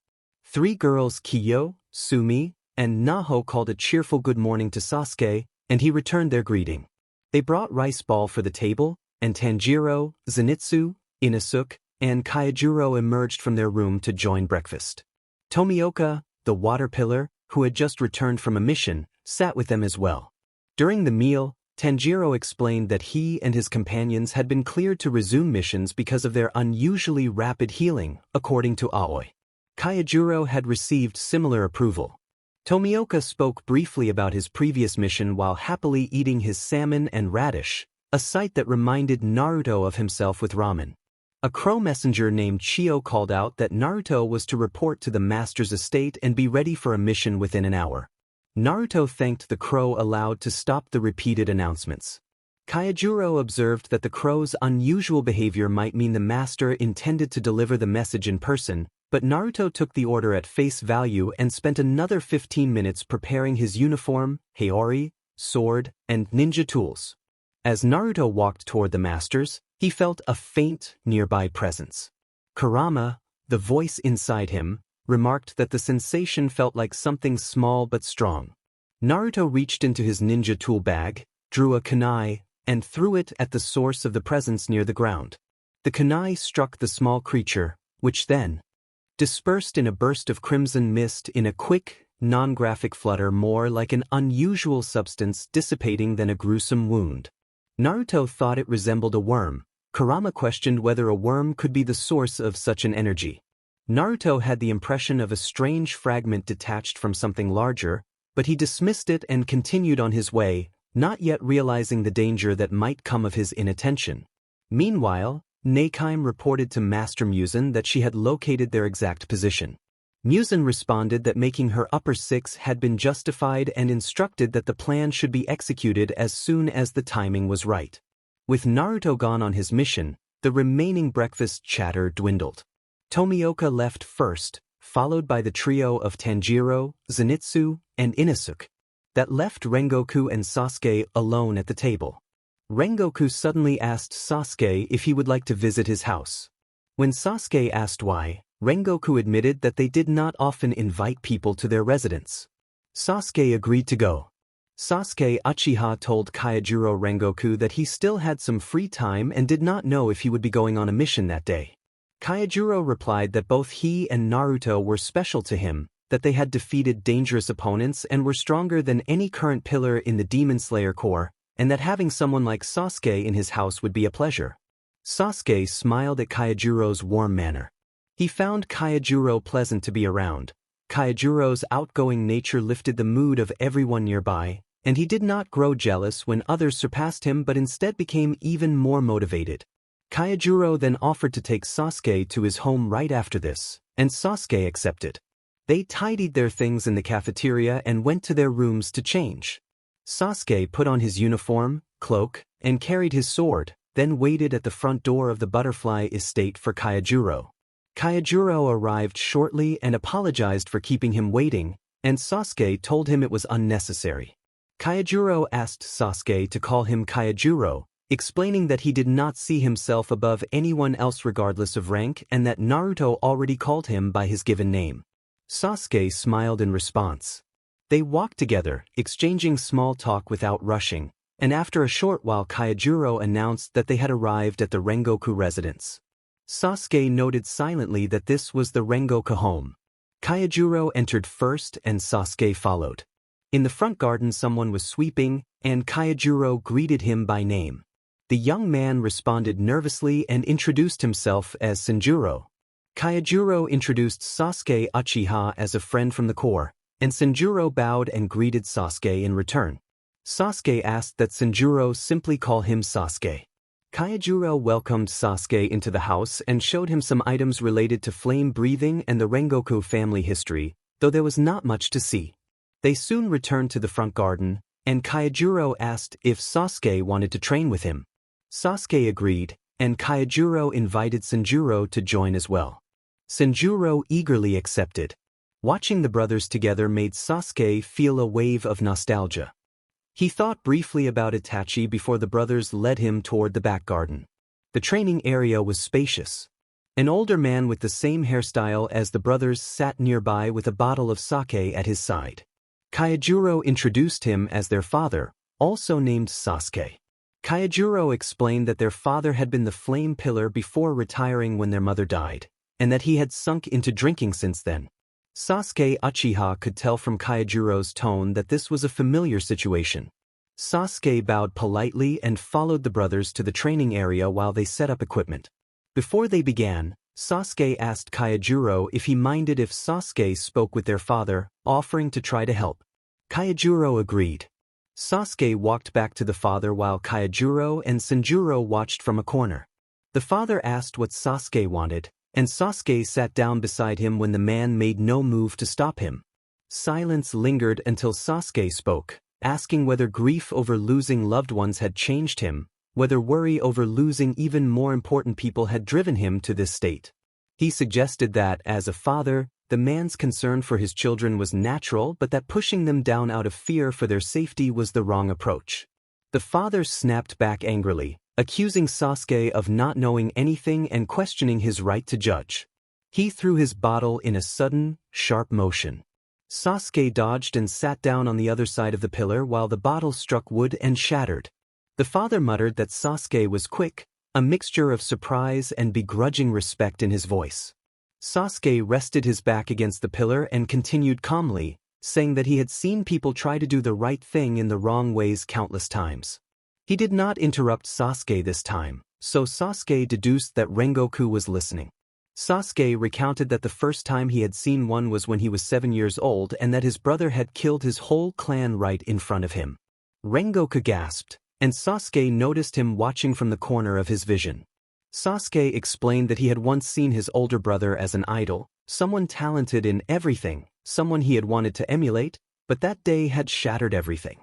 3 girls Kiyo, Sumi, and Naho called a cheerful good morning to Sasuke, and he returned their greeting. They brought rice ball for the table, and Tanjiro, Zenitsu, Inosuke, and Kayajuro emerged from their room to join breakfast. Tomioka, the water pillar, who had just returned from a mission, sat with them as well. During the meal, Tanjiro explained that he and his companions had been cleared to resume missions because of their unusually rapid healing, according to Aoi. Kayajuro had received similar approval. Tomioka spoke briefly about his previous mission while happily eating his salmon and radish, a sight that reminded Naruto of himself with ramen. A crow messenger named Chio called out that Naruto was to report to the master's estate and be ready for a mission within an hour. Naruto thanked the crow aloud to stop the repeated announcements. Kayajuro observed that the crow's unusual behavior might mean the master intended to deliver the message in person, but Naruto took the order at face value and spent another 15 minutes preparing his uniform, Haori, sword, and ninja tools. As Naruto walked toward the masters, he felt a faint, nearby presence. Kurama, the voice inside him, remarked that the sensation felt like something small but strong. Naruto reached into his ninja tool bag, drew a kunai, and threw it at the source of the presence near the ground. The kunai struck the small creature, which then dispersed in a burst of crimson mist in a quick, non-graphic flutter more like an unusual substance dissipating than a gruesome wound. Naruto thought it resembled a worm. Kurama questioned whether a worm could be the source of such an energy. Naruto had the impression of a strange fragment detached from something larger, but he dismissed it and continued on his way, not yet realizing the danger that might come of his inattention. Meanwhile, Neikime reported to Master Muzan that she had located their exact position. Muzan responded that making her upper 6 had been justified and instructed that the plan should be executed as soon as the timing was right. With Naruto gone on his mission, the remaining breakfast chatter dwindled. Tomioka left first, followed by the trio of Tanjiro, Zenitsu, and Inosuke. that left Rengoku and Sasuke alone at the table. Rengoku suddenly asked Sasuke if he would like to visit his house. When Sasuke asked why, Rengoku admitted that they did not often invite people to their residence. Sasuke agreed to go. Sasuke Uchiha told Kaijuro Rengoku that he still had some free time and did not know if he would be going on a mission that day. Kaijuro replied that both he and Naruto were special to him, that they had defeated dangerous opponents and were stronger than any current pillar in the Demon Slayer Corps, and that having someone like Sasuke in his house would be a pleasure. Sasuke smiled at Kaijuro's warm manner. He found Kaijuro pleasant to be around. Kaijuro's outgoing nature lifted the mood of everyone nearby, and he did not grow jealous when others surpassed him but instead became even more motivated. Kaijuro then offered to take Sasuke to his home right after this, and Sasuke accepted. They tidied their things in the cafeteria and went to their rooms to change. Sasuke put on his uniform, cloak, and carried his sword, then waited at the front door of the butterfly estate for Kaijuro. Kaijuro arrived shortly and apologized for keeping him waiting, and Sasuke told him it was unnecessary. Kaijuro asked Sasuke to call him Kaijuro, explaining that he did not see himself above anyone else regardless of rank and that Naruto already called him by his given name. Sasuke smiled in response. They walked together, exchanging small talk without rushing, and after a short while Kaijuro announced that they had arrived at the Rengoku residence. Sasuke noted silently that this was the Rengoku home. Kaijuro entered first and Sasuke followed. In the front garden someone was sweeping, and Kaijuro greeted him by name. The young man responded nervously and introduced himself as Sanjuro. Kaijuro introduced Sasuke Uchiha as a friend from the Corps, and Sanjuro bowed and greeted Sasuke in return. Sasuke asked that Sanjuro simply call him Sasuke. Kaijuro welcomed Sasuke into the house and showed him some items related to flame breathing and the Rengoku family history, though there was not much to see. They soon returned to the front garden, and Kaijuro asked if Sasuke wanted to train with him. Sasuke agreed, and Kaijuro invited Sanjuro to join as well. Sanjuro eagerly accepted. Watching the brothers together made Sasuke feel a wave of nostalgia. He thought briefly about Itachi before the brothers led him toward the back garden. The training area was spacious. An older man with the same hairstyle as the brothers sat nearby with a bottle of sake at his side. Kaijuro introduced him as their father, also named Sasuke. Kaijuro explained that their father had been the flame pillar before retiring when their mother died, and that he had sunk into drinking since then. Sasuke Uchiha could tell from Kaijuro's tone that this was a familiar situation. Sasuke bowed politely and followed the brothers to the training area while they set up equipment. Before they began, Sasuke asked Kaijuro if he minded if Sasuke spoke with their father, offering to try to help. Kaijuro agreed. Sasuke walked back to the father while Kaijuro and Sanjuro watched from a corner. The father asked what Sasuke wanted, and Sasuke sat down beside him when the man made no move to stop him. Silence lingered until Sasuke spoke, asking whether grief over losing loved ones had changed him, whether worry over losing even more important people had driven him to this state. He suggested that, as a father, the man's concern for his children was natural but that pushing them down out of fear for their safety was the wrong approach. The father snapped back angrily, accusing Sasuke of not knowing anything and questioning his right to judge. He threw his bottle in a sudden, sharp motion. Sasuke dodged and sat down on the other side of the pillar while the bottle struck wood and shattered. The father muttered that Sasuke was quick, a mixture of surprise and begrudging respect in his voice. Sasuke rested his back against the pillar and continued calmly, saying that he had seen people try to do the right thing in the wrong ways countless times. He did not interrupt Sasuke this time, so Sasuke deduced that Rengoku was listening. Sasuke recounted that the first time he had seen one was when he was 7 years old and that his brother had killed his whole clan right in front of him. Rengoku gasped, and Sasuke noticed him watching from the corner of his vision. Sasuke explained that he had once seen his older brother as an idol, someone talented in everything, someone he had wanted to emulate, but that day had shattered everything.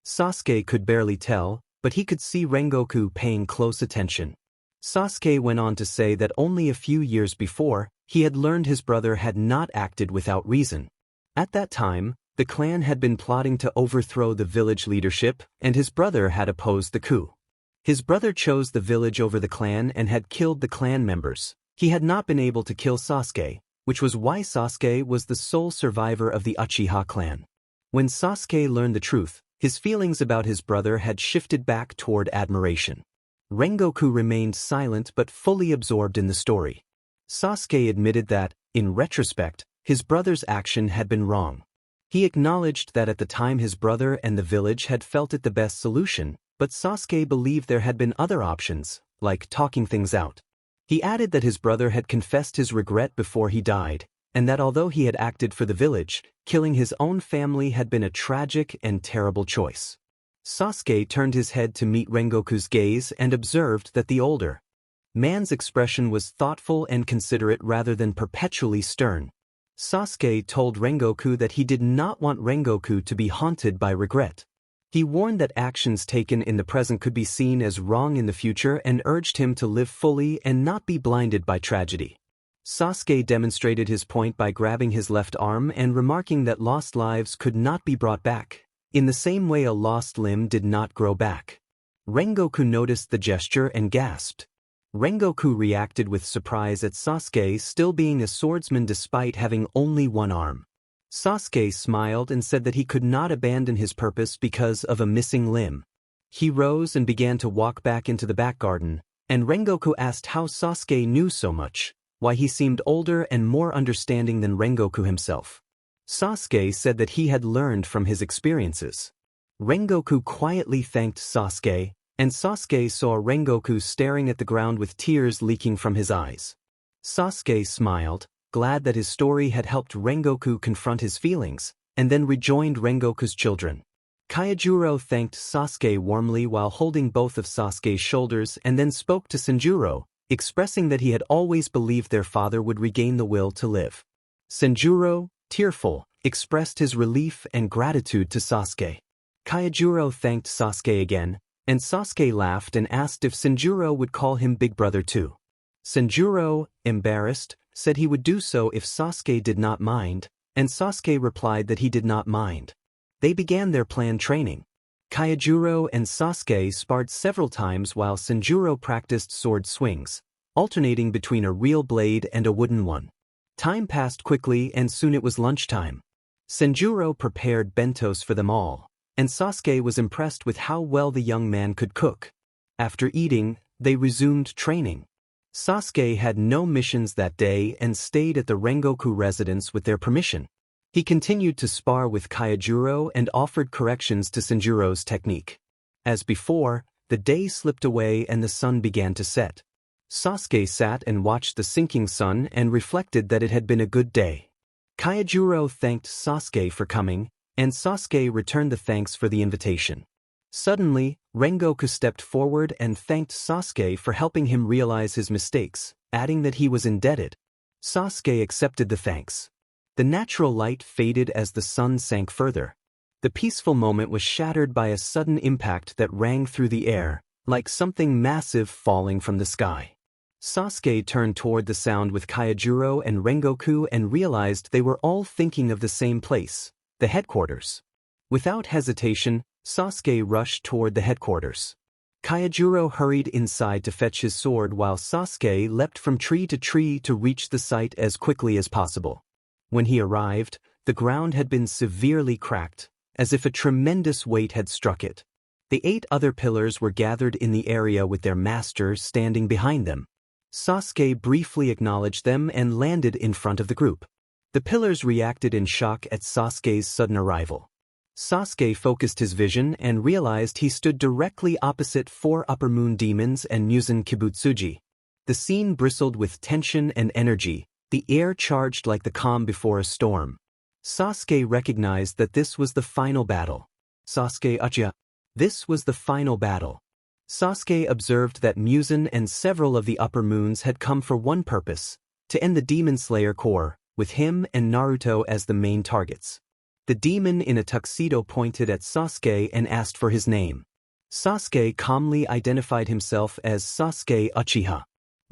Sasuke could barely tell, but he could see Rengoku paying close attention. Sasuke went on to say that only a few years before, he had learned his brother had not acted without reason. At that time, The clan had been plotting to overthrow the village leadership, and his brother had opposed the coup. His brother chose the village over the clan and had killed the clan members. He had not been able to kill Sasuke, which was why Sasuke was the sole survivor of the Uchiha clan. When Sasuke learned the truth, his feelings about his brother had shifted back toward admiration. Rengoku remained silent but fully absorbed in the story. Sasuke admitted that, in retrospect, his brother's action had been wrong. He acknowledged that at the time his brother and the village had felt it the best solution, but Sasuke believed there had been other options, like talking things out. He added that his brother had confessed his regret before he died, and that although he had acted for the village, killing his own family had been a tragic and terrible choice. Sasuke turned his head to meet Rengoku's gaze and observed that the older man's expression was thoughtful and considerate rather than perpetually stern. Sasuke told Rengoku that he did not want Rengoku to be haunted by regret. He warned that actions taken in the present could be seen as wrong in the future and urged him to live fully and not be blinded by tragedy. Sasuke demonstrated his point by grabbing his left arm and remarking that lost lives could not be brought back, in the same way a lost limb did not grow back. Rengoku noticed the gesture and gasped. Rengoku reacted with surprise at Sasuke still being a swordsman despite having only one arm. Sasuke smiled and said that he could not abandon his purpose because of a missing limb. He rose and began to walk back into the back garden, and Rengoku asked how Sasuke knew so much, why he seemed older and more understanding than Rengoku himself. Sasuke said that he had learned from his experiences. Rengoku quietly thanked Sasuke, and Sasuke saw Rengoku staring at the ground with tears leaking from his eyes. Sasuke smiled, glad that his story had helped Rengoku confront his feelings, and then rejoined Rengoku's children. Kaijuro thanked Sasuke warmly while holding both of Sasuke's shoulders and then spoke to Sanjuro, expressing that he had always believed their father would regain the will to live. Sanjuro, tearful, expressed his relief and gratitude to Sasuke. Kaijuro thanked Sasuke again, and Sasuke laughed and asked if Sanjuro would call him Big Brother too. Sanjuro, embarrassed, said he would do so if Sasuke did not mind, and Sasuke replied that he did not mind. They began their planned training. Kaijuro and Sasuke sparred several times while Sanjuro practiced sword swings, alternating between a real blade and a wooden one. Time passed quickly and soon it was lunchtime. Sanjuro prepared bentos for them all, and Sasuke was impressed with how well the young man could cook. After eating, they resumed training. Sasuke had no missions that day and stayed at the Rengoku residence with their permission. He continued to spar with Kaijuro and offered corrections to Sanjuro's technique. As before, the day slipped away and the sun began to set. Sasuke sat and watched the sinking sun and reflected that it had been a good day. Kaijuro thanked Sasuke for coming, and Sasuke returned the thanks for the invitation. Suddenly, Rengoku stepped forward and thanked Sasuke for helping him realize his mistakes, adding that he was indebted. Sasuke accepted the thanks. The natural light faded as the sun sank further. The peaceful moment was shattered by a sudden impact that rang through the air, like something massive falling from the sky. Sasuke turned toward the sound with Kaijuro and Rengoku and realized they were all thinking of the same place, the headquarters. Without hesitation, Sasuke rushed toward the headquarters. Kaijuro hurried inside to fetch his sword while Sasuke leapt from tree to reach the site as quickly as possible. When he arrived, the ground had been severely cracked, as if a tremendous weight had struck it. The 8 other pillars were gathered in the area with their master standing behind them. Sasuke briefly acknowledged them and landed in front of the group. The pillars reacted in shock at Sasuke's sudden arrival. Sasuke focused his vision and realized he stood directly opposite 4 Upper Moon demons and Muzan Kibutsuji. The scene bristled with tension and energy, the air charged like the calm before a storm. Sasuke recognized that this was the final battle. Sasuke Uchiha. This was the final battle. Sasuke observed that Muzan and several of the Upper Moons had come for one purpose, to end the Demon Slayer Corps, with him and Naruto as the main targets. The demon in a tuxedo pointed at Sasuke and asked for his name. Sasuke calmly identified himself as Sasuke Uchiha.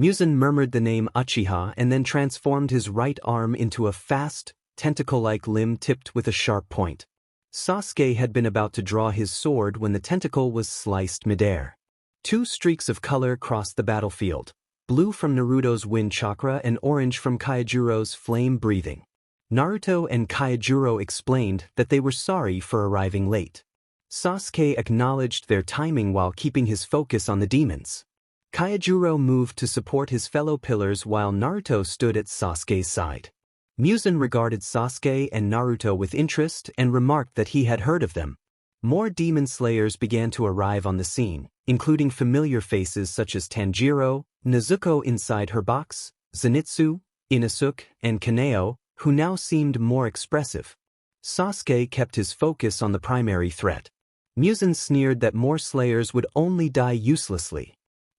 Muzan murmured the name Uchiha and then transformed his right arm into a fast, tentacle-like limb tipped with a sharp point. Sasuke had been about to draw his sword when the tentacle was sliced midair. Two streaks of color crossed the battlefield, blue from Naruto's wind chakra and orange from Kaijuro's flame breathing. Naruto and Kaijuro explained that they were sorry for arriving late. Sasuke acknowledged their timing while keeping his focus on the demons. Kaijuro moved to support his fellow pillars while Naruto stood at Sasuke's side. Muzan regarded Sasuke and Naruto with interest and remarked that he had heard of them. More demon slayers began to arrive on the scene, including familiar faces such as Tanjiro, Nezuko inside her box, Zenitsu, Inosuke, and Kaneo, who now seemed more expressive. Sasuke kept his focus on the primary threat. Muzan sneered that more slayers would only die uselessly.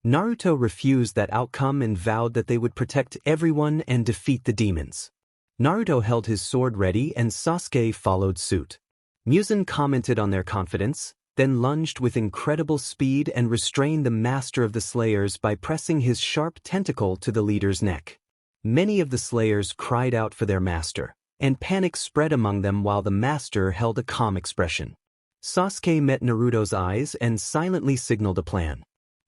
Naruto refused that outcome and vowed that they would protect everyone and defeat the demons. Naruto held his sword ready and Sasuke followed suit. Muzan commented on their confidence, then lunged with incredible speed and restrained the master of the slayers by pressing his sharp tentacle to the leader's neck. Many of the slayers cried out for their master, and panic spread among them while the master held a calm expression. Sasuke met Naruto's eyes and silently signaled a plan.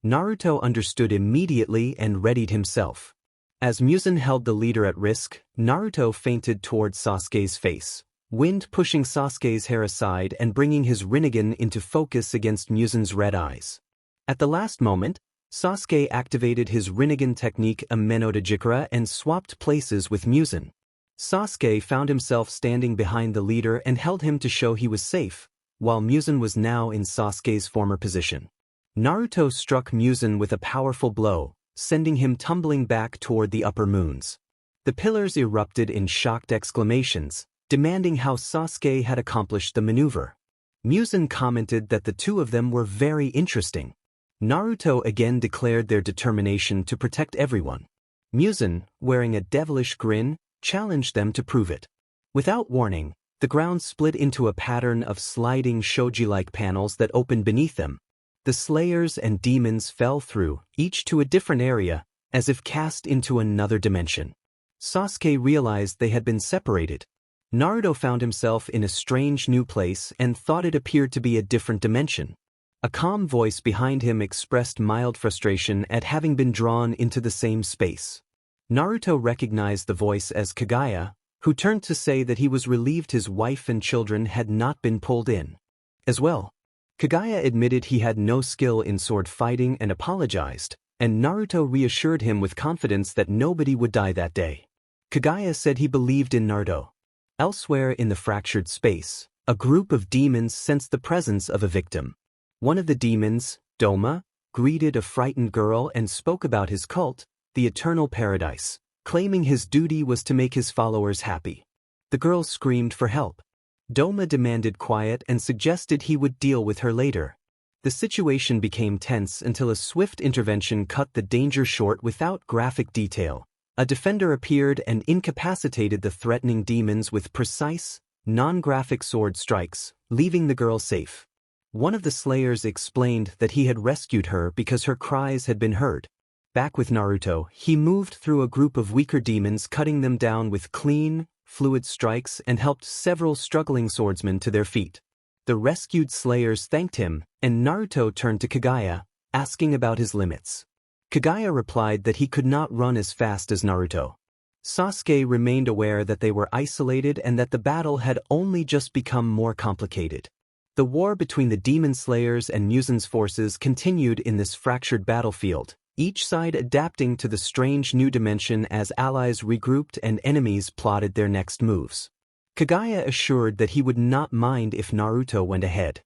Naruto understood immediately and readied himself. As Muzan held the leader at risk, Naruto feinted towards Sasuke's face, wind pushing Sasuke's hair aside and bringing his Rinnegan into focus against Muzan's red eyes. At the last moment, Sasuke activated his Rinnegan technique Ameno de Jikara and swapped places with Muzan. Sasuke found himself standing behind the leader and held him to show he was safe, while Muzan was now in Sasuke's former position. Naruto struck Muzan with a powerful blow, sending him tumbling back toward the upper moons. The pillars erupted in shocked exclamations, demanding how Sasuke had accomplished the maneuver. Muzan commented that the two of them were very interesting. Naruto again declared their determination to protect everyone. Muzan, wearing a devilish grin, challenged them to prove it. Without warning, the ground split into a pattern of sliding shoji-like panels that opened beneath them. The slayers and demons fell through, each to a different area, as if cast into another dimension. Sasuke realized they had been separated. Naruto found himself in a strange new place and thought it appeared to be a different dimension. A calm voice behind him expressed mild frustration at having been drawn into the same space. Naruto recognized the voice as Kagaya, who turned to say that he was relieved his wife and children had not been pulled in. As well, Kagaya admitted he had no skill in sword fighting and apologized, and Naruto reassured him with confidence that nobody would die that day. Kagaya said he believed in Naruto. Elsewhere in the fractured space, a group of demons sensed the presence of a victim. One of the demons, Doma, greeted a frightened girl and spoke about his cult, the Eternal Paradise, claiming his duty was to make his followers happy. The girl screamed for help. Doma demanded quiet and suggested he would deal with her later. The situation became tense until a swift intervention cut the danger short without graphic detail. A defender appeared and incapacitated the threatening demons with precise, non-graphic sword strikes, leaving the girl safe. One of the slayers explained that he had rescued her because her cries had been heard. Back with Naruto, he moved through a group of weaker demons, cutting them down with clean, fluid strikes and helped several struggling swordsmen to their feet. The rescued slayers thanked him, and Naruto turned to Kagaya, asking about his limits. Kagaya replied that he could not run as fast as Naruto. Sasuke remained aware that they were isolated and that the battle had only just become more complicated. The war between the demon slayers and Muzan's forces continued in this fractured battlefield, each side adapting to the strange new dimension as allies regrouped and enemies plotted their next moves. Kagaya assured that he would not mind if Naruto went ahead.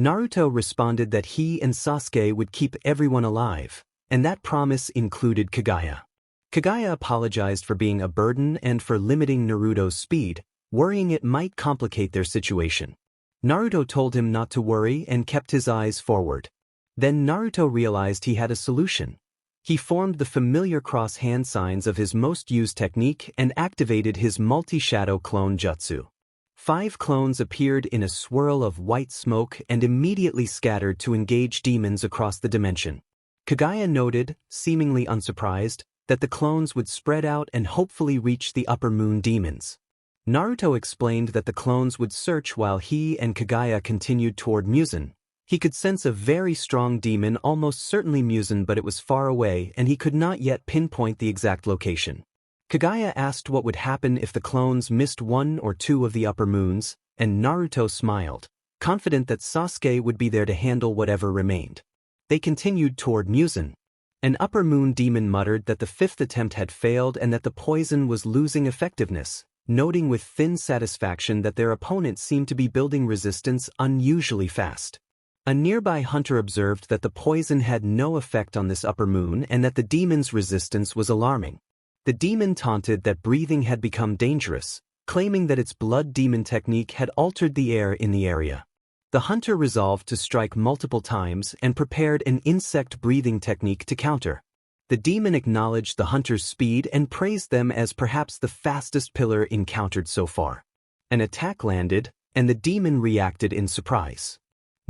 Naruto responded that he and Sasuke would keep everyone alive, and that promise included Kagaya. Kagaya apologized for being a burden and for limiting Naruto's speed, worrying it might complicate their situation. Naruto told him not to worry and kept his eyes forward. Then Naruto realized he had a solution. He formed the familiar cross-hand signs of his most used technique and activated his multi-shadow clone jutsu. 5 clones appeared in a swirl of white smoke and immediately scattered to engage demons across the dimension. Kagaya noted, seemingly unsurprised, that the clones would spread out and hopefully reach the upper moon demons. Naruto explained that the clones would search while he and Kagaya continued toward Muzan. He could sense a very strong demon, almost certainly Muzan, but it was far away and he could not yet pinpoint the exact location. Kagaya asked what would happen if the clones missed one or two of the upper moons, and Naruto smiled, confident that Sasuke would be there to handle whatever remained. They continued toward Muzan. An upper moon demon muttered that the fifth attempt had failed and that the poison was losing effectiveness, noting with thin satisfaction that their opponent seemed to be building resistance unusually fast. A nearby hunter observed that the poison had no effect on this upper moon and that the demon's resistance was alarming. The demon taunted that breathing had become dangerous, claiming that its blood demon technique had altered the air in the area. The hunter resolved to strike multiple times and prepared an insect breathing technique to counter. The demon acknowledged the hunter's speed and praised them as perhaps the fastest pillar encountered so far. An attack landed, and the demon reacted in surprise.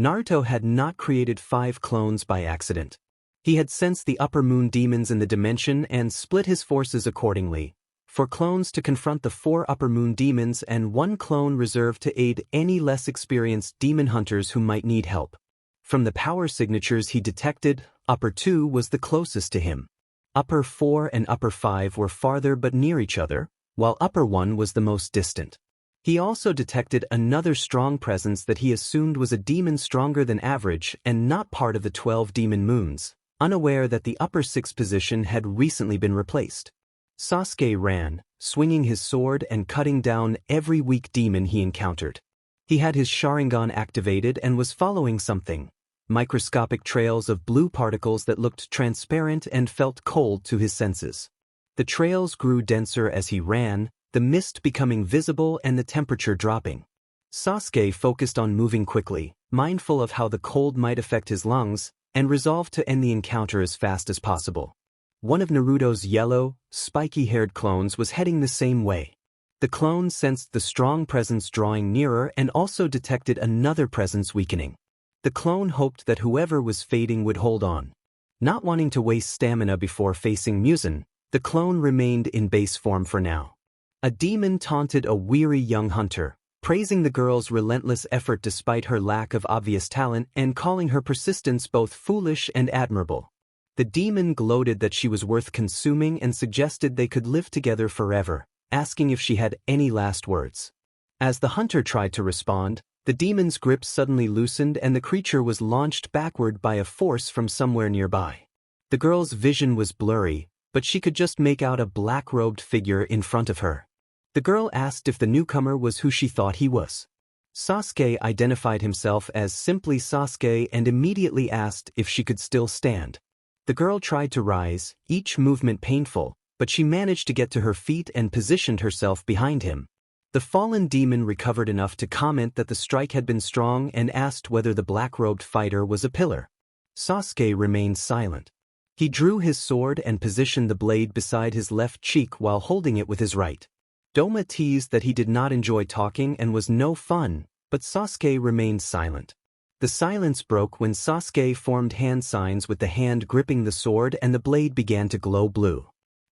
Naruto had not created 5 clones by accident. He had sensed the upper moon demons in the dimension and split his forces accordingly, 4 clones to confront the 4 upper moon demons and 1 clone reserved to aid any less experienced demon hunters who might need help. From the power signatures he detected, upper 2 was the closest to him. Upper 4 and upper 5 were farther but near each other, while upper 1 was the most distant. He also detected another strong presence that he assumed was a demon stronger than average and not part of the 12 demon moons, unaware that the upper 6 position had recently been replaced. Sasuke ran, swinging his sword and cutting down every weak demon he encountered. He had his Sharingan activated and was following something, microscopic trails of blue particles that looked transparent and felt cold to his senses. The trails grew denser as he ran, the mist becoming visible and the temperature dropping. Sasuke focused on moving quickly, mindful of how the cold might affect his lungs, and resolved to end the encounter as fast as possible. One of Naruto's yellow, spiky-haired clones was heading the same way. The clone sensed the strong presence drawing nearer and also detected another presence weakening. The clone hoped that whoever was fading would hold on. Not wanting to waste stamina before facing Muzan, the clone remained in base form for now. A demon taunted a weary young hunter, praising the girl's relentless effort despite her lack of obvious talent and calling her persistence both foolish and admirable. The demon gloated that she was worth consuming and suggested they could live together forever, asking if she had any last words. As the hunter tried to respond, the demon's grip suddenly loosened and the creature was launched backward by a force from somewhere nearby. The girl's vision was blurry, but she could just make out a black-robed figure in front of her. The girl asked if the newcomer was who she thought he was. Sasuke identified himself as simply Sasuke and immediately asked if she could still stand. The girl tried to rise, each movement painful, but she managed to get to her feet and positioned herself behind him. The fallen demon recovered enough to comment that the strike had been strong and asked whether the black-robed fighter was a pillar. Sasuke remained silent. He drew his sword and positioned the blade beside his left cheek while holding it with his right. Doma teased that he did not enjoy talking and was no fun, but Sasuke remained silent. The silence broke when Sasuke formed hand signs with the hand gripping the sword and the blade began to glow blue.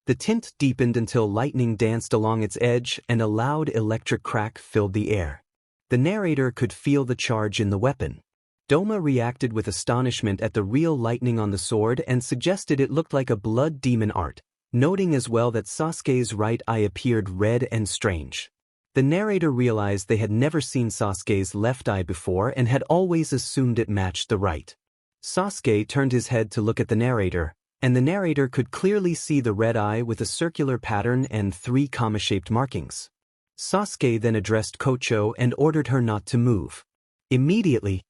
The tint deepened until lightning danced along its edge and a loud electric crack filled the air. The narrator could feel the charge in the weapon. Doma reacted with astonishment at the real lightning on the sword and suggested it looked like a blood demon art, noting as well that Sasuke's right eye appeared red and strange. The narrator realized they had never seen Sasuke's left eye before and had always assumed it matched the right. Sasuke turned his head to look at the narrator, and the narrator could clearly see the red eye with a circular pattern and 3 comma-shaped markings. Sasuke then addressed Kocho and ordered her not to move. Immediately,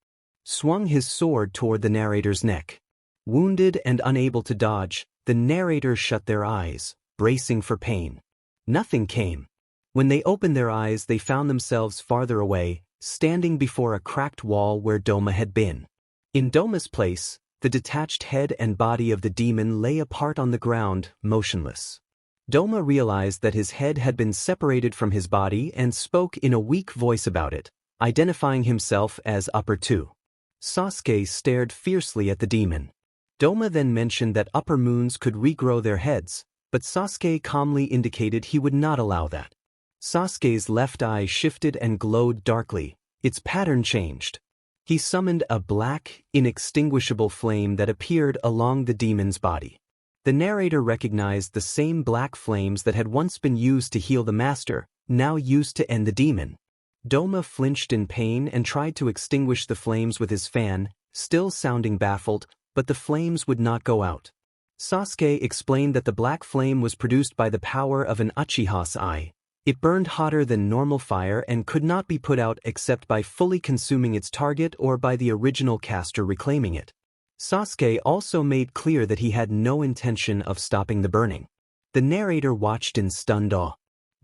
swung his sword toward the narrator's neck. Wounded and unable to dodge, the narrator shut their eyes, bracing for pain. Nothing came. When they opened their eyes, they found themselves farther away, standing before a cracked wall where Doma had been. In Doma's place, the detached head and body of the demon lay apart on the ground, motionless. Doma realized that his head had been separated from his body and spoke in a weak voice about it, identifying himself as Upper 2. Sasuke stared fiercely at the demon. Doma then mentioned that upper moons could regrow their heads, but Sasuke calmly indicated he would not allow that. Sasuke's left eye shifted and glowed darkly. Its pattern changed. He summoned a black, inextinguishable flame that appeared along the demon's body. The narrator recognized the same black flames that had once been used to heal the master, now used to end the demon. Doma flinched in pain and tried to extinguish the flames with his fan, still sounding baffled, but the flames would not go out. Sasuke explained that the black flame was produced by the power of an Uchiha's eye. It burned hotter than normal fire and could not be put out except by fully consuming its target or by the original caster reclaiming it. Sasuke also made clear that he had no intention of stopping the burning. The narrator watched in stunned awe.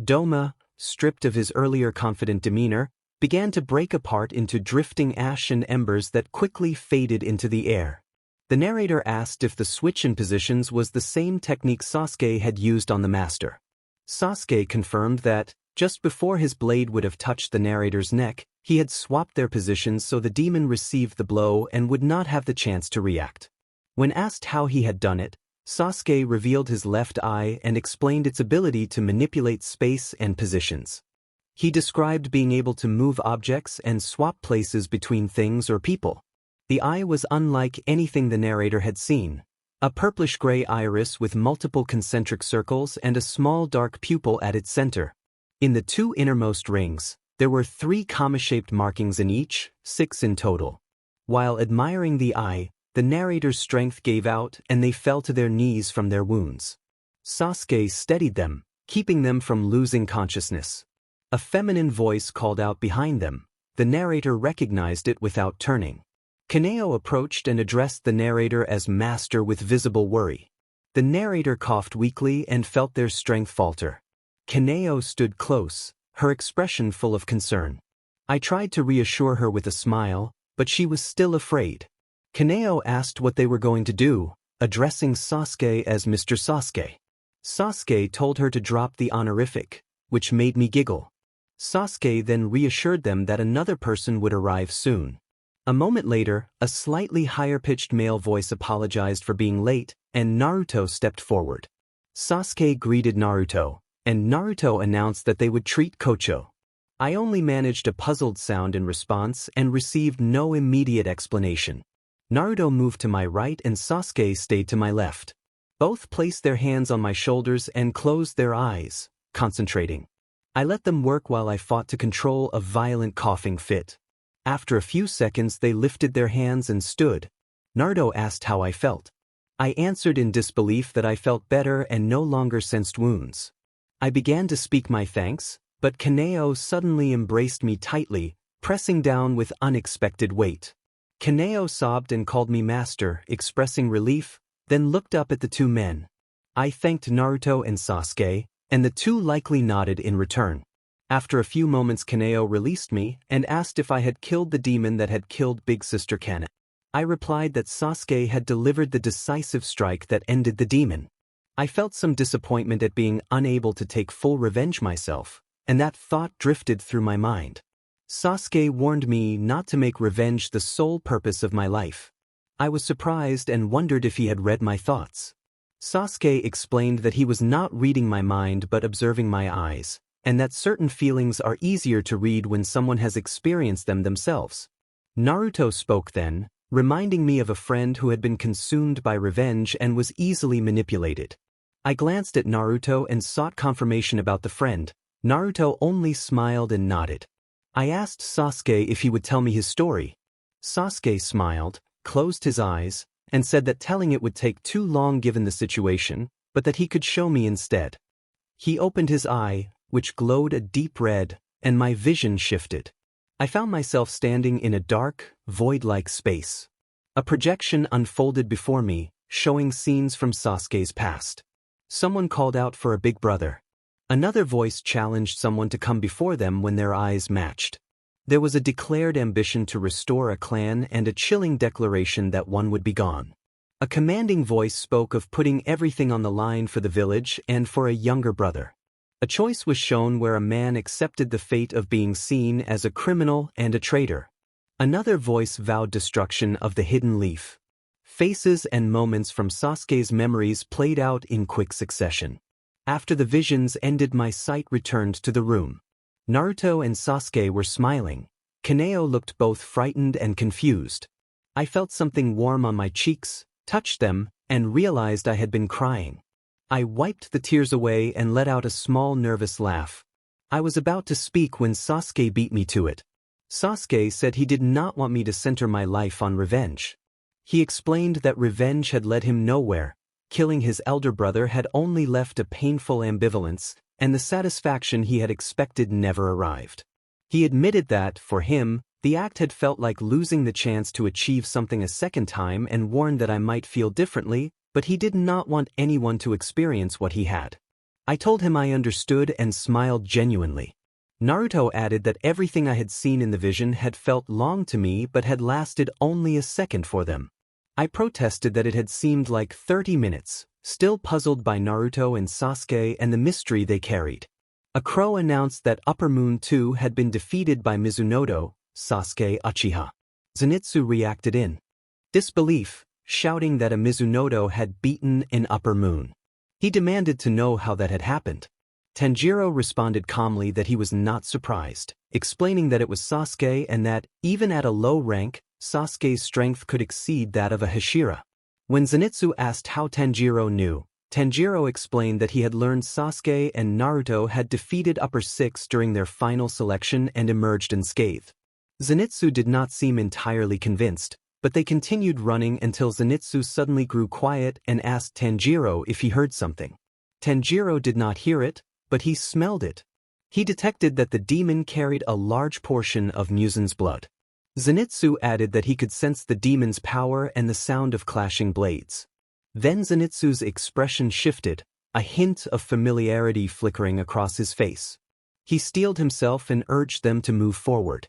Doma, stripped of his earlier confident demeanor, began to break apart into drifting ash and embers that quickly faded into the air. The narrator asked if the switch in positions was the same technique Sasuke had used on the master. Sasuke confirmed that, just before his blade would have touched the narrator's neck, he had swapped their positions so the demon received the blow and would not have the chance to react. When asked how he had done it, Sasuke revealed his left eye and explained its ability to manipulate space and positions. He described being able to move objects and swap places between things or people. The eye was unlike anything the narrator had seen. A purplish-gray iris with multiple concentric circles and a small dark pupil at its center. In the two innermost rings, there were 3 comma-shaped markings in each, 6 in total. While admiring the eye, the narrator's strength gave out and they fell to their knees from their wounds. Sasuke steadied them, keeping them from losing consciousness. A feminine voice called out behind them. The narrator recognized it without turning. Kaneo approached and addressed the narrator as master with visible worry. The narrator coughed weakly and felt their strength falter. Kaneo stood close, her expression full of concern. I tried to reassure her with a smile, but she was still afraid. Kaneo asked what they were going to do, addressing Sasuke as Mr. Sasuke. Sasuke told her to drop the honorific, which made me giggle. Sasuke then reassured them that another person would arrive soon. A moment later, a slightly higher-pitched male voice apologized for being late, and Naruto stepped forward. Sasuke greeted Naruto, and Naruto announced that they would treat Kocho. I only managed a puzzled sound in response and received no immediate explanation. Naruto moved to my right and Sasuke stayed to my left. Both placed their hands on my shoulders and closed their eyes, concentrating. I let them work while I fought to control a violent coughing fit. After a few seconds they lifted their hands and stood. Naruto asked how I felt. I answered in disbelief that I felt better and no longer sensed wounds. I began to speak my thanks, but Kaneo suddenly embraced me tightly, pressing down with unexpected weight. Kaneo sobbed and called me master, expressing relief, then looked up at the 2 men. I thanked Naruto and Sasuke, and the 2 likely nodded in return. After a few moments Kaneo released me and asked if I had killed the demon that had killed Big Sister Kana. I replied that Sasuke had delivered the decisive strike that ended the demon. I felt some disappointment at being unable to take full revenge myself, and that thought drifted through my mind. Sasuke warned me not to make revenge the sole purpose of my life. I was surprised and wondered if he had read my thoughts. Sasuke explained that he was not reading my mind but observing my eyes, and that certain feelings are easier to read when someone has experienced them themselves. Naruto spoke then, reminding me of a friend who had been consumed by revenge and was easily manipulated. I glanced at Naruto and sought confirmation about the friend. Naruto only smiled and nodded. I asked Sasuke if he would tell me his story. Sasuke smiled, closed his eyes, and said that telling it would take too long given the situation, but that he could show me instead. He opened his eye, which glowed a deep red, and my vision shifted. I found myself standing in a dark, void-like space. A projection unfolded before me, showing scenes from Sasuke's past. Someone called out for a big brother. Another voice challenged someone to come before them when their eyes matched. There was a declared ambition to restore a clan and a chilling declaration that one would be gone. A commanding voice spoke of putting everything on the line for the village and for a younger brother. A choice was shown where a man accepted the fate of being seen as a criminal and a traitor. Another voice vowed destruction of the hidden leaf. Faces and moments from Sasuke's memories played out in quick succession. After the visions ended, my sight returned to the room. Naruto and Sasuke were smiling. Kaneo looked both frightened and confused. I felt something warm on my cheeks, touched them, and realized I had been crying. I wiped the tears away and let out a small nervous laugh. I was about to speak when Sasuke beat me to it. Sasuke said he did not want me to center my life on revenge. He explained that revenge had led him nowhere. Killing his elder brother had only left a painful ambivalence, and the satisfaction he had expected never arrived. He admitted that, for him, the act had felt like losing the chance to achieve something a second time, and warned that I might feel differently, but he did not want anyone to experience what he had. I told him I understood and smiled genuinely. Naruto added that everything I had seen in the vision had felt long to me but had lasted only a second for them. I protested that it had seemed like 30 minutes, still puzzled by Naruto and Sasuke and the mystery they carried. A crow announced that Upper Moon 2 had been defeated by Mizunoto, Sasuke Uchiha. Zenitsu reacted in disbelief, shouting that a Mizunoto had beaten an Upper Moon. He demanded to know how that had happened. Tanjiro responded calmly that he was not surprised, explaining that it was Sasuke and that, even at a low rank, Sasuke's strength could exceed that of a Hashira. When Zenitsu asked how Tanjiro knew, Tanjiro explained that he had learned Sasuke and Naruto had defeated Upper Six during their final selection and emerged unscathed. Zenitsu did not seem entirely convinced, but they continued running until Zenitsu suddenly grew quiet and asked Tanjiro if he heard something. Tanjiro did not hear it, but he smelled it. He detected that the demon carried a large portion of Muzen's blood. Zenitsu added that he could sense the demon's power and the sound of clashing blades. Then Zenitsu's expression shifted, a hint of familiarity flickering across his face. He steeled himself and urged them to move forward.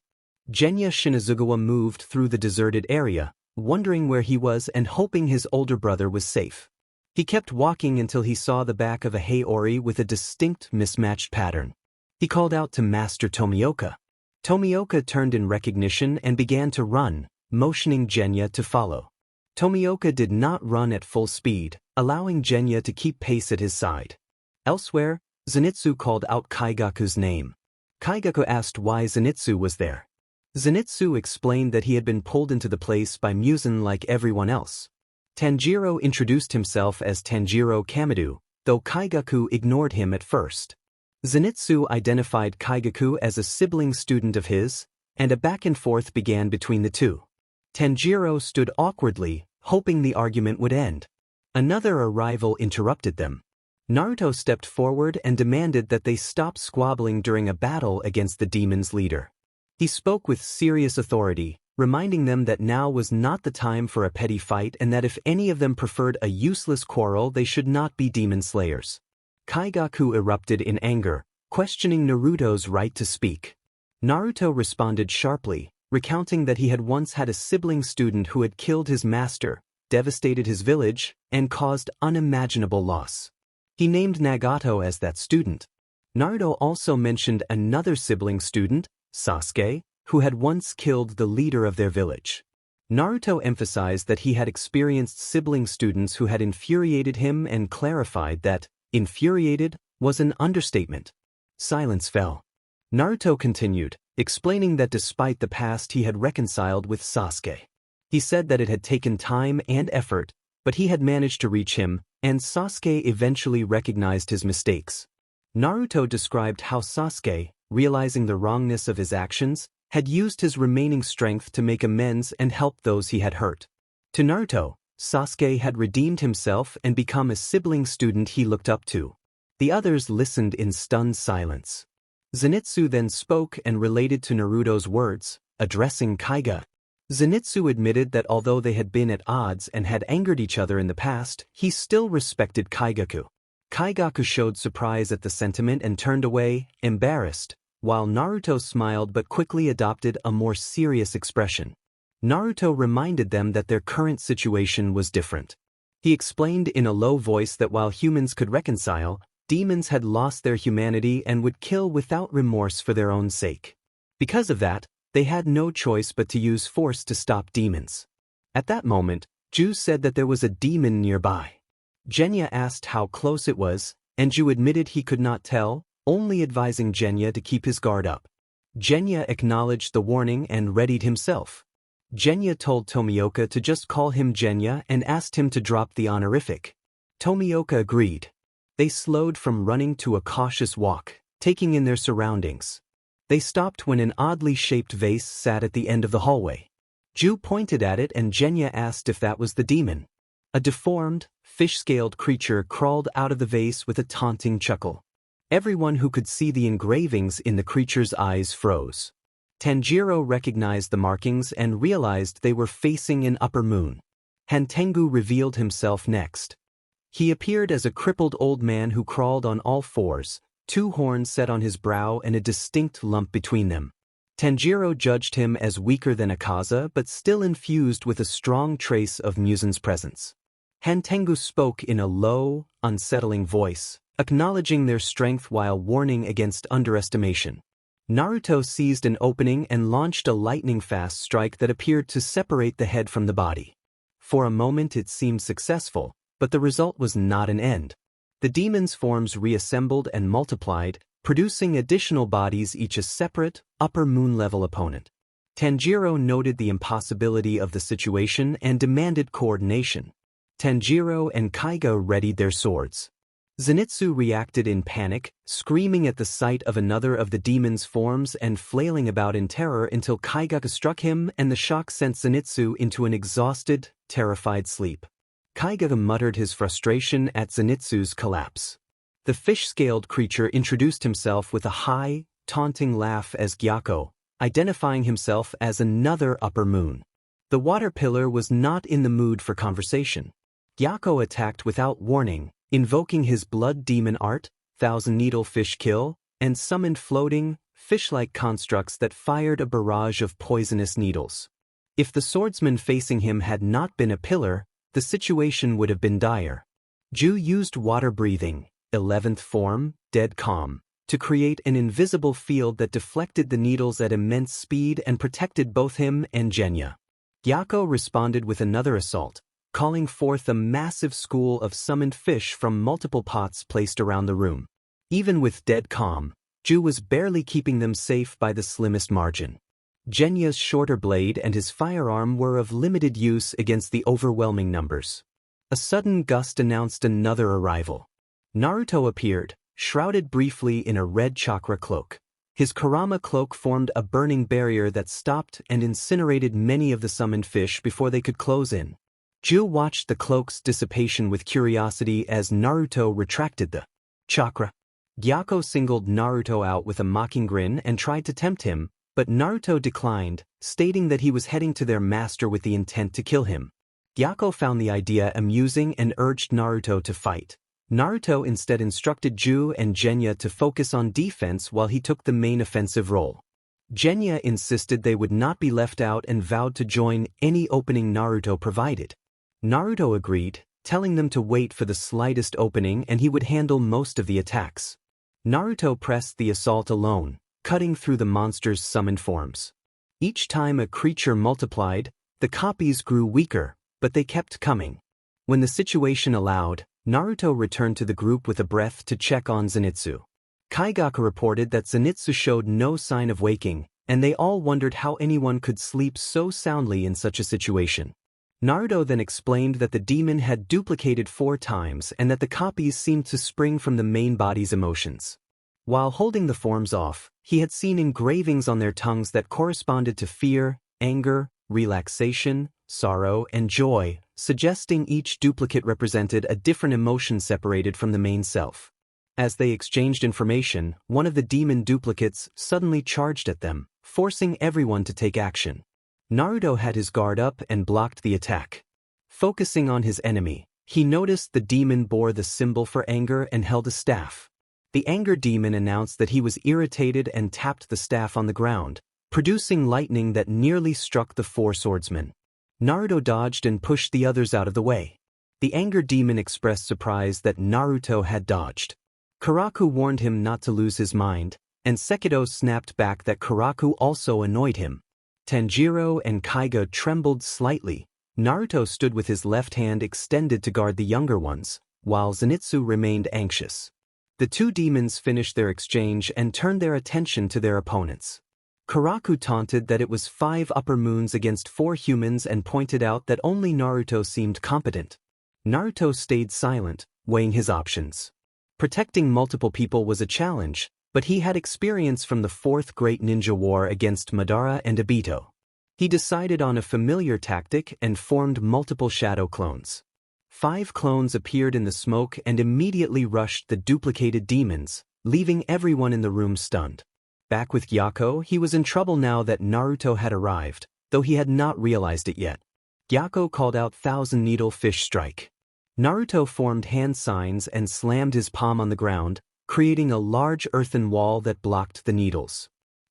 Genya Shinazugawa moved through the deserted area, wondering where he was and hoping his older brother was safe. He kept walking until he saw the back of a Heiori with a distinct mismatched pattern. He called out to Master Tomioka. Tomioka turned in recognition and began to run, motioning Genya to follow. Tomioka did not run at full speed, allowing Genya to keep pace at his side. Elsewhere, Zenitsu called out Kaigaku's name. Kaigaku asked why Zenitsu was there. Zenitsu explained that he had been pulled into the place by Muzen like everyone else. Tanjiro introduced himself as Tanjiro Kamado, though Kaigaku ignored him at first. Zenitsu identified Kaigaku as a sibling student of his, and a back and forth began between the two. Tanjiro stood awkwardly, hoping the argument would end. Another arrival interrupted them. Naruto stepped forward and demanded that they stop squabbling during a battle against the demon's leader. He spoke with serious authority, reminding them that now was not the time for a petty fight and that if any of them preferred a useless quarrel they should not be demon slayers. Kaigaku erupted in anger, questioning Naruto's right to speak. Naruto responded sharply, recounting that he had once had a sibling student who had killed his master, devastated his village, and caused unimaginable loss. He named Nagato as that student. Naruto also mentioned another sibling student, Sasuke, who had once killed the leader of their village. Naruto emphasized that he had experienced sibling students who had infuriated him and clarified that infuriated was an understatement. Silence fell. Naruto continued, explaining that despite the past he had reconciled with Sasuke. He said that it had taken time and effort, but he had managed to reach him, and Sasuke eventually recognized his mistakes. Naruto described how Sasuke, realizing the wrongness of his actions, had used his remaining strength to make amends and help those he had hurt. To Naruto, Sasuke had redeemed himself and become a sibling student he looked up to. The others listened in stunned silence. Zenitsu then spoke and related to Naruto's words, addressing Kaiga. Zenitsu admitted that although they had been at odds and had angered each other in the past, he still respected Kaigaku. Kaigaku showed surprise at the sentiment and turned away, embarrassed, while Naruto smiled but quickly adopted a more serious expression. Naruto reminded them that their current situation was different. He explained in a low voice that while humans could reconcile, demons had lost their humanity and would kill without remorse for their own sake. Because of that, they had no choice but to use force to stop demons. At that moment, Ju said that there was a demon nearby. Genya asked how close it was, and Ju admitted he could not tell, only advising Genya to keep his guard up. Genya acknowledged the warning and readied himself. Genya told Tomioka to just call him Genya and asked him to drop the honorific. Tomioka agreed. They slowed from running to a cautious walk, taking in their surroundings. They stopped when an oddly shaped vase sat at the end of the hallway. Ju pointed at it and Genya asked if that was the demon. A deformed, fish-scaled creature crawled out of the vase with a taunting chuckle. Everyone who could see the engravings in the creature's eyes froze. Tanjiro recognized the markings and realized they were facing an upper moon. Hantengu revealed himself next. He appeared as a crippled old man who crawled on all fours, 2 horns set on his brow and a distinct lump between them. Tanjiro judged him as weaker than Akaza but still infused with a strong trace of Musen's presence. Hantengu spoke in a low, unsettling voice, acknowledging their strength while warning against underestimation. Naruto seized an opening and launched a lightning-fast strike that appeared to separate the head from the body. For a moment it seemed successful, but the result was not an end. The demons' forms reassembled and multiplied, producing additional bodies, each a separate, upper moon-level opponent. Tanjiro noted the impossibility of the situation and demanded coordination. Tanjiro and Kaiga readied their swords. Zenitsu reacted in panic, screaming at the sight of another of the demon's forms and flailing about in terror until Kaiga struck him and the shock sent Zenitsu into an exhausted, terrified sleep. Kaiga muttered his frustration at Zenitsu's collapse. The fish-scaled creature introduced himself with a high, taunting laugh as Gyako, identifying himself as another upper moon. The water pillar was not in the mood for conversation. Gyako attacked without warning, invoking his blood demon art, Thousand Needle Fish Kill, and summoned floating, fish-like constructs that fired a barrage of poisonous needles. If the swordsman facing him had not been a pillar, the situation would have been dire. Ju used water breathing, 11th form, Dead Calm, to create an invisible field that deflected the needles at immense speed and protected both him and Genya. Gyako responded with another assault, calling forth a massive school of summoned fish from multiple pots placed around the room. Even with Dead Calm, Ju was barely keeping them safe by the slimmest margin. Genya's shorter blade and his firearm were of limited use against the overwhelming numbers. A sudden gust announced another arrival. Naruto appeared, shrouded briefly in a red chakra cloak. His Kurama cloak formed a burning barrier that stopped and incinerated many of the summoned fish before they could close in. Ju watched the cloak's dissipation with curiosity as Naruto retracted the chakra. Gyako singled Naruto out with a mocking grin and tried to tempt him, but Naruto declined, stating that he was heading to their master with the intent to kill him. Gyako found the idea amusing and urged Naruto to fight. Naruto instead instructed Ju and Genya to focus on defense while he took the main offensive role. Genya insisted they would not be left out and vowed to join any opening Naruto provided. Naruto agreed, telling them to wait for the slightest opening and he would handle most of the attacks. Naruto pressed the assault alone, cutting through the monster's summoned forms. Each time a creature multiplied, the copies grew weaker, but they kept coming. When the situation allowed, Naruto returned to the group with a breath to check on Zenitsu. Kaigaku reported that Zenitsu showed no sign of waking, and they all wondered how anyone could sleep so soundly in such a situation. Naruto then explained that the demon had duplicated 4 times and that the copies seemed to spring from the main body's emotions. While holding the forms off, he had seen engravings on their tongues that corresponded to fear, anger, relaxation, sorrow, and joy, suggesting each duplicate represented a different emotion separated from the main self. As they exchanged information, one of the demon duplicates suddenly charged at them, forcing everyone to take action. Naruto had his guard up and blocked the attack. Focusing on his enemy, he noticed the demon bore the symbol for anger and held a staff. The anger demon announced that he was irritated and tapped the staff on the ground, producing lightning that nearly struck the 4 swordsmen. Naruto dodged and pushed the others out of the way. The anger demon expressed surprise that Naruto had dodged. Karaku warned him not to lose his mind, and Sekido snapped back that Karaku also annoyed him. Tanjiro and Kaiga trembled slightly. Naruto stood with his left hand extended to guard the younger ones, while Zenitsu remained anxious. The two demons finished their exchange and turned their attention to their opponents. Karaku taunted that it was 5 upper moons against 4 humans and pointed out that only Naruto seemed competent. Naruto stayed silent, weighing his options. Protecting multiple people was a challenge, but he had experience from the 4th Great Ninja War against Madara and Obito. He decided on a familiar tactic and formed multiple shadow clones. 5 clones appeared in the smoke and immediately rushed the duplicated demons, leaving everyone in the room stunned. Back with Gyako, he was in trouble now that Naruto had arrived, though he had not realized it yet. Gyako called out Thousand Needle Fish Strike. Naruto formed hand signs and slammed his palm on the ground, creating a large earthen wall that blocked the needles.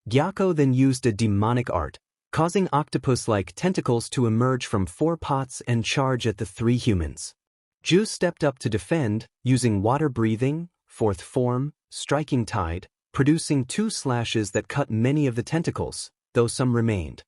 Gyako then used a demonic art, causing octopus-like tentacles to emerge from 4 pots and charge at the 3 humans. Ju stepped up to defend, using water breathing, 4th form, striking tide, producing 2 slashes that cut many of the tentacles, though some remained.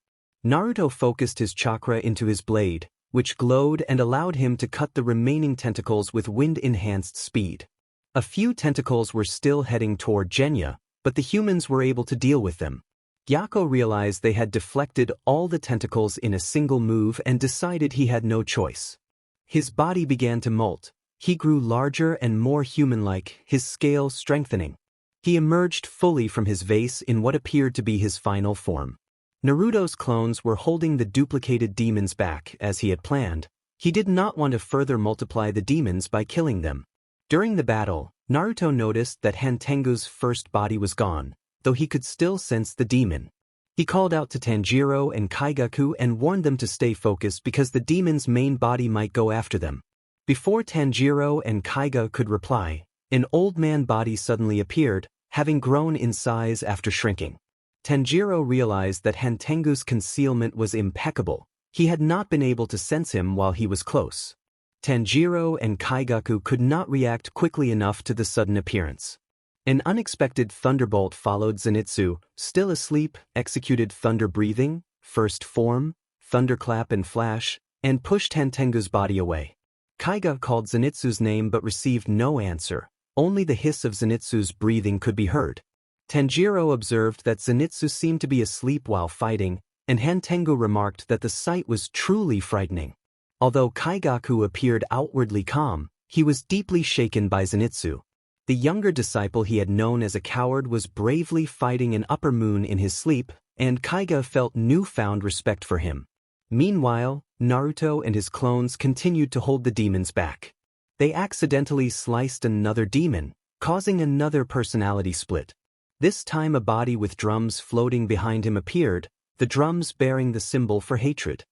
Naruto focused his chakra into his blade, which glowed and allowed him to cut the remaining tentacles with wind-enhanced speed. A few tentacles were still heading toward Genya, but the humans were able to deal with them. Gyako realized they had deflected all the tentacles in a single move and decided he had no choice. His body began to molt. He grew larger and more human-like, his scales strengthening. He emerged fully from his vase in what appeared to be his final form. Naruto's clones were holding the duplicated demons back as he had planned. He did not want to further multiply the demons by killing them. During the battle, Naruto noticed that Hantengu's first body was gone, though he could still sense the demon. He called out to Tanjiro and Kaigaku and warned them to stay focused because the demon's main body might go after them. Before Tanjiro and Kaiga could reply, an old man body suddenly appeared, having grown in size after shrinking. Tanjiro realized that Hantengu's concealment was impeccable. He had not been able to sense him while he was close. Tanjiro and Kaigaku could not react quickly enough to the sudden appearance. An unexpected thunderbolt followed. Zenitsu, still asleep, executed thunder breathing, 1st form, thunderclap and flash, and pushed Hantengu's body away. Kaiga called Zenitsu's name but received no answer. Only the hiss of Zenitsu's breathing could be heard. Tanjiro observed that Zenitsu seemed to be asleep while fighting, and Hantengu remarked that the sight was truly frightening. Although Kaigaku appeared outwardly calm, he was deeply shaken by Zenitsu. The younger disciple he had known as a coward was bravely fighting an upper moon in his sleep, and Kaiga felt newfound respect for him. Meanwhile, Naruto and his clones continued to hold the demons back. They accidentally sliced another demon, causing another personality split. This time a body with drums floating behind him appeared, the drums bearing the symbol for hatred.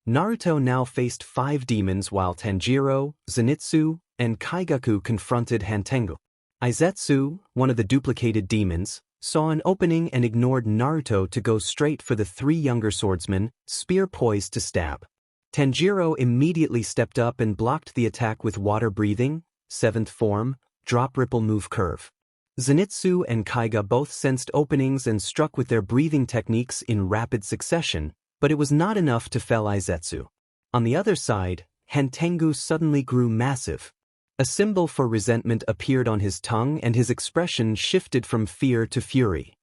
Naruto now faced 5 demons while Tanjiro, Zenitsu, and Kaigaku confronted Hantengu. Izetsu, one of the duplicated demons, saw an opening and ignored Naruto to go straight for the 3 younger swordsmen, spear poised to stab. Tanjiro immediately stepped up and blocked the attack with water breathing, 7th form, drop ripple move curve. Zenitsu and Kaiga both sensed openings and struck with their breathing techniques in rapid succession, but it was not enough to fell Izetsu. On the other side, Hantengu suddenly grew massive. A symbol for resentment appeared on his tongue and his expression shifted from fear to fury.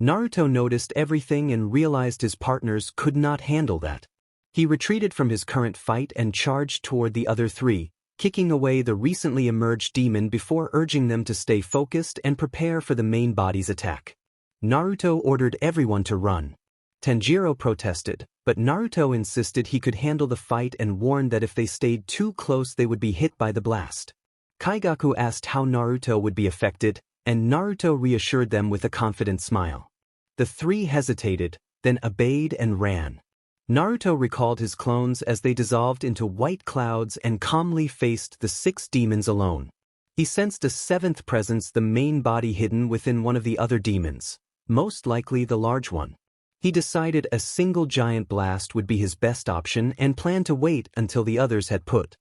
Naruto noticed everything and realized his partners could not handle that. He retreated from his current fight and charged toward the other 3, kicking away the recently emerged demon before urging them to stay focused and prepare for the main body's attack. Naruto ordered everyone to run. Tanjiro protested, but Naruto insisted he could handle the fight and warned that if they stayed too close they would be hit by the blast. Kaigaku asked how Naruto would be affected, and Naruto reassured them with a confident smile. The 3 hesitated, then obeyed and ran. Naruto recalled his clones as they dissolved into white clouds and calmly faced the 6 demons alone. He sensed a 7th presence, the main body hidden within one of the other demons, most likely the large one. He decided a single giant blast would be his best option and planned to wait until the others had put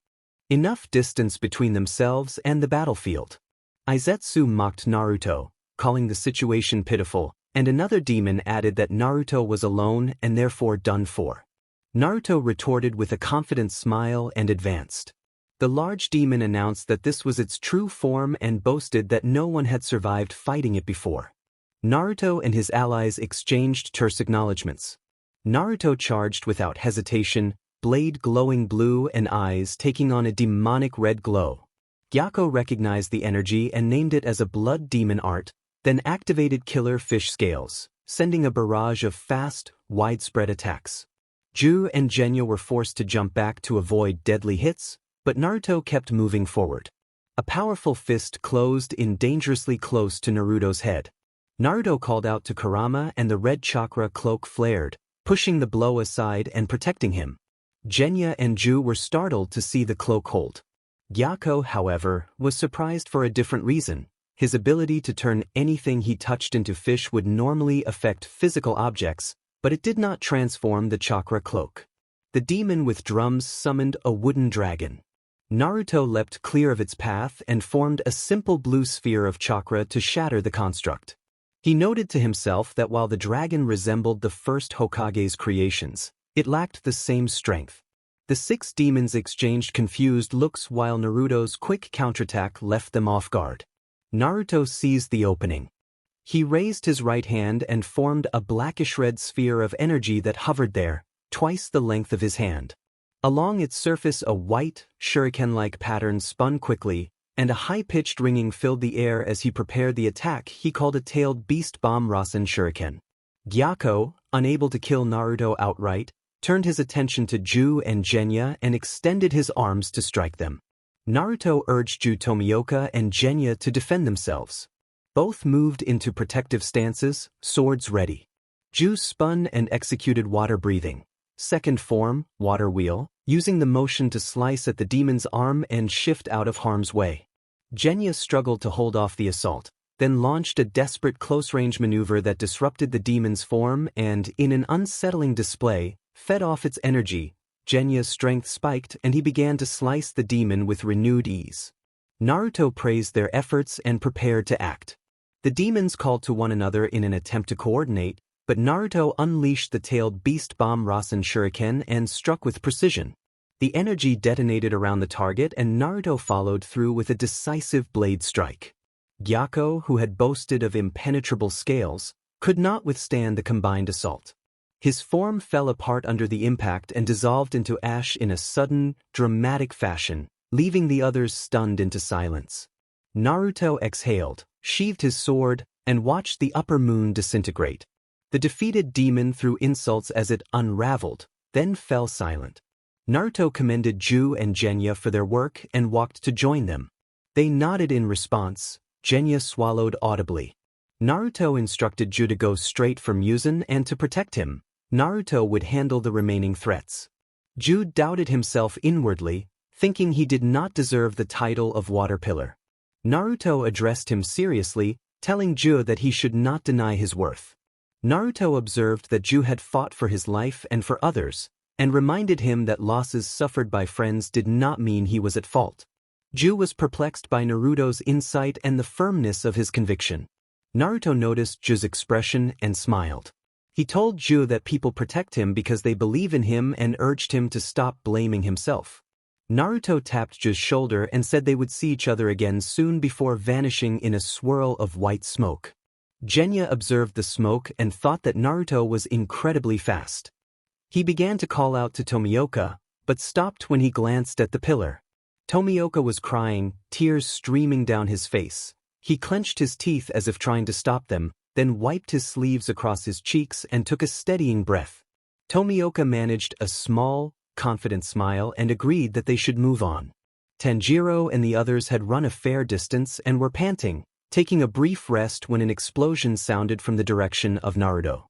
enough distance between themselves and the battlefield. Izetsu mocked Naruto, calling the situation pitiful, and another demon added that Naruto was alone and therefore done for. Naruto retorted with a confident smile and advanced. The large demon announced that this was its true form and boasted that no one had survived fighting it before. Naruto and his allies exchanged terse acknowledgments. Naruto charged without hesitation, blade glowing blue and eyes taking on a demonic red glow. Gyako recognized the energy and named it as a blood demon art, then activated killer fish scales, sending a barrage of fast, widespread attacks. Ju and Genya were forced to jump back to avoid deadly hits, but Naruto kept moving forward. A powerful fist closed in dangerously close to Naruto's head. Naruto called out to Kurama and the red chakra cloak flared, pushing the blow aside and protecting him. Genya and Ju were startled to see the cloak hold. Gyako, however, was surprised for a different reason. His ability to turn anything he touched into fish would normally affect physical objects, but it did not transform the chakra cloak. The demon with drums summoned a wooden dragon. Naruto leapt clear of its path and formed a simple blue sphere of chakra to shatter the construct. He noted to himself that while the dragon resembled the first Hokage's creations, it lacked the same strength. The 6 demons exchanged confused looks while Naruto's quick counterattack left them off guard. Naruto seized the opening. He raised his right hand and formed a blackish-red sphere of energy that hovered there, twice the length of his hand. Along its surface a white, shuriken-like pattern spun quickly, and a high-pitched ringing filled the air as he prepared the attack he called a tailed beast bomb Rasen shuriken. Gyako, unable to kill Naruto outright, turned his attention to Ju and Genya and extended his arms to strike them. Naruto urged Ju Tomioka and Genya to defend themselves. Both moved into protective stances, swords ready. Ju spun and executed water breathing. Second form, water wheel, using the motion to slice at the demon's arm and shift out of harm's way. Genya struggled to hold off the assault, then launched a desperate close-range maneuver that disrupted the demon's form and, in an unsettling display, fed off its energy. Genya's strength spiked and he began to slice the demon with renewed ease. Naruto praised their efforts and prepared to act. The demons called to one another in an attempt to coordinate, but Naruto unleashed the tailed beast bomb Rasen shuriken and struck with precision. The energy detonated around the target and Naruto followed through with a decisive blade strike. Gyako, who had boasted of impenetrable scales, could not withstand the combined assault. His form fell apart under the impact and dissolved into ash in a sudden, dramatic fashion, leaving the others stunned into silence. Naruto exhaled, sheathed his sword, and watched the upper moon disintegrate. The defeated demon threw insults as it unraveled, then fell silent. Naruto commended Ju and Genya for their work and walked to join them. They nodded in response. Genya swallowed audibly. Naruto instructed Ju to go straight for Muzan and to protect him. Naruto would handle the remaining threats. Ju doubted himself inwardly, thinking he did not deserve the title of Water Pillar. Naruto addressed him seriously, telling Ju that he should not deny his worth. Naruto observed that Ju had fought for his life and for others, and reminded him that losses suffered by friends did not mean he was at fault. Ju was perplexed by Naruto's insight and the firmness of his conviction. Naruto noticed Ju's expression and smiled. He told Ju that people protect him because they believe in him and urged him to stop blaming himself. Naruto tapped Ju's shoulder and said they would see each other again soon before vanishing in a swirl of white smoke. Genya observed the smoke and thought that Naruto was incredibly fast. He began to call out to Tomioka, but stopped when he glanced at the pillar. Tomioka was crying, tears streaming down his face. He clenched his teeth as if trying to stop them, then wiped his sleeves across his cheeks and took a steadying breath. Tomioka managed a small, confident smile and agreed that they should move on. Tanjiro and the others had run a fair distance and were panting, taking a brief rest when an explosion sounded from the direction of Naruto.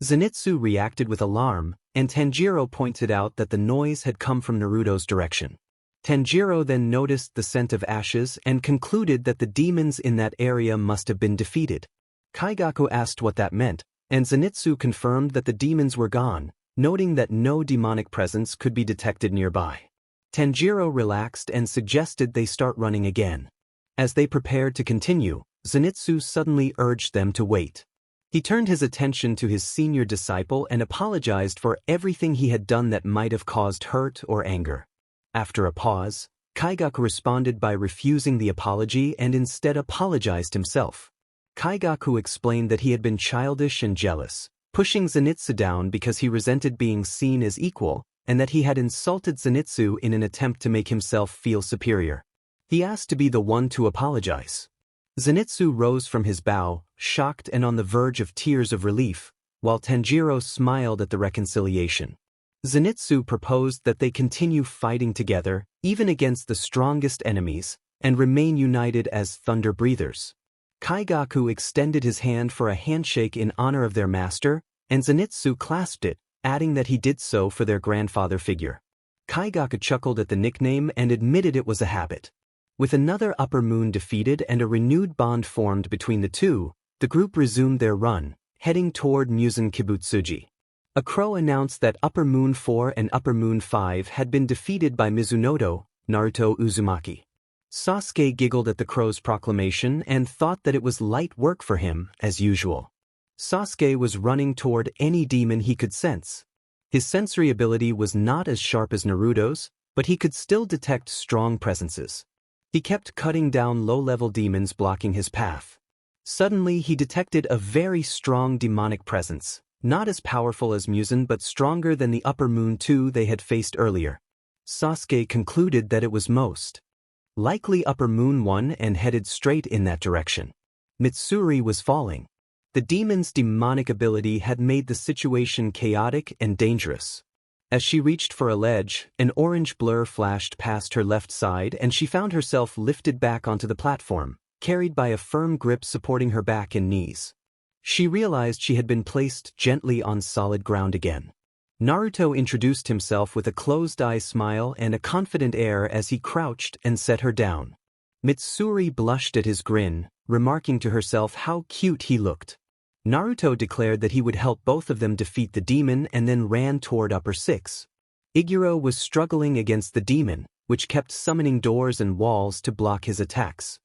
Zenitsu reacted with alarm, and Tanjiro pointed out that the noise had come from Naruto's direction. Tanjiro then noticed the scent of ashes and concluded that the demons in that area must have been defeated. Kaigaku asked what that meant, and Zenitsu confirmed that the demons were gone, noting that no demonic presence could be detected nearby. Tanjiro relaxed and suggested they start running again. As they prepared to continue, Zenitsu suddenly urged them to wait. He turned his attention to his senior disciple and apologized for everything he had done that might have caused hurt or anger. After a pause, Kaigaku responded by refusing the apology and instead apologized himself. Kaigaku explained that he had been childish and jealous, pushing Zenitsu down because he resented being seen as equal, and that he had insulted Zenitsu in an attempt to make himself feel superior. He asked to be the one to apologize. Zenitsu rose from his bow, shocked and on the verge of tears of relief, while Tanjiro smiled at the reconciliation. Zenitsu proposed that they continue fighting together, even against the strongest enemies, and remain united as thunder breathers. Kaigaku extended his hand for a handshake in honor of their master, and Zenitsu clasped it, adding that he did so for their grandfather figure. Kaigaku chuckled at the nickname and admitted it was a habit. With another Upper Moon defeated and a renewed bond formed between the two, the group resumed their run, heading toward Muzan Kibutsuji. A crow announced that Upper Moon 4 and Upper Moon 5 had been defeated by Mizunoto, Naruto Uzumaki. Sasuke giggled at the crow's proclamation and thought that it was light work for him, as usual. Sasuke was running toward any demon he could sense. His sensory ability was not as sharp as Naruto's, but he could still detect strong presences. He kept cutting down low-level demons blocking his path. Suddenly he detected a very strong demonic presence, not as powerful as Muzan but stronger than the Upper Moon 2 they had faced earlier. Sasuke concluded that it was most likely Upper Moon 1 and headed straight in that direction. Mitsuri was falling. The demon's demonic ability had made the situation chaotic and dangerous. As she reached for a ledge, an orange blur flashed past her left side and she found herself lifted back onto the platform, carried by a firm grip supporting her back and knees. She realized she had been placed gently on solid ground again. Naruto introduced himself with a closed-eye smile and a confident air as he crouched and set her down. Mitsuri blushed at his grin, remarking to herself how cute he looked. Naruto declared that he would help both of them defeat the demon and then ran toward Upper 6. Iguro was struggling against the demon, which kept summoning doors and walls to block his attacks.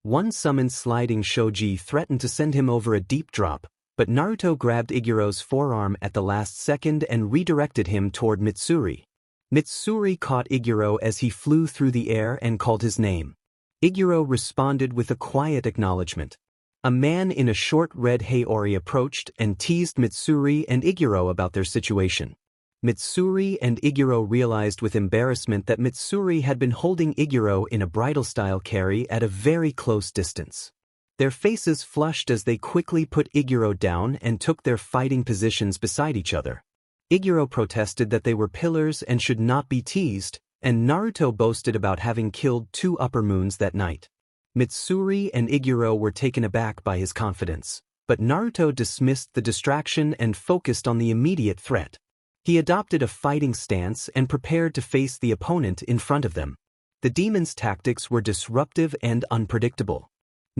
One summoned sliding shoji threatened to send him over a deep drop, but Naruto grabbed Iguro's forearm at the last second and redirected him toward Mitsuri. Mitsuri caught Iguro as he flew through the air and called his name. Iguro responded with a quiet acknowledgement. A man in a short red haori approached and teased Mitsuri and Iguro about their situation. Mitsuri and Iguro realized with embarrassment that Mitsuri had been holding Iguro in a bridal-style carry at a very close distance. Their faces flushed as they quickly put Iguro down and took their fighting positions beside each other. Iguro protested that they were pillars and should not be teased, and Naruto boasted about having killed 2 Upper Moons that night. Mitsuri and Iguro were taken aback by his confidence, but Naruto dismissed the distraction and focused on the immediate threat. He adopted a fighting stance and prepared to face the opponent in front of them. The demon's tactics were disruptive and unpredictable.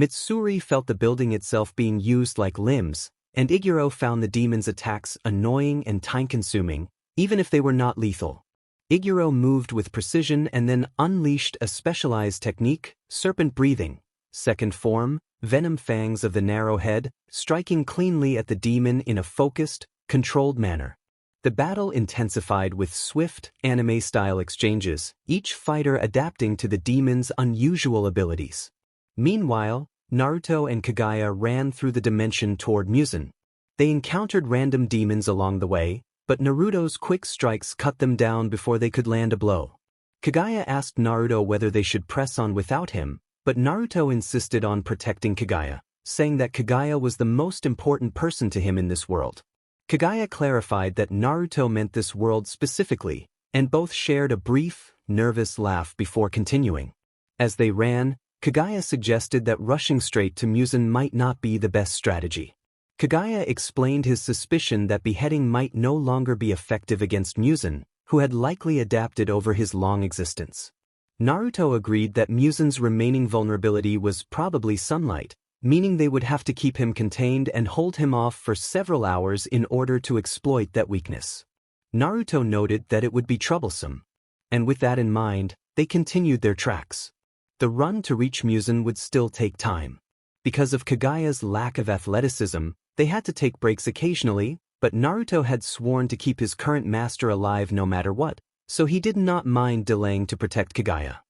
Mitsuri felt the building itself being used like limbs, and Iguro found the demon's attacks annoying and time-consuming, even if they were not lethal. Iguro moved with precision and then unleashed a specialized technique, serpent breathing, second form, venom fangs of the narrow head, striking cleanly at the demon in a focused, controlled manner. The battle intensified with swift, anime-style exchanges, each fighter adapting to the demon's unusual abilities. Meanwhile, Naruto and Kagaya ran through the dimension toward Muzan. They encountered random demons along the way, but Naruto's quick strikes cut them down before they could land a blow. Kagaya asked Naruto whether they should press on without him, but Naruto insisted on protecting Kagaya, saying that Kagaya was the most important person to him in this world. Kagaya clarified that Naruto meant this world specifically, and both shared a brief, nervous laugh before continuing. As they ran, Kagaya suggested that rushing straight to Muzan might not be the best strategy. Kagaya explained his suspicion that beheading might no longer be effective against Muzan, who had likely adapted over his long existence. Naruto agreed that Muzan's remaining vulnerability was probably sunlight, meaning they would have to keep him contained and hold him off for several hours in order to exploit that weakness. Naruto noted that it would be troublesome. And with that in mind, they continued their tracks. The run to reach Muzan would still take time. Because of Kagaya's lack of athleticism, they had to take breaks occasionally, but Naruto had sworn to keep his current master alive no matter what, so he did not mind delaying to protect Kagaya.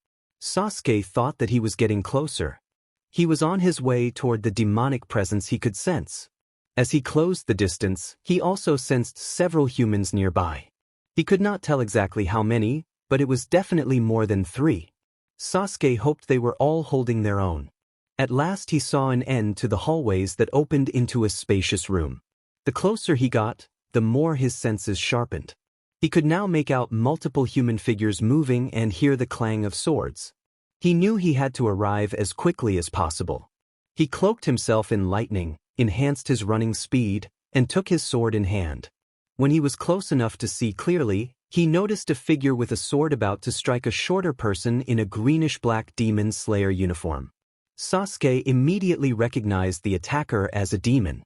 Sasuke thought that he was getting closer. He was on his way toward the demonic presence he could sense. As he closed the distance, he also sensed several humans nearby. He could not tell exactly how many, but it was definitely more than 3. Sasuke hoped they were all holding their own. At last he saw an end to the hallways that opened into a spacious room. The closer he got, the more his senses sharpened. He could now make out multiple human figures moving and hear the clang of swords. He knew he had to arrive as quickly as possible. He cloaked himself in lightning, enhanced his running speed, and took his sword in hand. When he was close enough to see clearly, he noticed a figure with a sword about to strike a shorter person in a greenish-black demon slayer uniform. Sasuke immediately recognized the attacker as a demon.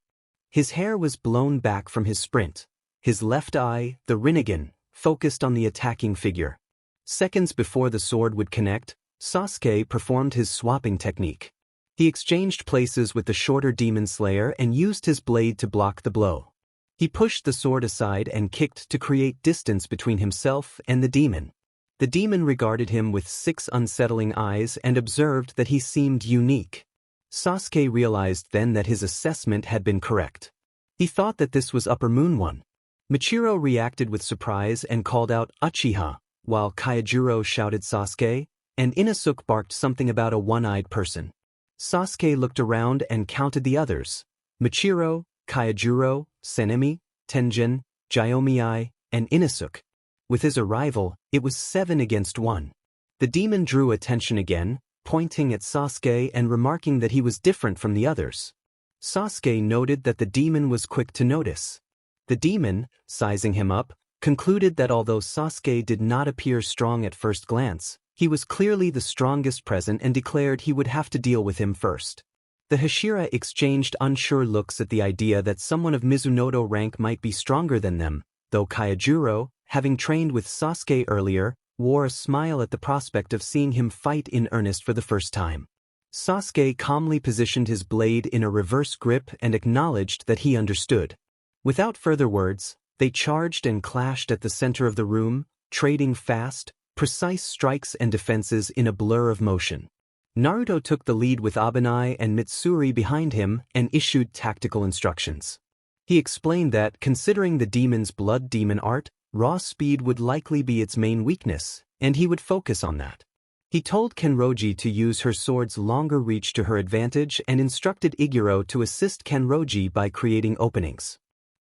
His hair was blown back from his sprint. His left eye, the Rinnegan, focused on the attacking figure. Seconds before the sword would connect, Sasuke performed his swapping technique. He exchanged places with the shorter demon slayer and used his blade to block the blow. He pushed the sword aside and kicked to create distance between himself and the demon. The demon regarded him with 6 unsettling eyes and observed that he seemed unique. Sasuke realized then that his assessment had been correct. He thought that this was Upper Moon One. Michiro reacted with surprise and called out Uchiha, while Kaijuro shouted Sasuke, and Inosuke barked something about a one-eyed person. Sasuke looked around and counted the others: Michiro, Kaijuro, Senemi, Tenjin, Gyomii, and Inosuke. With his arrival, it was 7 against 1. The demon drew attention again, pointing at Sasuke and remarking that he was different from the others. Sasuke noted that the demon was quick to notice. The demon, sizing him up, concluded that although Sasuke did not appear strong at first glance, he was clearly the strongest present and declared he would have to deal with him first. The Hashira exchanged unsure looks at the idea that someone of Mizunoto rank might be stronger than them, though Kaijuro, having trained with Sasuke earlier, wore a smile at the prospect of seeing him fight in earnest for the first time. Sasuke calmly positioned his blade in a reverse grip and acknowledged that he understood. Without further words, they charged and clashed at the center of the room, trading fast, precise strikes and defenses in a blur of motion. Naruto took the lead with Abanai and Mitsuri behind him and issued tactical instructions. He explained that, considering the demon's blood demon art, raw speed would likely be its main weakness, and he would focus on that. He told Kenroji to use her sword's longer reach to her advantage and instructed Iguro to assist Kenroji by creating openings.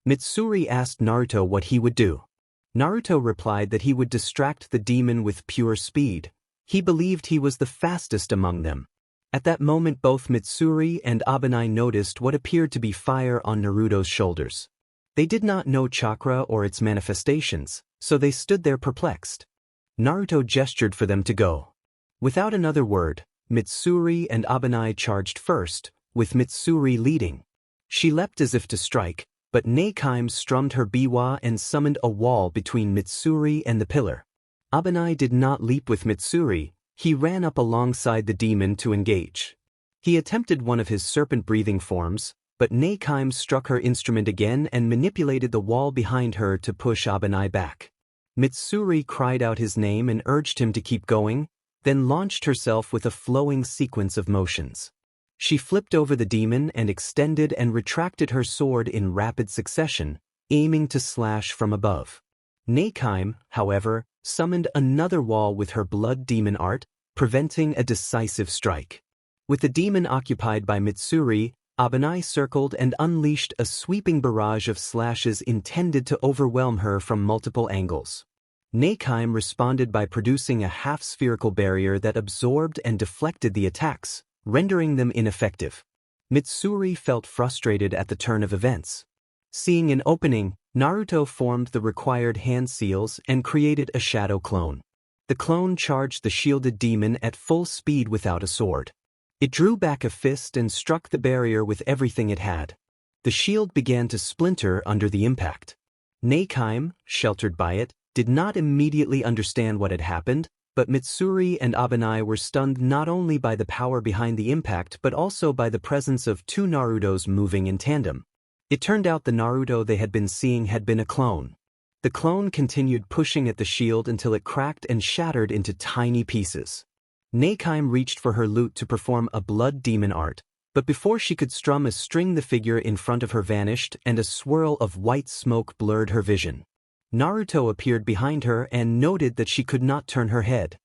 Mitsuri asked Naruto what he would do. Naruto replied that he would distract the demon with pure speed. He believed he was the fastest among them. At that moment both Mitsuri and Abanai noticed what appeared to be fire on Naruto's shoulders. They did not know chakra or its manifestations, so they stood there perplexed. Naruto gestured for them to go. Without another word, Mitsuri and Abanai charged first, with Mitsuri leading. She leapt as if to strike, but Neikime strummed her biwa and summoned a wall between Mitsuri and the pillar. Abanai did not leap with Mitsuri, he ran up alongside the demon to engage. He attempted one of his serpent-breathing forms, but Neikime struck her instrument again and manipulated the wall behind her to push Abanai back. Mitsuri cried out his name and urged him to keep going, then launched herself with a flowing sequence of motions. She flipped over the demon and extended and retracted her sword in rapid succession, aiming to slash from above. Neikime, however, summoned another wall with her blood demon art, preventing a decisive strike. With the demon occupied by Mitsuri, Abanai circled and unleashed a sweeping barrage of slashes intended to overwhelm her from multiple angles. Neikime responded by producing a half-spherical barrier that absorbed and deflected the attacks, rendering them ineffective. Mitsuri felt frustrated at the turn of events. Seeing an opening, Naruto formed the required hand seals and created a shadow clone. The clone charged the shielded demon at full speed without a sword. It drew back a fist and struck the barrier with everything it had. The shield began to splinter under the impact. Neikime, sheltered by it, did not immediately understand what had happened, but Mitsuri and Abanai were stunned not only by the power behind the impact but also by the presence of 2 Narutos moving in tandem. It turned out the Naruto they had been seeing had been a clone. The clone continued pushing at the shield until it cracked and shattered into tiny pieces. Nakime reached for her lute to perform a blood demon art, but before she could strum a string the figure in front of her vanished and a swirl of white smoke blurred her vision. Naruto appeared behind her and noted that she could not turn her head.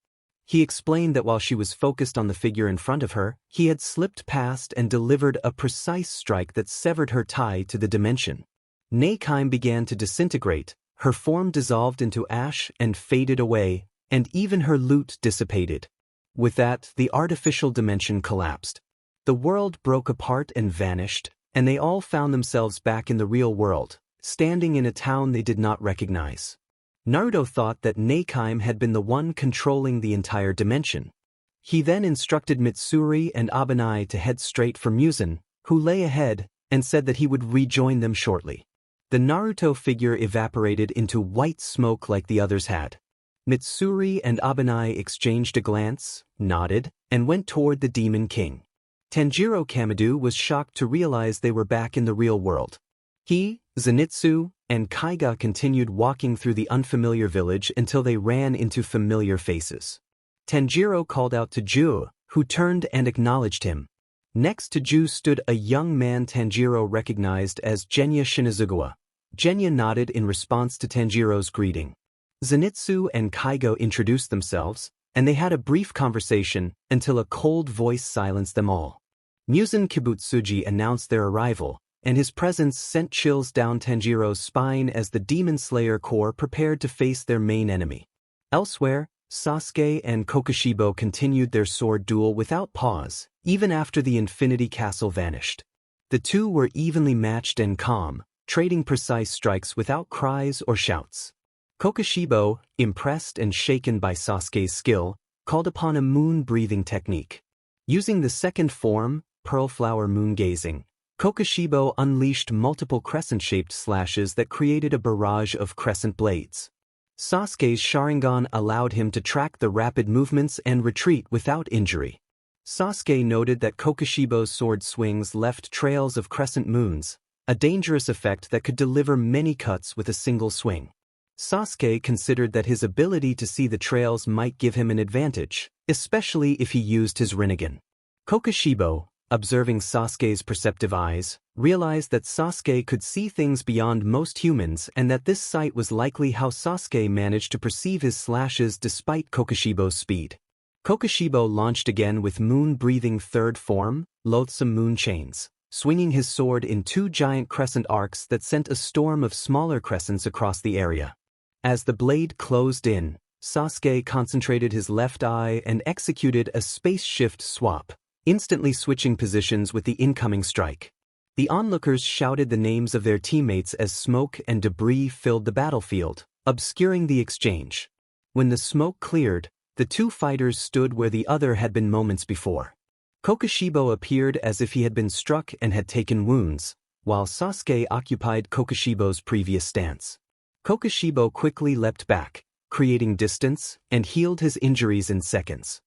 He explained that while she was focused on the figure in front of her, he had slipped past and delivered a precise strike that severed her tie to the dimension. Nakime began to disintegrate, her form dissolved into ash and faded away, and even her lute dissipated. With that, the artificial dimension collapsed. The world broke apart and vanished, and they all found themselves back in the real world, standing in a town they did not recognize. Naruto thought that Nakime had been the one controlling the entire dimension. He then instructed Mitsuri and Abanai to head straight for Muzan, who lay ahead, and said that he would rejoin them shortly. The Naruto figure evaporated into white smoke like the others had. Mitsuri and Abanai exchanged a glance, nodded, and went toward the Demon King. Tanjiro Kamado was shocked to realize they were back in the real world. He, Zenitsu, and Kaiga continued walking through the unfamiliar village until they ran into familiar faces. Tanjiro called out to Ju, who turned and acknowledged him. Next to Ju stood a young man Tanjiro recognized as Genya Shinazugawa. Genya nodded in response to Tanjiro's greeting. Zenitsu and Kaigo introduced themselves, and they had a brief conversation until a cold voice silenced them all. Muzan Kibutsuji announced their arrival, and his presence sent chills down Tanjiro's spine as the Demon Slayer Corps prepared to face their main enemy. Elsewhere, Sasuke and Kokushibo continued their sword duel without pause, even after the Infinity Castle vanished. The two were evenly matched and calm, trading precise strikes without cries or shouts. Kokushibo, impressed and shaken by Sasuke's skill, called upon a moon-breathing technique. Using the second form, Pearl Flower Moon Gazing, Kokushibo unleashed multiple crescent-shaped slashes that created a barrage of crescent blades. Sasuke's Sharingan allowed him to track the rapid movements and retreat without injury. Sasuke noted that Kokushibo's sword swings left trails of crescent moons, a dangerous effect that could deliver many cuts with a single swing. Sasuke considered that his ability to see the trails might give him an advantage, especially if he used his Rinnegan. Kokushibo, observing Sasuke's perceptive eyes, realized that Sasuke could see things beyond most humans and that this sight was likely how Sasuke managed to perceive his slashes despite Kokushibo's speed. Kokushibo launched again with moon-breathing third form, Loathsome Moon Chains, swinging his sword in two giant crescent arcs that sent a storm of smaller crescents across the area. As the blade closed in, Sasuke concentrated his left eye and executed a space shift swap, instantly switching positions with the incoming strike. The onlookers shouted the names of their teammates as smoke and debris filled the battlefield, obscuring the exchange. When the smoke cleared, the two fighters stood where the other had been moments before. Kokushibo appeared as if he had been struck and had taken wounds, while Sasuke occupied Kokushibo's previous stance. Kokushibo quickly leapt back, creating distance, and healed his injuries in seconds.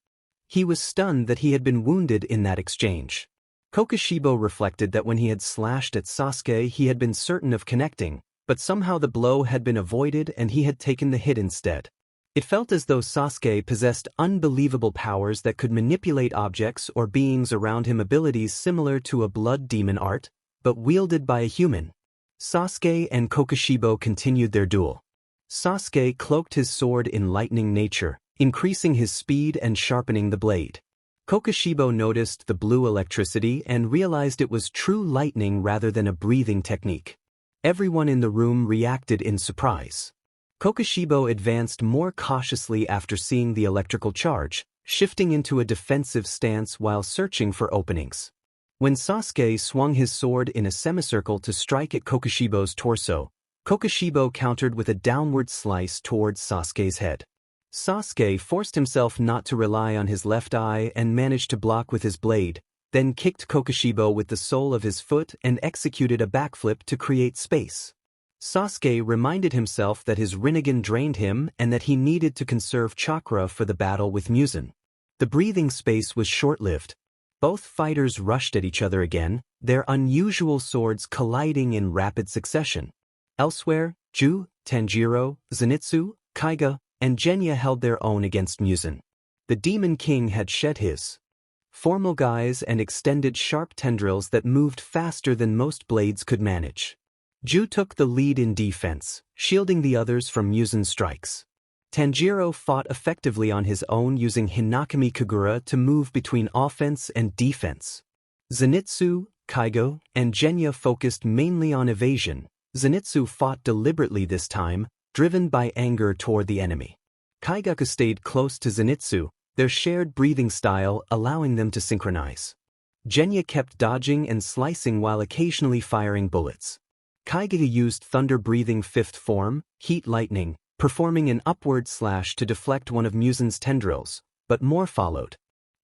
He was stunned that he had been wounded in that exchange. Kokushibo reflected that when he had slashed at Sasuke he had been certain of connecting, but somehow the blow had been avoided and he had taken the hit instead. It felt as though Sasuke possessed unbelievable powers that could manipulate objects or beings around him, abilities similar to a blood demon art, but wielded by a human. Sasuke and Kokushibo continued their duel. Sasuke cloaked his sword in lightning nature, increasing his speed and sharpening the blade. Kokushibo noticed the blue electricity and realized it was true lightning rather than a breathing technique. Everyone in the room reacted in surprise. Kokushibo advanced more cautiously after seeing the electrical charge, shifting into a defensive stance while searching for openings. When Sasuke swung his sword in a semicircle to strike at Kokushibo's torso, Kokushibo countered with a downward slice towards Sasuke's head. Sasuke forced himself not to rely on his left eye and managed to block with his blade, then kicked Kokushibo with the sole of his foot and executed a backflip to create space. Sasuke reminded himself that his Rinnegan drained him and that he needed to conserve chakra for the battle with Muzan. The breathing space was short-lived. Both fighters rushed at each other again, their unusual swords colliding in rapid succession. Elsewhere, Ju, Tanjiro, Zenitsu, Kaiga, and Genya held their own against Muzan. The Demon King had shed his formal guise and extended sharp tendrils that moved faster than most blades could manage. Ju took the lead in defense, shielding the others from Musen's strikes. Tanjiro fought effectively on his own using Hinakami Kagura to move between offense and defense. Zenitsu, Kaigo, and Genya focused mainly on evasion. Zenitsu fought deliberately this time, driven by anger toward the enemy. Kaigaku stayed close to Zenitsu, their shared breathing style allowing them to synchronize. Genya kept dodging and slicing while occasionally firing bullets. Kaiga used thunder-breathing fifth form, heat lightning, performing an upward slash to deflect one of Musen's tendrils, but more followed.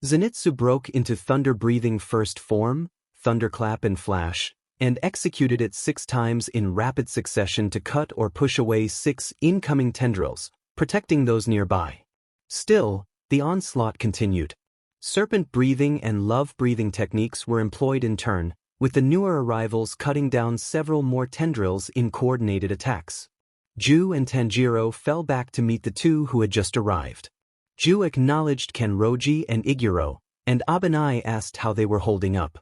Zenitsu broke into thunder-breathing first form, thunderclap and flash, and executed it 6 times in rapid succession to cut or push away 6 incoming tendrils, protecting those nearby. Still, the onslaught continued. Serpent breathing and love breathing techniques were employed in turn, with the newer arrivals cutting down several more tendrils in coordinated attacks. Ju and Tanjiro fell back to meet the two who had just arrived. Ju acknowledged Kenroji and Iguro, and Abanai asked how they were holding up.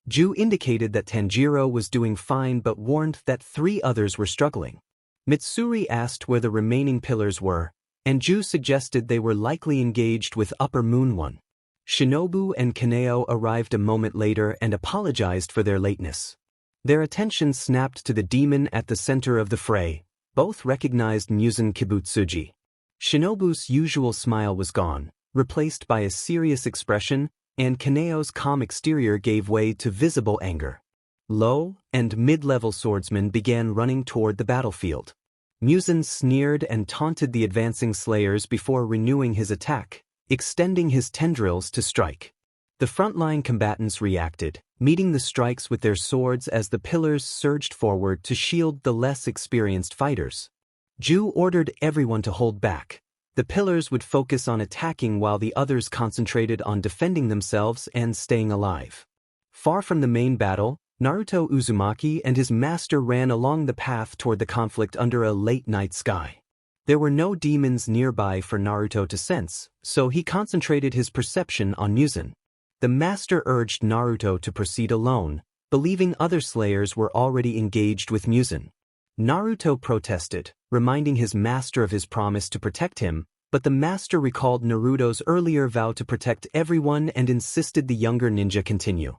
Ju indicated that Tanjiro was doing fine but warned that 3 others were struggling. Mitsuri asked where the remaining pillars were, and Ju suggested they were likely engaged with Upper Moon One. Shinobu and Kaneo arrived a moment later and apologized for their lateness. Their attention snapped to the demon at the center of the fray. Both recognized Musen Kibutsuji. Shinobu's usual smile was gone, replaced by a serious expression, and Kaneo's calm exterior gave way to visible anger. Low and mid-level swordsmen began running toward the battlefield. Musen sneered and taunted the advancing slayers before renewing his attack, extending his tendrils to strike. The frontline combatants reacted, meeting the strikes with their swords as the pillars surged forward to shield the less experienced fighters. Ju ordered everyone to hold back. The pillars would focus on attacking while the others concentrated on defending themselves and staying alive. Far from the main battle, Naruto Uzumaki and his master ran along the path toward the conflict under a late-night sky. There were no demons nearby for Naruto to sense, so he concentrated his perception on Musen. The master urged Naruto to proceed alone, believing other slayers were already engaged with Musen. Naruto protested, reminding his master of his promise to protect him, but the master recalled Naruto's earlier vow to protect everyone and insisted the younger ninja continue.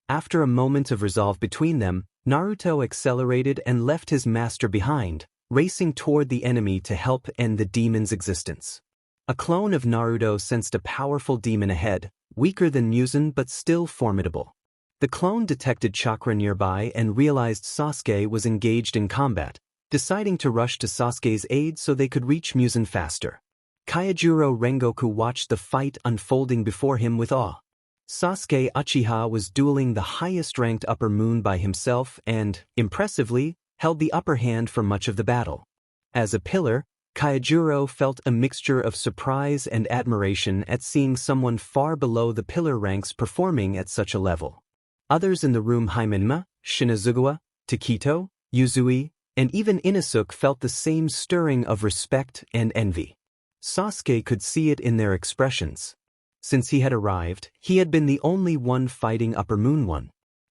After a moment of resolve between them, Naruto accelerated and left his master behind, racing toward the enemy to help end the demon's existence. A clone of Naruto sensed a powerful demon ahead, weaker than Musen but still formidable. The clone detected chakra nearby and realized Sasuke was engaged in combat, deciding to rush to Sasuke's aid so they could reach Musen faster. Kaijuro Rengoku watched the fight unfolding before him with awe. Sasuke Uchiha was dueling the highest-ranked Upper Moon by himself and, impressively, held the upper hand for much of the battle. As a pillar, Kaijuro felt a mixture of surprise and admiration at seeing someone far below the pillar ranks performing at such a level. Others in the room, Haimenma, Shinazugawa, Takito, Yuzui, and even Inosuke felt the same stirring of respect and envy. Sasuke could see it in their expressions. Since he had arrived, he had been the only one fighting Upper Moon One.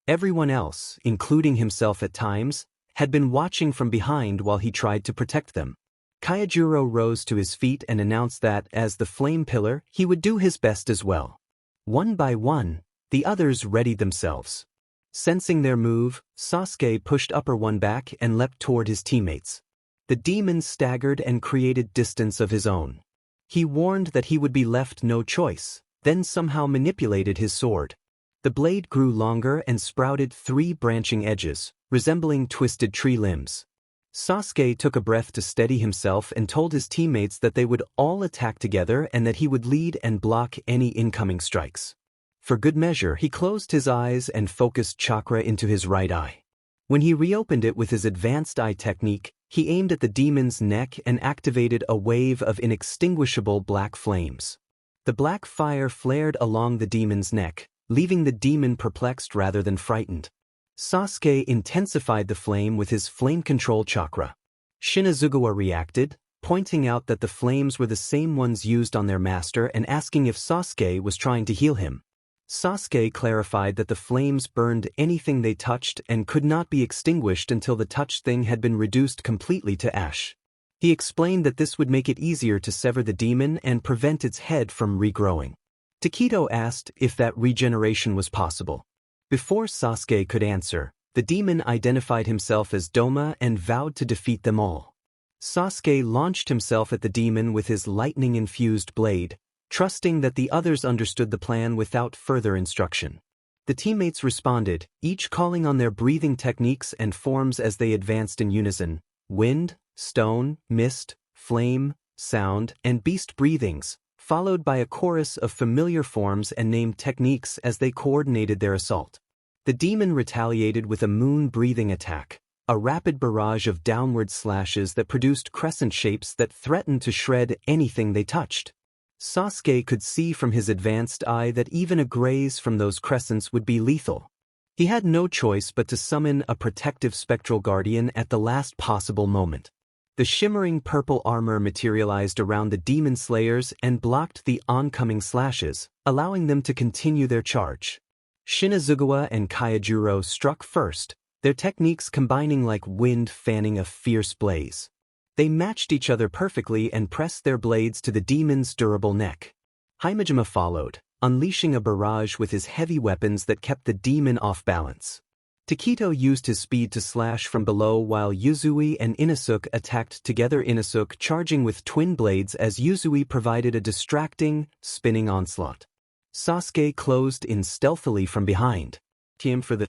Everyone else, including himself at times, had been watching from behind while he tried to protect them. Kaijuro rose to his feet and announced that, as the flame pillar, he would do his best as well. One by one, the others readied themselves. Sensing their move, Sasuke pushed Upper One back and leapt toward his teammates. The demon staggered and created distance of his own. He warned that he would be left no choice, then somehow manipulated his sword. The blade grew longer and sprouted 3 branching edges, resembling twisted tree limbs. Sasuke took a breath to steady himself and told his teammates that they would all attack together and that he would lead and block any incoming strikes. For good measure, he closed his eyes and focused chakra into his right eye. When he reopened it with his advanced eye technique, he aimed at the demon's neck and activated a wave of inextinguishable black flames. The black fire flared along the demon's neck, leaving the demon perplexed rather than frightened. Sasuke intensified the flame with his flame control chakra. Shinazugawa reacted, pointing out that the flames were the same ones used on their master and asking if Sasuke was trying to heal him. Sasuke clarified that the flames burned anything they touched and could not be extinguished until the touched thing had been reduced completely to ash. He explained that this would make it easier to sever the demon and prevent its head from regrowing. Taketo asked if that regeneration was possible. Before Sasuke could answer, the demon identified himself as Doma and vowed to defeat them all. Sasuke launched himself at the demon with his lightning-infused blade, trusting that the others understood the plan without further instruction. The teammates responded, each calling on their breathing techniques and forms as they advanced in unison: wind, stone, mist, flame, sound, and beast breathings, followed by a chorus of familiar forms and named techniques as they coordinated their assault. The demon retaliated with a moon-breathing attack, a rapid barrage of downward slashes that produced crescent shapes that threatened to shred anything they touched. Sasuke could see from his advanced eye that even a graze from those crescents would be lethal. He had no choice but to summon a protective spectral guardian at the last possible moment. The shimmering purple armor materialized around the demon slayers and blocked the oncoming slashes, allowing them to continue their charge. Shinazugawa and Kaijuro struck first, their techniques combining like wind fanning a fierce blaze. They matched each other perfectly and pressed their blades to the demon's durable neck. Himejima followed, unleashing a barrage with his heavy weapons that kept the demon off balance. Taketo used his speed to slash from below while Yuzui and Inosuke attacked together, Inosuke charging with twin blades as Yuzui provided a distracting, spinning onslaught. Sasuke closed in stealthily from behind, aimed for the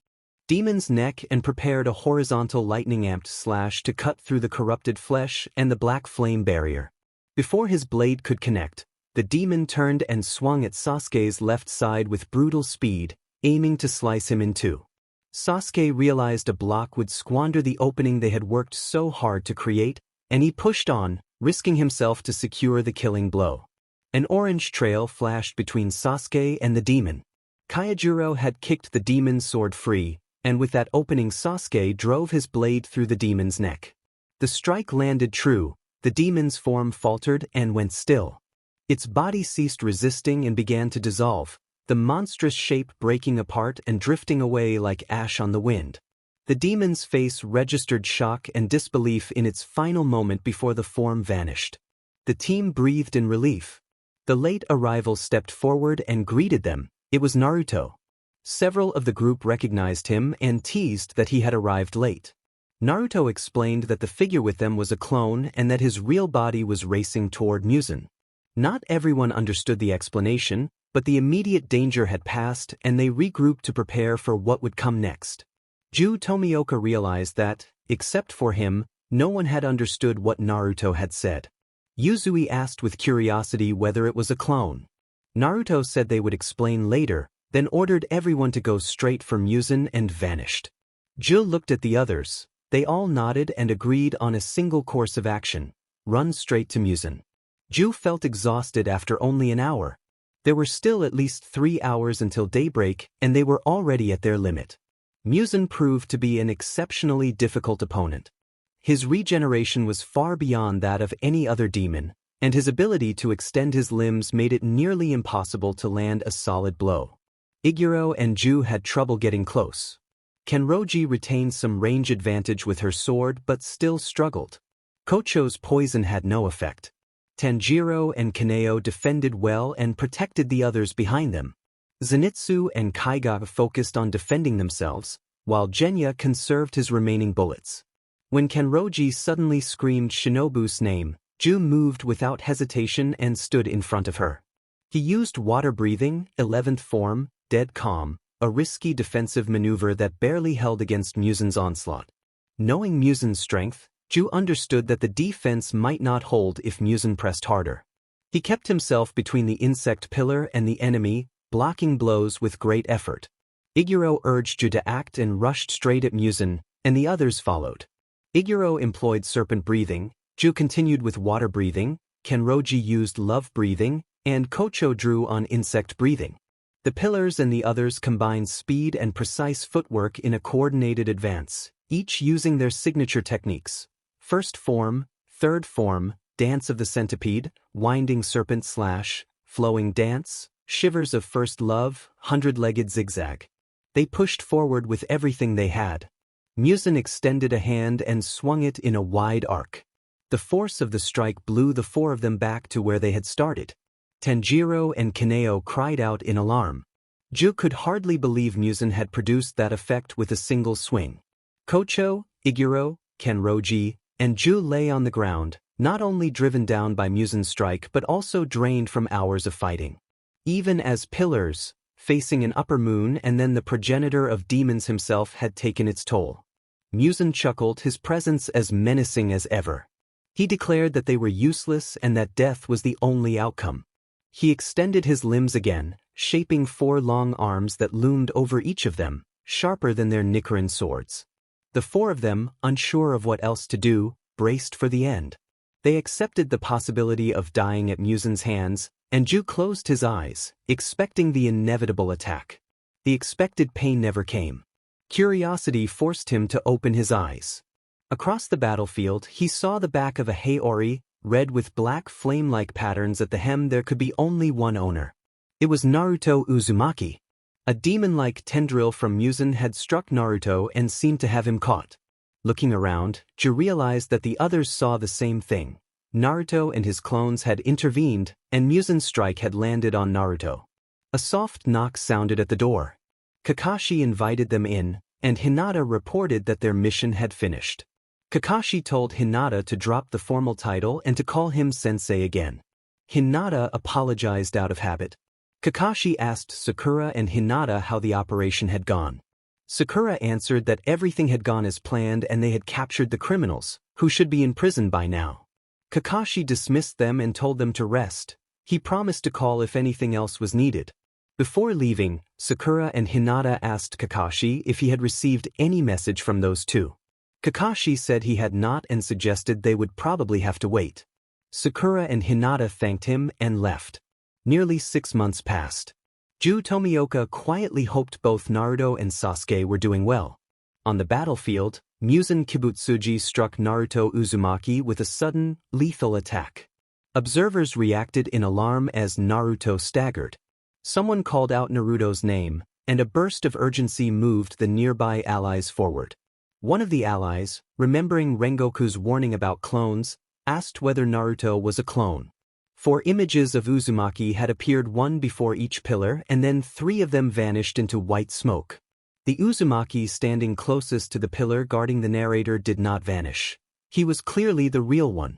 demon's neck and prepared a horizontal lightning-amped slash to cut through the corrupted flesh and the black flame barrier. Before his blade could connect, the demon turned and swung at Sasuke's left side with brutal speed, aiming to slice him in two. Sasuke realized a block would squander the opening they had worked so hard to create, and he pushed on, risking himself to secure the killing blow. An orange trail flashed between Sasuke and the demon. Kaijuro had kicked the demon's sword free, and with that opening Sasuke drove his blade through the demon's neck. The strike landed true, the demon's form faltered and went still. Its body ceased resisting and began to dissolve, the monstrous shape breaking apart and drifting away like ash on the wind. The demon's face registered shock and disbelief in its final moment before the form vanished. The team breathed in relief. The late arrival stepped forward and greeted them. It was Naruto. Several of the group recognized him and teased that he had arrived late. Naruto explained that the figure with them was a clone and that his real body was racing toward Muzan. Not everyone understood the explanation, but the immediate danger had passed and they regrouped to prepare for what would come next. Ju Tomioka realized that, except for him, no one had understood what Naruto had said. Yuzui asked with curiosity whether it was a clone. Naruto said they would explain later, then ordered everyone to go straight for Muzan and vanished. Jill looked at the others. They all nodded and agreed on a single course of action: run straight to Muzan. Ju felt exhausted after only an hour. There were still at least 3 hours until daybreak, and they were already at their limit. Muzan proved to be an exceptionally difficult opponent. His regeneration was far beyond that of any other demon, and his ability to extend his limbs made it nearly impossible to land a solid blow. Iguro and Ju had trouble getting close. Kenroji retained some range advantage with her sword but still struggled. Kocho's poison had no effect. Tanjiro and Kaneo defended well and protected the others behind them. Zenitsu and Kaiga focused on defending themselves, while Genya conserved his remaining bullets. When Kenroji suddenly screamed Shinobu's name, Ju moved without hesitation and stood in front of her. He used water breathing, 11th form, dead calm, a risky defensive maneuver that barely held against Muzan's onslaught. Knowing Muzan's strength, Ju understood that the defense might not hold if Muzan pressed harder. He kept himself between the insect pillar and the enemy, blocking blows with great effort. Iguro urged Ju to act and rushed straight at Muzan, and the others followed. Iguro employed serpent breathing, Ju continued with water breathing, Kenroji used love breathing, and Kocho drew on insect breathing. The pillars and the others combined speed and precise footwork in a coordinated advance, each using their signature techniques: first form, third form, Dance of the Centipede, Winding Serpent Slash, Flowing Dance, Shivers of First Love, Hundred-Legged Zigzag. They pushed forward with everything they had. Muzan extended a hand and swung it in a wide arc. The force of the strike blew the four of them back to where they had started. Tanjiro and Kaneo cried out in alarm. Ju could hardly believe Muzan had produced that effect with a single swing. Kocho, Iguro, Kenroji, and Ju lay on the ground, not only driven down by Muzan's strike but also drained from hours of fighting. Even as pillars, facing an upper moon and then the progenitor of demons himself had taken its toll. Muzan chuckled, his presence as menacing as ever. He declared that they were useless and that death was the only outcome. He extended his limbs again, shaping four long arms that loomed over each of them, sharper than their Nichiren swords. The four of them, unsure of what else to do, braced for the end. They accepted the possibility of dying at Muzan's hands, and Ju closed his eyes, expecting the inevitable attack. The expected pain never came. Curiosity forced him to open his eyes. Across the battlefield, he saw the back of a Heiori, red with black flame-like patterns at the hem. There could be only one owner. It was Naruto Uzumaki. A demon-like tendril from Muzan had struck Naruto and seemed to have him caught. Looking around, Ju realized that the others saw the same thing. Naruto and his clones had intervened, and Muzan's strike had landed on Naruto. A soft knock sounded at the door. Kakashi invited them in, and Hinata reported that their mission had finished. Kakashi told Hinata to drop the formal title and to call him sensei again. Hinata apologized out of habit. Kakashi asked Sakura and Hinata how the operation had gone. Sakura answered that everything had gone as planned and they had captured the criminals, who should be in prison by now. Kakashi dismissed them and told them to rest. He promised to call if anything else was needed. Before leaving, Sakura and Hinata asked Kakashi if he had received any message from those two. Kakashi said he had not and suggested they would probably have to wait. Sakura and Hinata thanked him and left. Nearly 6 months passed. Ju Tomioka quietly hoped both Naruto and Sasuke were doing well. On the battlefield, Muzan Kibutsuji struck Naruto Uzumaki with a sudden, lethal attack. Observers reacted in alarm as Naruto staggered. Someone called out Naruto's name, and a burst of urgency moved the nearby allies forward. One of the allies, remembering Rengoku's warning about clones, asked whether Naruto was a clone. 4 images of Uzumaki had appeared, one before each pillar, and then 3 of them vanished into white smoke. The Uzumaki standing closest to the pillar guarding the narrator did not vanish. He was clearly the real one.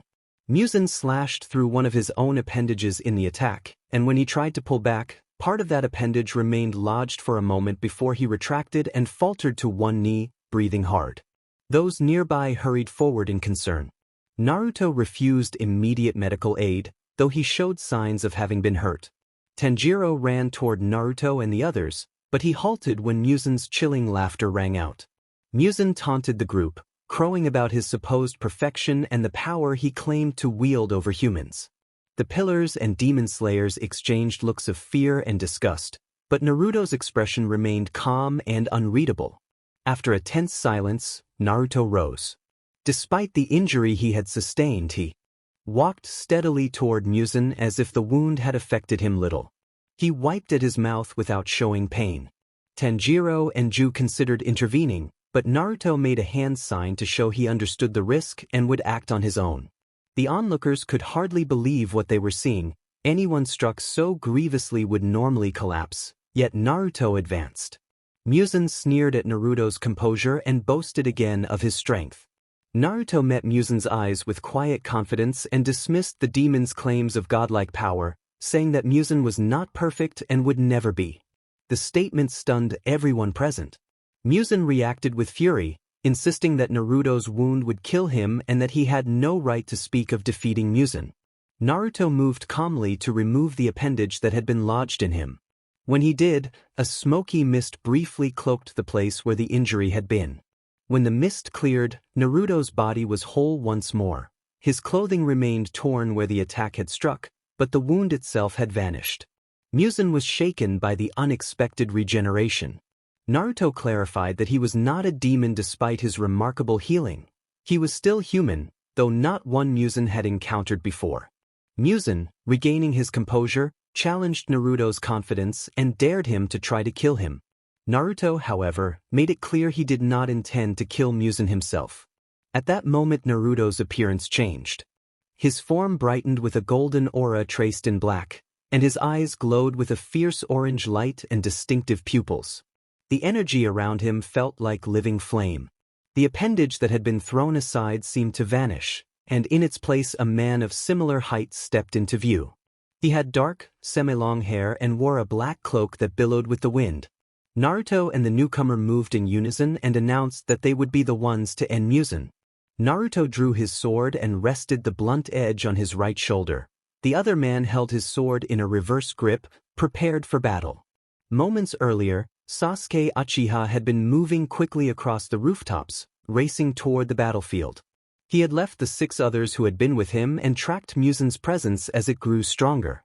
Muzan slashed through one of his own appendages in the attack, and when he tried to pull back, part of that appendage remained lodged for a moment before he retracted and faltered to one knee, breathing hard. Those nearby hurried forward in concern. Naruto refused immediate medical aid, though he showed signs of having been hurt. Tanjiro ran toward Naruto and the others, but he halted when Muzan's chilling laughter rang out. Muzan taunted the group, crowing about his supposed perfection and the power he claimed to wield over humans. The pillars and demon slayers exchanged looks of fear and disgust, but Naruto's expression remained calm and unreadable. After a tense silence, Naruto rose. Despite the injury he had sustained, he walked steadily toward Muzan as if the wound had affected him little. He wiped at his mouth without showing pain. Tanjiro and Ju considered intervening, but Naruto made a hand sign to show he understood the risk and would act on his own. The onlookers could hardly believe what they were seeing. Anyone struck so grievously would normally collapse, yet Naruto advanced. Muzan sneered at Naruto's composure and boasted again of his strength. Naruto met Muzan's eyes with quiet confidence and dismissed the demon's claims of godlike power, saying that Muzan was not perfect and would never be. The statement stunned everyone present. Muzan reacted with fury, insisting that Naruto's wound would kill him and that he had no right to speak of defeating Muzan. Naruto moved calmly to remove the appendage that had been lodged in him. When he did, a smoky mist briefly cloaked the place where the injury had been. When the mist cleared, Naruto's body was whole once more. His clothing remained torn where the attack had struck, but the wound itself had vanished. Muzan was shaken by the unexpected regeneration. Naruto clarified that he was not a demon despite his remarkable healing. He was still human, though not one Muzan had encountered before. Muzan, regaining his composure, challenged Naruto's confidence and dared him to try to kill him. Naruto, however, made it clear he did not intend to kill Muzan himself. At that moment Naruto's appearance changed. His form brightened with a golden aura traced in black, and his eyes glowed with a fierce orange light and distinctive pupils. The energy around him felt like living flame. The appendage that had been thrown aside seemed to vanish, and in its place a man of similar height stepped into view. He had dark, semi-long hair and wore a black cloak that billowed with the wind. Naruto and the newcomer moved in unison and announced that they would be the ones to end Muzan. Naruto drew his sword and rested the blunt edge on his right shoulder. The other man held his sword in a reverse grip, prepared for battle. Moments earlier, Sasuke Uchiha had been moving quickly across the rooftops, racing toward the battlefield. He had left the 6 others who had been with him and tracked Muzan's presence as it grew stronger.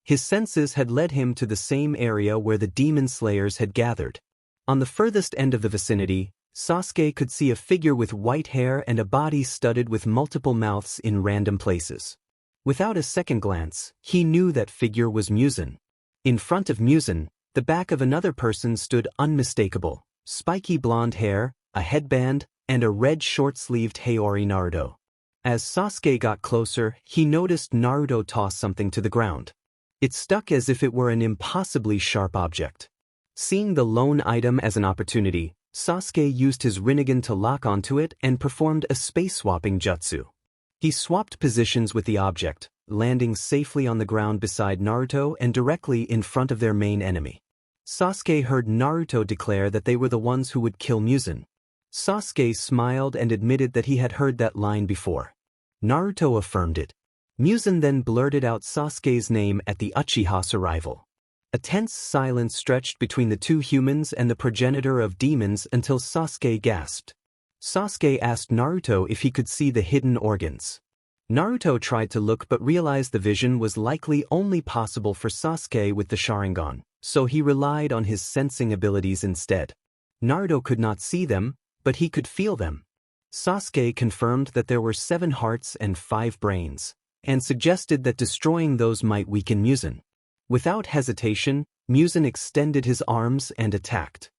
His senses had led him to the same area where the demon slayers had gathered. On the furthest end of the vicinity, Sasuke could see a figure with white hair and a body studded with multiple mouths in random places. Without a second glance, he knew that figure was Muzan. In front of Muzan, the back of another person stood unmistakable: spiky blonde hair, a headband, and a red short-sleeved Haori Naruto. As Sasuke got closer, he noticed Naruto toss something to the ground. It stuck as if it were an impossibly sharp object. Seeing the lone item as an opportunity, Sasuke used his Rinnegan to lock onto it and performed a space-swapping jutsu. He swapped positions with the object, landing safely on the ground beside Naruto and directly in front of their main enemy. Sasuke heard Naruto declare that they were the ones who would kill Muzan. Sasuke smiled and admitted that he had heard that line before. Naruto affirmed it. Muzan then blurted out Sasuke's name at the Uchiha's arrival. A tense silence stretched between the two humans and the progenitor of demons until Sasuke gasped. Sasuke asked Naruto if he could see the hidden organs. Naruto tried to look but realized the vision was likely only possible for Sasuke with the Sharingan, so he relied on his sensing abilities instead. Naruto could not see them, but he could feel them. Sasuke confirmed that there were 7 hearts and 5 brains, and suggested that destroying those might weaken Muzan. Without hesitation, Muzan extended his arms and attacked.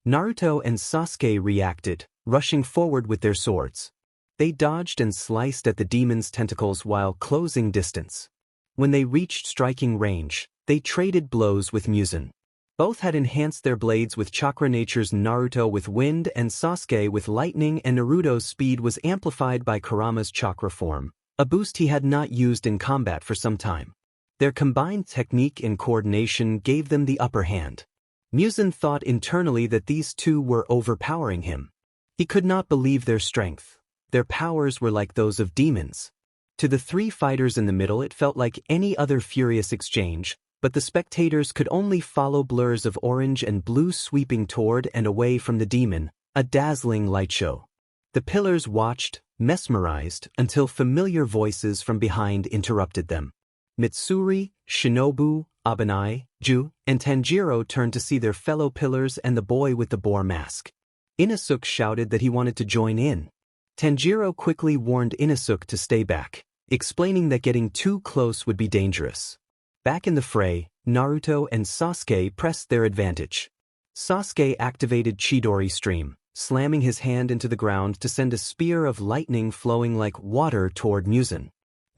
Naruto and Sasuke reacted, rushing forward with their swords. They dodged and sliced at the demon's tentacles while closing distance. When they reached striking range, they traded blows with Muzan. Both had enhanced their blades with chakra natures, Naruto with wind and Sasuke with lightning, and Naruto's speed was amplified by Kurama's chakra form, a boost he had not used in combat for some time. Their combined technique and coordination gave them the upper hand. Muzan thought internally that these two were overpowering him. He could not believe their strength. Their powers were like those of demons. To the 3 fighters in the middle it felt like any other furious exchange, but the spectators could only follow blurs of orange and blue sweeping toward and away from the demon, a dazzling light show. The pillars watched, mesmerized, until familiar voices from behind interrupted them. Mitsuri, Shinobu, Abanai, Ju, and Tanjiro turned to see their fellow pillars and the boy with the boar mask. Inosuke shouted that he wanted to join in. Tanjiro quickly warned Inosuke to stay back, explaining that getting too close would be dangerous. Back in the fray, Naruto and Sasuke pressed their advantage. Sasuke activated Chidori Stream, slamming his hand into the ground to send a spear of lightning flowing like water toward Muzan.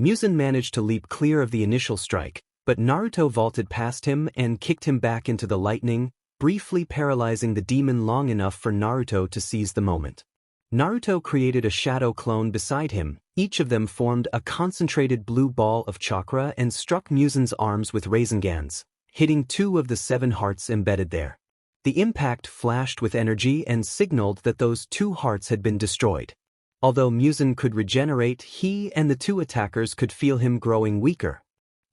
Muzan managed to leap clear of the initial strike, but Naruto vaulted past him and kicked him back into the lightning, briefly paralyzing the demon long enough for Naruto to seize the moment. Naruto created a shadow clone beside him. Each of them formed a concentrated blue ball of chakra and struck Muzan's arms with Razengans, hitting 2 of the 7 hearts embedded there. The impact flashed with energy and signaled that those 2 hearts had been destroyed. Although Muzan could regenerate, he and the 2 attackers could feel him growing weaker.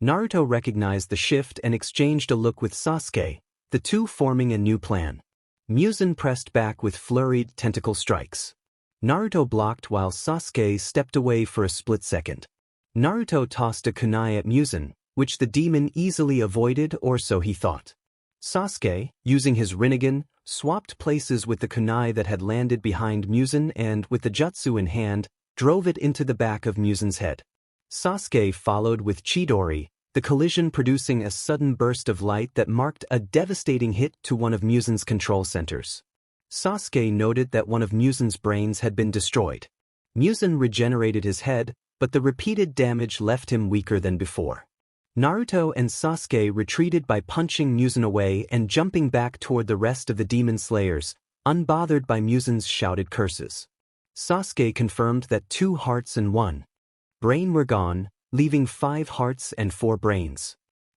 Naruto recognized the shift and exchanged a look with Sasuke, the 2 forming a new plan. Muzan pressed back with flurried tentacle strikes. Naruto blocked while Sasuke stepped away for a split second. Naruto tossed a kunai at Muzan, which the demon easily avoided, or so he thought. Sasuke, using his Rinnegan, swapped places with the kunai that had landed behind Muzan and, with the jutsu in hand, drove it into the back of Musen's head. Sasuke followed with Chidori, the collision producing a sudden burst of light that marked a devastating hit to one of Musen's control centers. Sasuke noted that one of Musen's brains had been destroyed. Musen regenerated his head, but the repeated damage left him weaker than before. Naruto and Sasuke retreated by punching Musen away and jumping back toward the rest of the demon slayers, unbothered by Musen's shouted curses. Sasuke confirmed that 2 hearts and 1 brain were gone, leaving 5 hearts and 4 brains.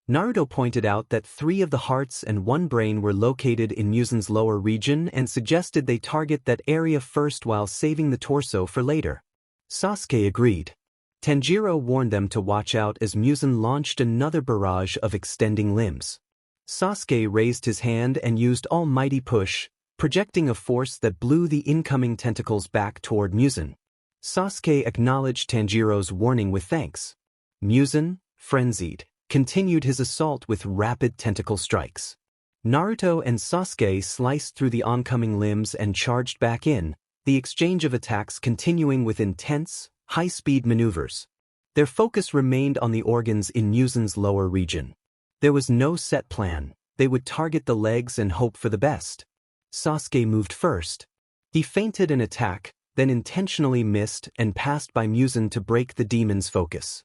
Naruto pointed out that 3 of the hearts and 1 brain were located in Musen's lower region and suggested they target that area first while saving the torso for later. Sasuke agreed. Tanjiro warned them to watch out as Musen launched another barrage of extending limbs. Sasuke raised his hand and used Almighty Push, projecting a force that blew the incoming tentacles back toward Musen. Sasuke acknowledged Tanjiro's warning with thanks. Musen, frenzied, continued his assault with rapid tentacle strikes. Naruto and Sasuke sliced through the oncoming limbs and charged back in, the exchange of attacks continuing with intense, high-speed maneuvers. Their focus remained on the organs in Musen's lower region. There was no set plan. They would target the legs and hope for the best. Sasuke moved first. He feinted an attack, then intentionally missed and passed by Musen to break the demon's focus.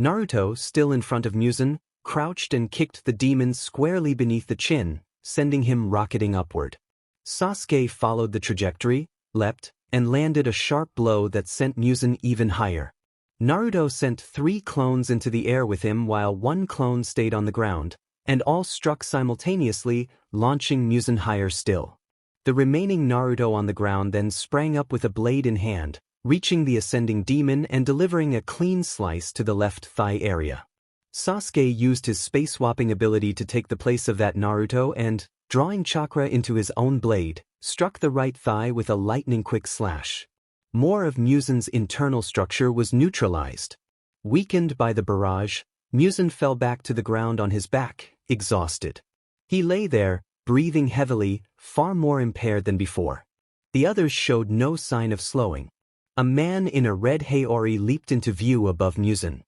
Naruto, still in front of Musen, crouched and kicked the demon squarely beneath the chin, sending him rocketing upward. Sasuke followed the trajectory, leapt, and landed a sharp blow that sent Musen even higher. Naruto sent 3 clones into the air with him while 1 clone stayed on the ground, and all struck simultaneously, launching Musen higher still. The remaining Naruto on the ground then sprang up with a blade in hand, reaching the ascending demon and delivering a clean slice to the left thigh area. Sasuke used his space-swapping ability to take the place of that Naruto and, drawing chakra into his own blade, struck the right thigh with a lightning-quick slash. More of Musen's internal structure was neutralized. Weakened by the barrage, Musen fell back to the ground on his back, exhausted. He lay there, breathing heavily, far more impaired than before. The others showed no sign of slowing. A man in a red haori leaped into view above Musen.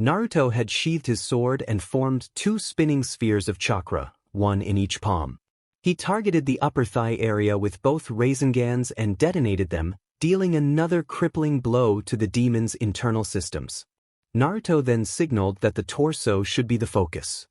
Naruto had sheathed his sword and formed 2 spinning spheres of chakra, 1 in each palm. He targeted the upper thigh area with both Razengans and detonated them, dealing another crippling blow to the demon's internal systems. Naruto then signaled that the torso should be the focus.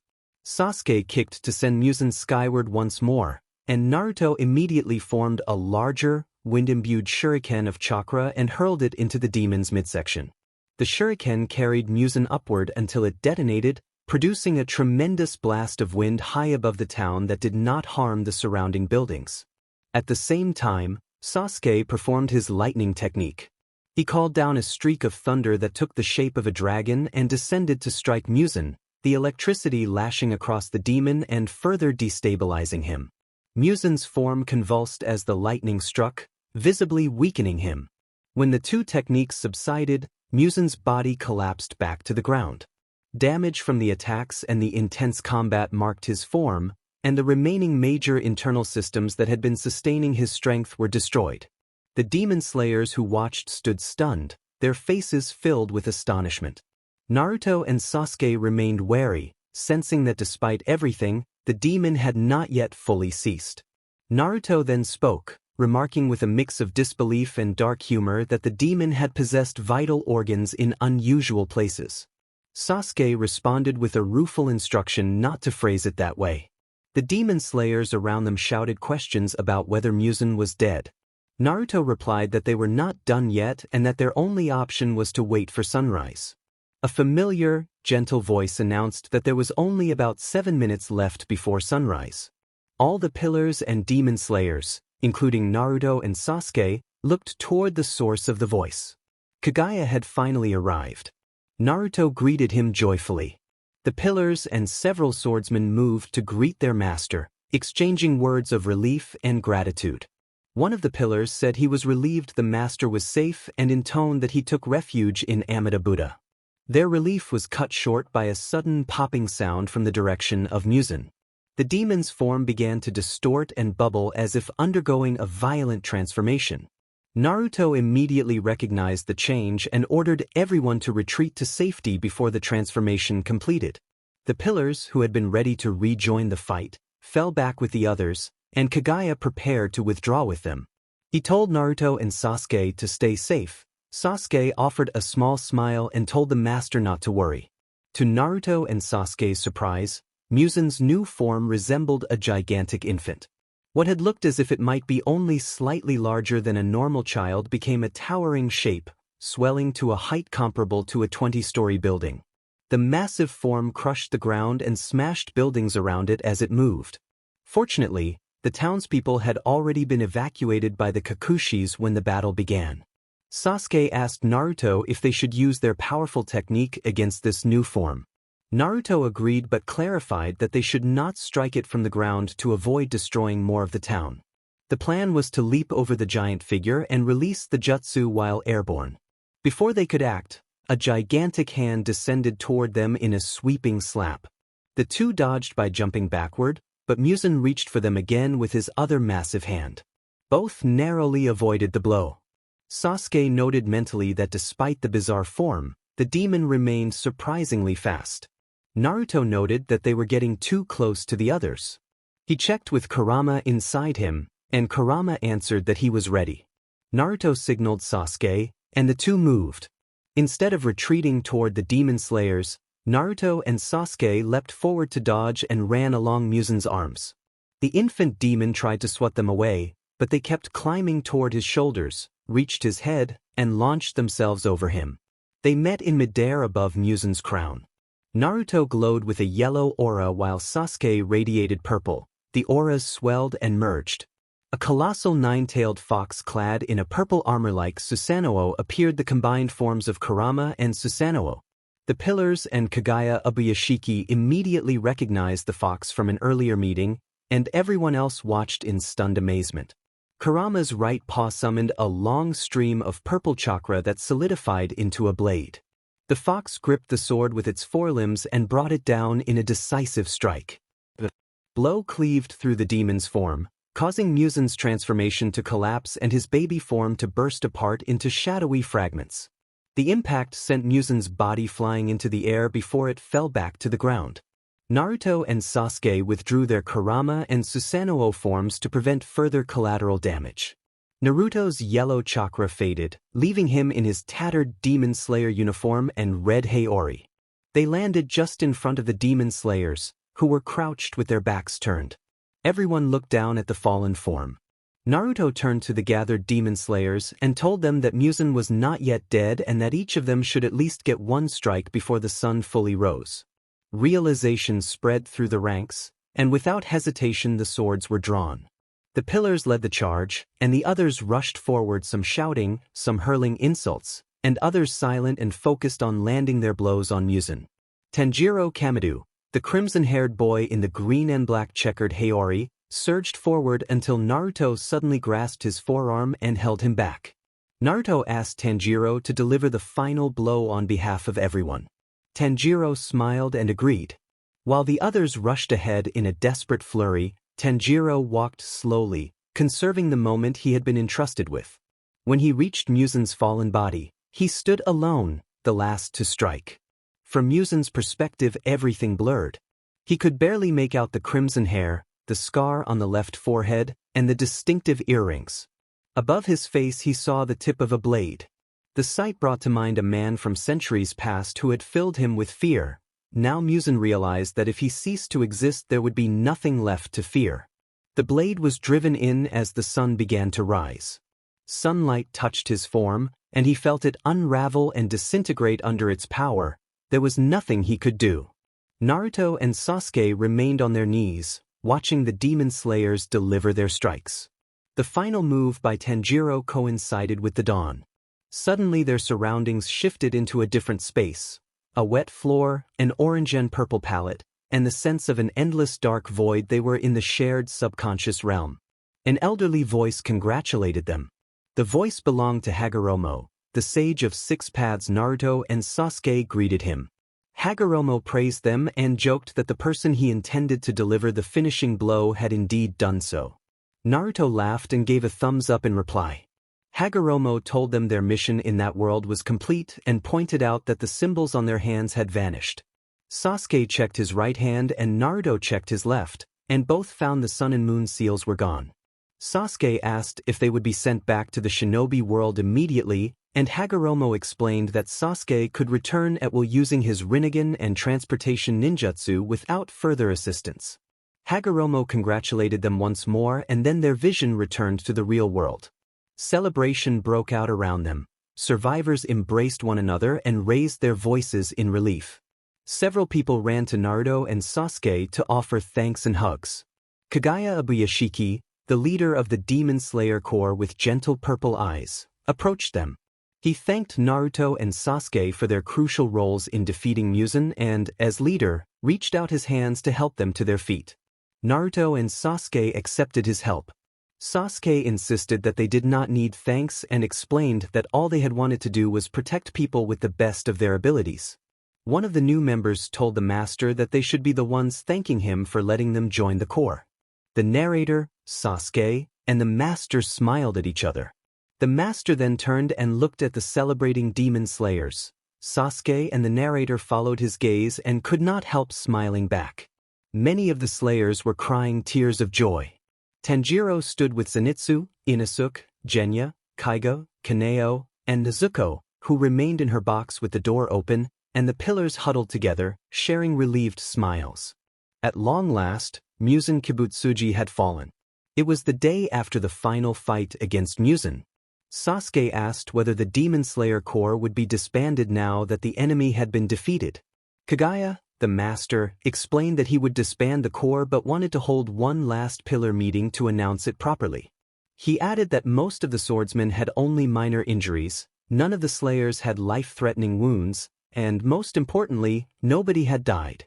Sasuke kicked to send Musen skyward once more, and Naruto immediately formed a larger, wind-imbued shuriken of chakra and hurled it into the demon's midsection. The shuriken carried Musen upward until it detonated, producing a tremendous blast of wind high above the town that did not harm the surrounding buildings. At the same time, Sasuke performed his lightning technique. He called down a streak of thunder that took the shape of a dragon and descended to strike Musen, the electricity lashing across the demon and further destabilizing him. Musen's form convulsed as the lightning struck, visibly weakening him. When the 2 techniques subsided, Musen's body collapsed back to the ground. Damage from the attacks and the intense combat marked his form, and the remaining major internal systems that had been sustaining his strength were destroyed. The demon slayers who watched stood stunned, their faces filled with astonishment. Naruto and Sasuke remained wary, sensing that despite everything, the demon had not yet fully ceased. Naruto then spoke, remarking with a mix of disbelief and dark humor that the demon had possessed vital organs in unusual places. Sasuke responded with a rueful instruction not to phrase it that way. The demon slayers around them shouted questions about whether Musen was dead. Naruto replied that they were not done yet and that their only option was to wait for sunrise. A familiar, gentle voice announced that there was only about 7 minutes left before sunrise. All the pillars and demon slayers, including Naruto and Sasuke, looked toward the source of the voice. Kagaya had finally arrived. Naruto greeted him joyfully. The pillars and several swordsmen moved to greet their master, exchanging words of relief and gratitude. One of the pillars said he was relieved the master was safe and intoned that he took refuge in Amida Buddha. Their relief was cut short by a sudden popping sound from the direction of Musen. The demon's form began to distort and bubble as if undergoing a violent transformation. Naruto immediately recognized the change and ordered everyone to retreat to safety before the transformation completed. The pillars, who had been ready to rejoin the fight, fell back with the others, and Kagaya prepared to withdraw with them. He told Naruto and Sasuke to stay safe. Sasuke offered a small smile and told the master not to worry. To Naruto and Sasuke's surprise, Musen's new form resembled a gigantic infant. What had looked as if it might be only slightly larger than a normal child became a towering shape, swelling to a height comparable to a 20-story building. The massive form crushed the ground and smashed buildings around it as it moved. Fortunately, the townspeople had already been evacuated by the Kakushis when the battle began. Sasuke asked Naruto if they should use their powerful technique against this new form. Naruto agreed but clarified that they should not strike it from the ground to avoid destroying more of the town. The plan was to leap over the giant figure and release the jutsu while airborne. Before they could act, a gigantic hand descended toward them in a sweeping slap. The two dodged by jumping backward, but Musen reached for them again with his other massive hand. Both narrowly avoided the blow. Sasuke noted mentally that despite the bizarre form, the demon remained surprisingly fast. Naruto noted that they were getting too close to the others. He checked with Kurama inside him, and Kurama answered that he was ready. Naruto signaled Sasuke, and the two moved. Instead of retreating toward the demon slayers, Naruto and Sasuke leapt forward to dodge and ran along Musen's arms. The infant demon tried to swat them away, but they kept climbing toward his shoulders, reached his head, and launched themselves over him. They met in midair above Musen's crown. Naruto glowed with a yellow aura while Sasuke radiated purple. The auras swelled and merged. A colossal nine-tailed fox clad in a purple armor like Susanoo appeared, the combined forms of Kurama and Susanoo. The pillars and Kagaya Ubuyashiki immediately recognized the fox from an earlier meeting, and everyone else watched in stunned amazement. Kurama's right paw summoned a long stream of purple chakra that solidified into a blade. The fox gripped the sword with its forelimbs and brought it down in a decisive strike. The blow cleaved through the demon's form, causing Musen's transformation to collapse and his baby form to burst apart into shadowy fragments. The impact sent Musen's body flying into the air before it fell back to the ground. Naruto and Sasuke withdrew their Kurama and Susanoo forms to prevent further collateral damage. Naruto's yellow chakra faded, leaving him in his tattered Demon Slayer uniform and red Haori. They landed just in front of the Demon Slayers, who were crouched with their backs turned. Everyone looked down at the fallen form. Naruto turned to the gathered Demon Slayers and told them that Musen was not yet dead and that each of them should at least get one strike before the sun fully rose. Realization spread through the ranks, and without hesitation the swords were drawn. The pillars led the charge, and the others rushed forward, some shouting, some hurling insults, and others silent and focused on landing their blows on Musen. Tanjiro Kamado, the crimson-haired boy in the green and black checkered Haori, surged forward until Naruto suddenly grasped his forearm and held him back. Naruto asked Tanjiro to deliver the final blow on behalf of everyone. Tanjiro smiled and agreed. While the others rushed ahead in a desperate flurry, Tanjiro walked slowly, conserving the moment he had been entrusted with. When he reached Musen's fallen body, he stood alone, the last to strike. From Musen's perspective, everything blurred. He could barely make out the crimson hair, the scar on the left forehead, and the distinctive earrings. Above his face he saw the tip of a blade. The sight brought to mind a man from centuries past who had filled him with fear. Now Musen realized that if he ceased to exist there would be nothing left to fear. The blade was driven in as the sun began to rise. Sunlight touched his form, and he felt it unravel and disintegrate under its power. There was nothing he could do. Naruto and Sasuke remained on their knees, watching the Demon Slayers deliver their strikes. The final move by Tanjiro coincided with the dawn. Suddenly their surroundings shifted into a different space. A wet floor, an orange and purple palette, and the sense of an endless dark void. They were in the shared subconscious realm. An elderly voice congratulated them. The voice belonged to Hagoromo, the sage of six paths. Naruto and Sasuke greeted him. Hagoromo praised them and joked that the person he intended to deliver the finishing blow had indeed done so. Naruto laughed and gave a thumbs up in reply. Hagoromo told them their mission in that world was complete and pointed out that the symbols on their hands had vanished. Sasuke checked his right hand and Naruto checked his left, and both found the sun and moon seals were gone. Sasuke asked if they would be sent back to the shinobi world immediately, and Hagoromo explained that Sasuke could return at will using his Rinnegan and transportation ninjutsu without further assistance. Hagoromo congratulated them once more and then their vision returned to the real world. Celebration broke out around them. Survivors embraced one another and raised their voices in relief. Several people ran to Naruto and Sasuke to offer thanks and hugs. Kagaya Abuyashiki, the leader of the Demon Slayer Corps with gentle purple eyes, approached them. He thanked Naruto and Sasuke for their crucial roles in defeating Muzan and, as leader, reached out his hands to help them to their feet. Naruto and Sasuke accepted his help. Sasuke insisted that they did not need thanks and explained that all they had wanted to do was protect people with the best of their abilities. One of the new members told the master that they should be the ones thanking him for letting them join the Corps. The narrator, Sasuke, and the master smiled at each other. The master then turned and looked at the celebrating demon slayers. Sasuke and the narrator followed his gaze and could not help smiling back. Many of the slayers were crying tears of joy. Tanjiro stood with Zenitsu, Inosuke, Genya, Kaiga, Kaneo, and Nezuko, who remained in her box with the door open, and the pillars huddled together, sharing relieved smiles. At long last, Muzan Kibutsuji had fallen. It was the day after the final fight against Muzan. Sasuke asked whether the Demon Slayer Corps would be disbanded now that the enemy had been defeated. Kagaya, the master, explained that he would disband the Corps but wanted to hold one last pillar meeting to announce it properly. He added that most of the swordsmen had only minor injuries, none of the slayers had life-threatening wounds, and most importantly, nobody had died.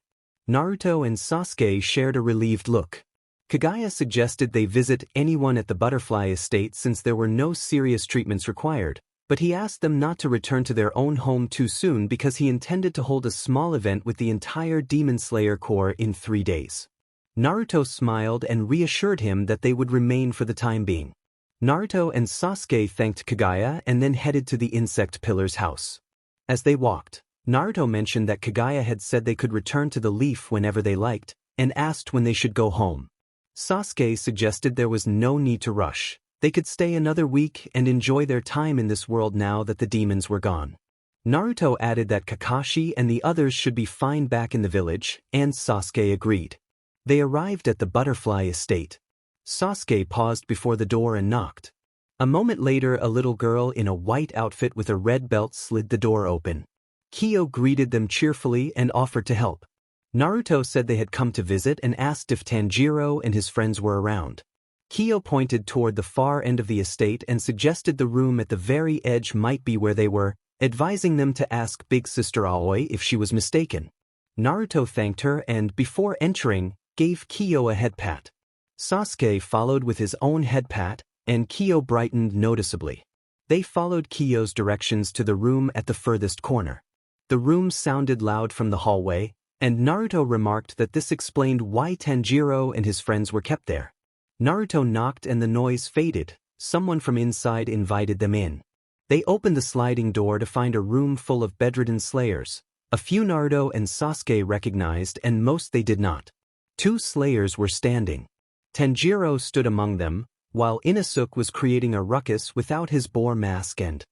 Naruto and Sasuke shared a relieved look. Kagaya suggested they visit anyone at the Butterfly Estate since there were no serious treatments required, but he asked them not to return to their own home too soon because he intended to hold a small event with the entire Demon Slayer Corps in 3 days. Naruto smiled and reassured him that they would remain for the time being. Naruto and Sasuke thanked Kagaya and then headed to the Insect Pillar's house. As they walked, Naruto mentioned that Kagaya had said they could return to the leaf whenever they liked, and asked when they should go home. Sasuke suggested there was no need to rush. They could stay another week and enjoy their time in this world now that the demons were gone. Naruto added that Kakashi and the others should be fine back in the village, and Sasuke agreed. They arrived at the Butterfly Estate. Sasuke paused before the door and knocked. A moment later, a little girl in a white outfit with a red belt slid the door open. Kyo greeted them cheerfully and offered to help. Naruto said they had come to visit and asked if Tanjiro and his friends were around. Kyo pointed toward the far end of the estate and suggested the room at the very edge might be where they were, advising them to ask Big Sister Aoi if she was mistaken. Naruto thanked her and, before entering, gave Kyo a head pat. Sasuke followed with his own head pat, and Kyo brightened noticeably. They followed Kyo's directions to the room at the furthest corner. The room sounded loud from the hallway, and Naruto remarked that this explained why Tanjiro and his friends were kept there. Naruto knocked and the noise faded. Someone from inside invited them in. They opened the sliding door to find a room full of bedridden slayers. A few Naruto and Sasuke recognized and most they did not. 2 slayers were standing. Tanjiro stood among them, while Inosuke was creating a ruckus without his boar mask and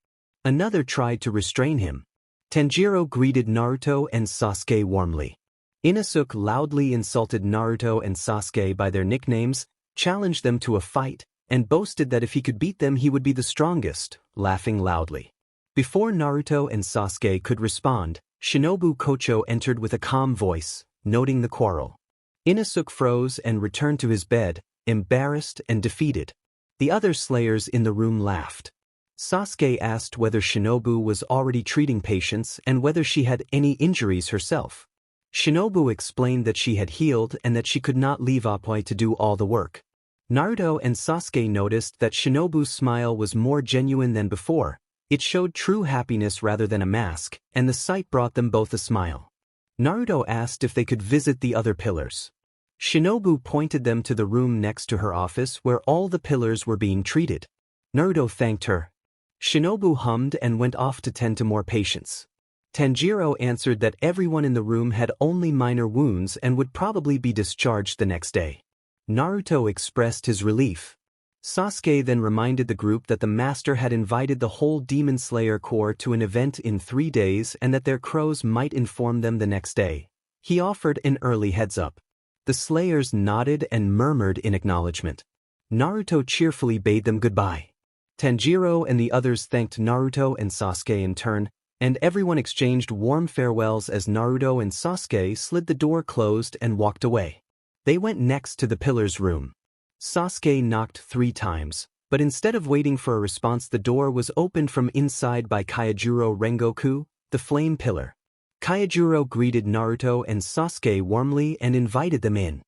another tried to restrain him. Tanjiro greeted Naruto and Sasuke warmly. Inosuke loudly insulted Naruto and Sasuke by their nicknames, challenged them to a fight, and boasted that if he could beat them he would be the strongest, laughing loudly. Before Naruto and Sasuke could respond, Shinobu Kocho entered with a calm voice, noting the quarrel. Inosuke froze and returned to his bed, embarrassed and defeated. The other slayers in the room laughed. Sasuke asked whether Shinobu was already treating patients and whether she had any injuries herself. Shinobu explained that she had healed and that she could not leave Aoi to do all the work. Naruto and Sasuke noticed that Shinobu's smile was more genuine than before. It showed true happiness rather than a mask, and the sight brought them both a smile. Naruto asked if they could visit the other pillars. Shinobu pointed them to the room next to her office where all the pillars were being treated. Naruto thanked her, Shinobu hummed and went off to tend to more patients. Tanjiro answered that everyone in the room had only minor wounds and would probably be discharged the next day. Naruto expressed his relief. Sasuke then reminded the group that the master had invited the whole Demon Slayer Corps to an event in 3 days and that their crows might inform them the next day. He offered an early heads-up. The Slayers nodded and murmured in acknowledgement. Naruto cheerfully bade them goodbye. Tanjiro and the others thanked Naruto and Sasuke in turn, and everyone exchanged warm farewells as Naruto and Sasuke slid the door closed and walked away. They went next to the pillar's room. Sasuke knocked 3 times, but instead of waiting for a response, the door was opened from inside by Kyojuro Rengoku, the flame pillar. Kyojuro greeted Naruto and Sasuke warmly and invited them in.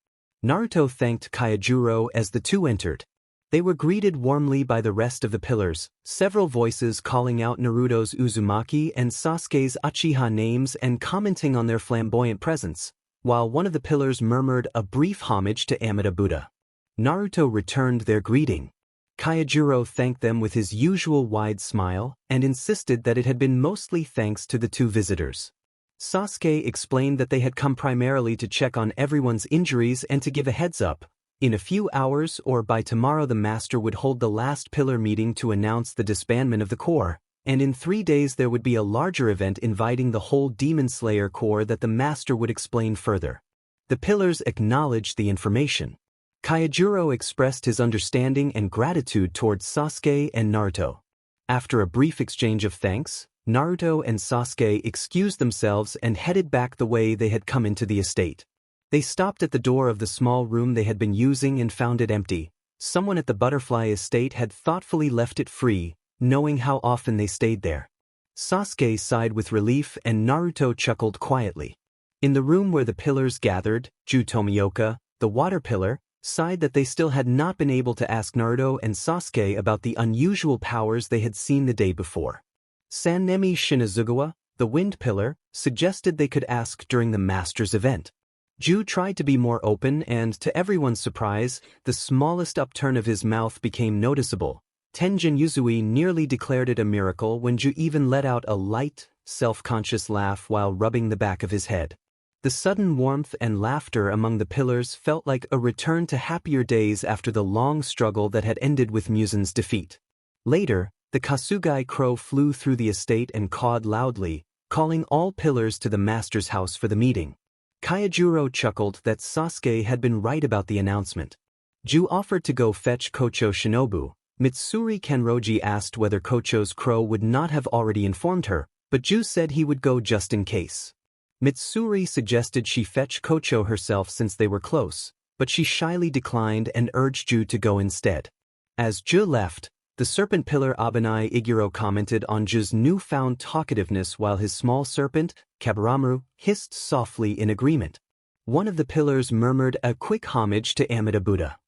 Naruto thanked Kyojuro as the two entered. They were greeted warmly by the rest of the pillars, several voices calling out Naruto's Uzumaki and Sasuke's Uchiha names and commenting on their flamboyant presence, while one of the pillars murmured a brief homage to Amida Buddha. Naruto returned their greeting. Kyojuro thanked them with his usual wide smile and insisted that it had been mostly thanks to the two visitors. Sasuke explained that they had come primarily to check on everyone's injuries and to give a heads-up. In a few hours or by tomorrow the master would hold the last pillar meeting to announce the disbandment of the Corps, and in 3 days there would be a larger event inviting the whole Demon Slayer Corps that the master would explain further. The pillars acknowledged the information. Kyojuro expressed his understanding and gratitude towards Sasuke and Naruto. After a brief exchange of thanks, Naruto and Sasuke excused themselves and headed back the way they had come into the estate. They stopped at the door of the small room they had been using and found it empty. Someone at the Butterfly Estate had thoughtfully left it free, knowing how often they stayed there. Sasuke sighed with relief and Naruto chuckled quietly. In the room where the pillars gathered, Ju Tomioka, the water pillar, sighed that they still had not been able to ask Naruto and Sasuke about the unusual powers they had seen the day before. Sanemi Shinazugawa, the wind pillar, suggested they could ask during the master's event. Ju tried to be more open and, to everyone's surprise, the smallest upturn of his mouth became noticeable. Tenjin Uzui nearly declared it a miracle when Ju even let out a light, self-conscious laugh while rubbing the back of his head. The sudden warmth and laughter among the pillars felt like a return to happier days after the long struggle that had ended with Musen's defeat. Later, the Kasugai crow flew through the estate and cawed loudly, calling all pillars to the master's house for the meeting. Kyojuro chuckled that Sasuke had been right about the announcement. Ju offered to go fetch Kocho Shinobu. Mitsuri Kenroji asked whether Kocho's crow would not have already informed her, but Ju said he would go just in case. Mitsuri suggested she fetch Kocho herself since they were close, but she shyly declined and urged Ju to go instead. As Ju left, the serpent pillar Abanai Iguro commented on Ju's newfound talkativeness while his small serpent, Kabaramu, hissed softly in agreement. One of the pillars murmured a quick homage to Amida Buddha.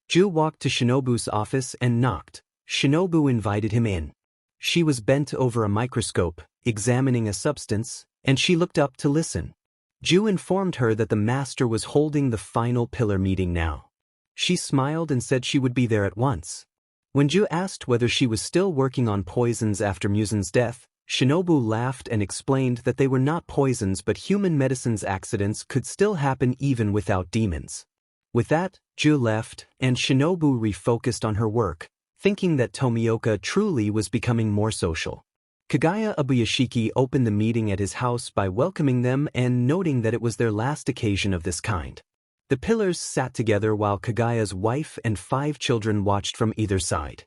Ju walked to Shinobu's office and knocked. Shinobu invited him in. She was bent over a microscope, examining a substance, and she looked up to listen. Ju informed her that the master was holding the final pillar meeting now. She smiled and said she would be there at once. When Ju asked whether she was still working on poisons after Musen's death, Shinobu laughed and explained that they were not poisons but human medicine's accidents could still happen even without demons. With that, Ju left, and Shinobu refocused on her work, thinking that Tomioka truly was becoming more social. Kagaya Ubuyashiki opened the meeting at his house by welcoming them and noting that it was their last occasion of this kind. The pillars sat together while Kagaya's wife and 5 children watched from either side.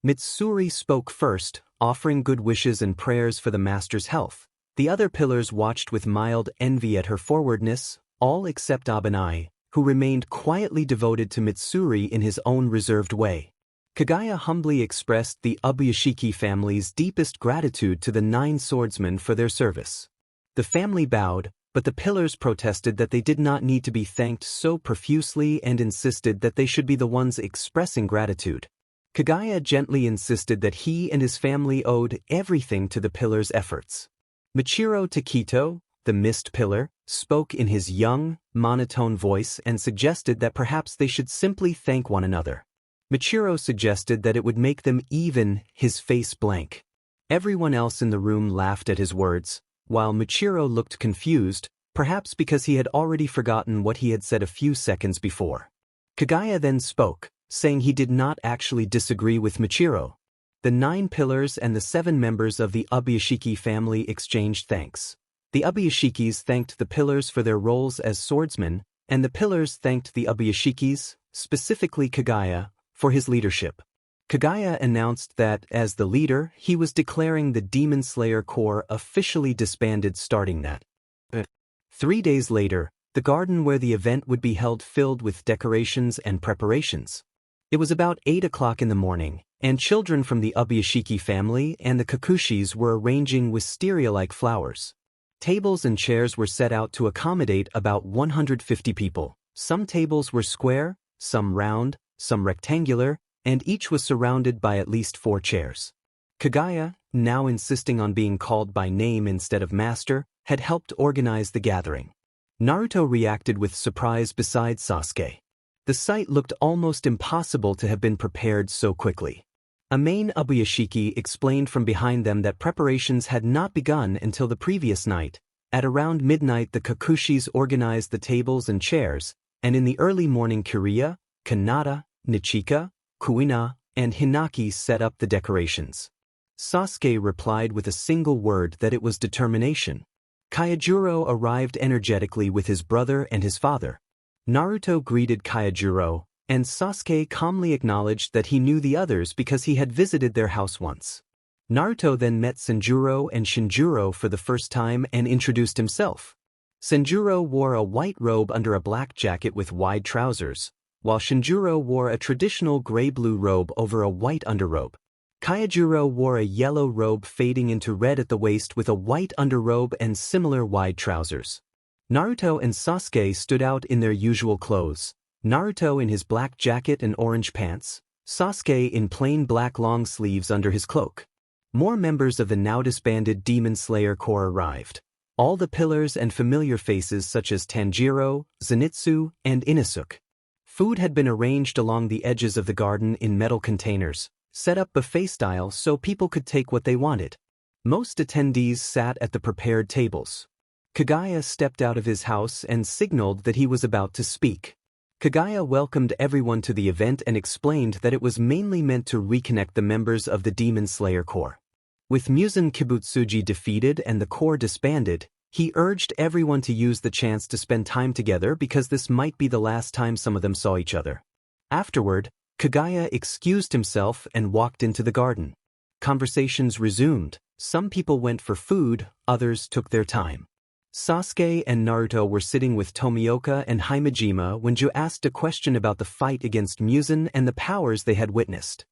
Mitsuri spoke first, offering good wishes and prayers for the master's health. The other pillars watched with mild envy at her forwardness, all except Abanai, who remained quietly devoted to Mitsuri in his own reserved way. Kagaya humbly expressed the Ubuyashiki family's deepest gratitude to the 9 swordsmen for their service. The family bowed, but the pillars protested that they did not need to be thanked so profusely and insisted that they should be the ones expressing gratitude. Kagaya gently insisted that he and his family owed everything to the pillars' efforts. Michiro Takito, the mist pillar, spoke in his young, monotone voice and suggested that perhaps they should simply thank one another. Michiro suggested that it would make them even, his face blank. Everyone else in the room laughed at his words, while Michiro looked confused, perhaps because he had already forgotten what he had said a few seconds before. Kagaya then spoke, saying he did not actually disagree with Michiro. The 9 pillars and the 7 members of the Ubuyashiki family exchanged thanks. The Ubuyashikis thanked the pillars for their roles as swordsmen, and the pillars thanked the Ubuyashikis, specifically Kagaya, for his leadership. Kagaya announced that, as the leader, he was declaring the Demon Slayer Corps officially disbanded starting that. 3 days later, the garden where the event would be held filled with decorations and preparations. It was about 8 o'clock in the morning, and children from the Ubuyashiki family and the Kakushis were arranging wisteria-like flowers. Tables and chairs were set out to accommodate about 150 people. Some tables were square, some round, some rectangular, and each was surrounded by at least 4 chairs. Kagaya, now insisting on being called by name instead of master, had helped organize the gathering. Naruto reacted with surprise beside Sasuke. The sight looked almost impossible to have been prepared so quickly. A main Ubuyashiki explained from behind them that preparations had not begun until the previous night. At around midnight the Kakushis organized the tables and chairs, and in the early morning Kiriya, Kanata, Nichika, Kuina, and Hinaki set up the decorations. Sasuke replied with a single word that it was determination. Kyojuro arrived energetically with his brother and his father. Naruto greeted Kyojuro, and Sasuke calmly acknowledged that he knew the others because he had visited their house once. Naruto then met Sanjuro and Shinjuro for the first time and introduced himself. Sanjuro wore a white robe under a black jacket with wide trousers, while Shinjuro wore a traditional gray-blue robe over a white underrobe. Kyojuro wore a yellow robe fading into red at the waist with a white underrobe and similar wide trousers. Naruto and Sasuke stood out in their usual clothes, Naruto in his black jacket and orange pants, Sasuke in plain black long sleeves under his cloak. More members of the now disbanded Demon Slayer Corps arrived. All the pillars and familiar faces such as Tanjiro, Zenitsu, and Inosuke. Food had been arranged along the edges of the garden in metal containers, set up buffet style so people could take what they wanted. Most attendees sat at the prepared tables. Kagaya stepped out of his house and signaled that he was about to speak. Kagaya welcomed everyone to the event and explained that it was mainly meant to reconnect the members of the Demon Slayer Corps. With Muzan Kibutsuji defeated and the Corps disbanded, he urged everyone to use the chance to spend time together because this might be the last time some of them saw each other. Afterward, Kagaya excused himself and walked into the garden. Conversations resumed. Some people went for food, others took their time. Sasuke and Naruto were sitting with Tomioka and Himejima when Ju asked a question about the fight against Muzan and the powers they had witnessed.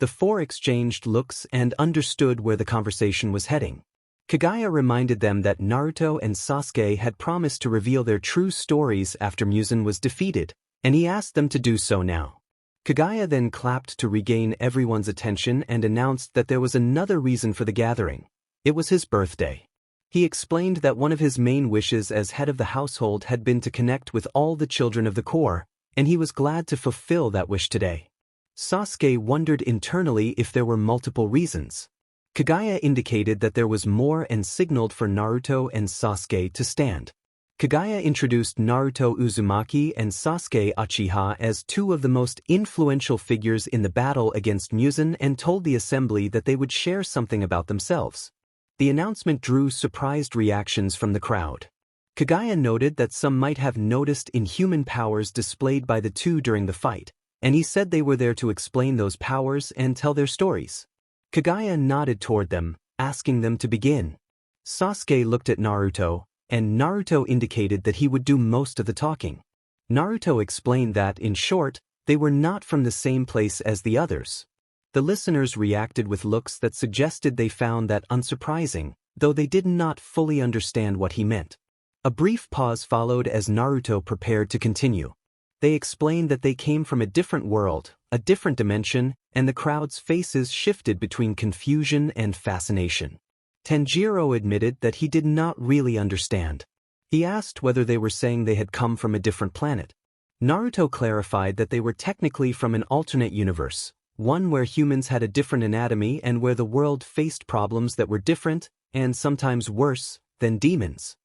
The 4 exchanged looks and understood where the conversation was heading. Kagaya reminded them that Naruto and Sasuke had promised to reveal their true stories after Muzan was defeated, and he asked them to do so now. Kagaya then clapped to regain everyone's attention and announced that there was another reason for the gathering. It was his birthday. He explained that one of his main wishes as head of the household had been to connect with all the children of the Corps, and he was glad to fulfill that wish today. Sasuke wondered internally if there were multiple reasons. Kagaya indicated that there was more and signaled for Naruto and Sasuke to stand. Kagaya introduced Naruto Uzumaki and Sasuke Uchiha as 2 of the most influential figures in the battle against Muzan and told the assembly that they would share something about themselves. The announcement drew surprised reactions from the crowd. Kagaya noted that some might have noticed inhuman powers displayed by the 2 during the fight, and he said they were there to explain those powers and tell their stories. Kagaya nodded toward them, asking them to begin. Sasuke looked at Naruto, and Naruto indicated that he would do most of the talking. Naruto explained that, in short, they were not from the same place as the others. The listeners reacted with looks that suggested they found that unsurprising, though they did not fully understand what he meant. A brief pause followed as Naruto prepared to continue. They explained that they came from a different world, a different dimension, and the crowd's faces shifted between confusion and fascination. Tanjiro admitted that he did not really understand. He asked whether they were saying they had come from a different planet. Naruto clarified that they were technically from an alternate universe, one where humans had a different anatomy and where the world faced problems that were different, and sometimes worse, than demons.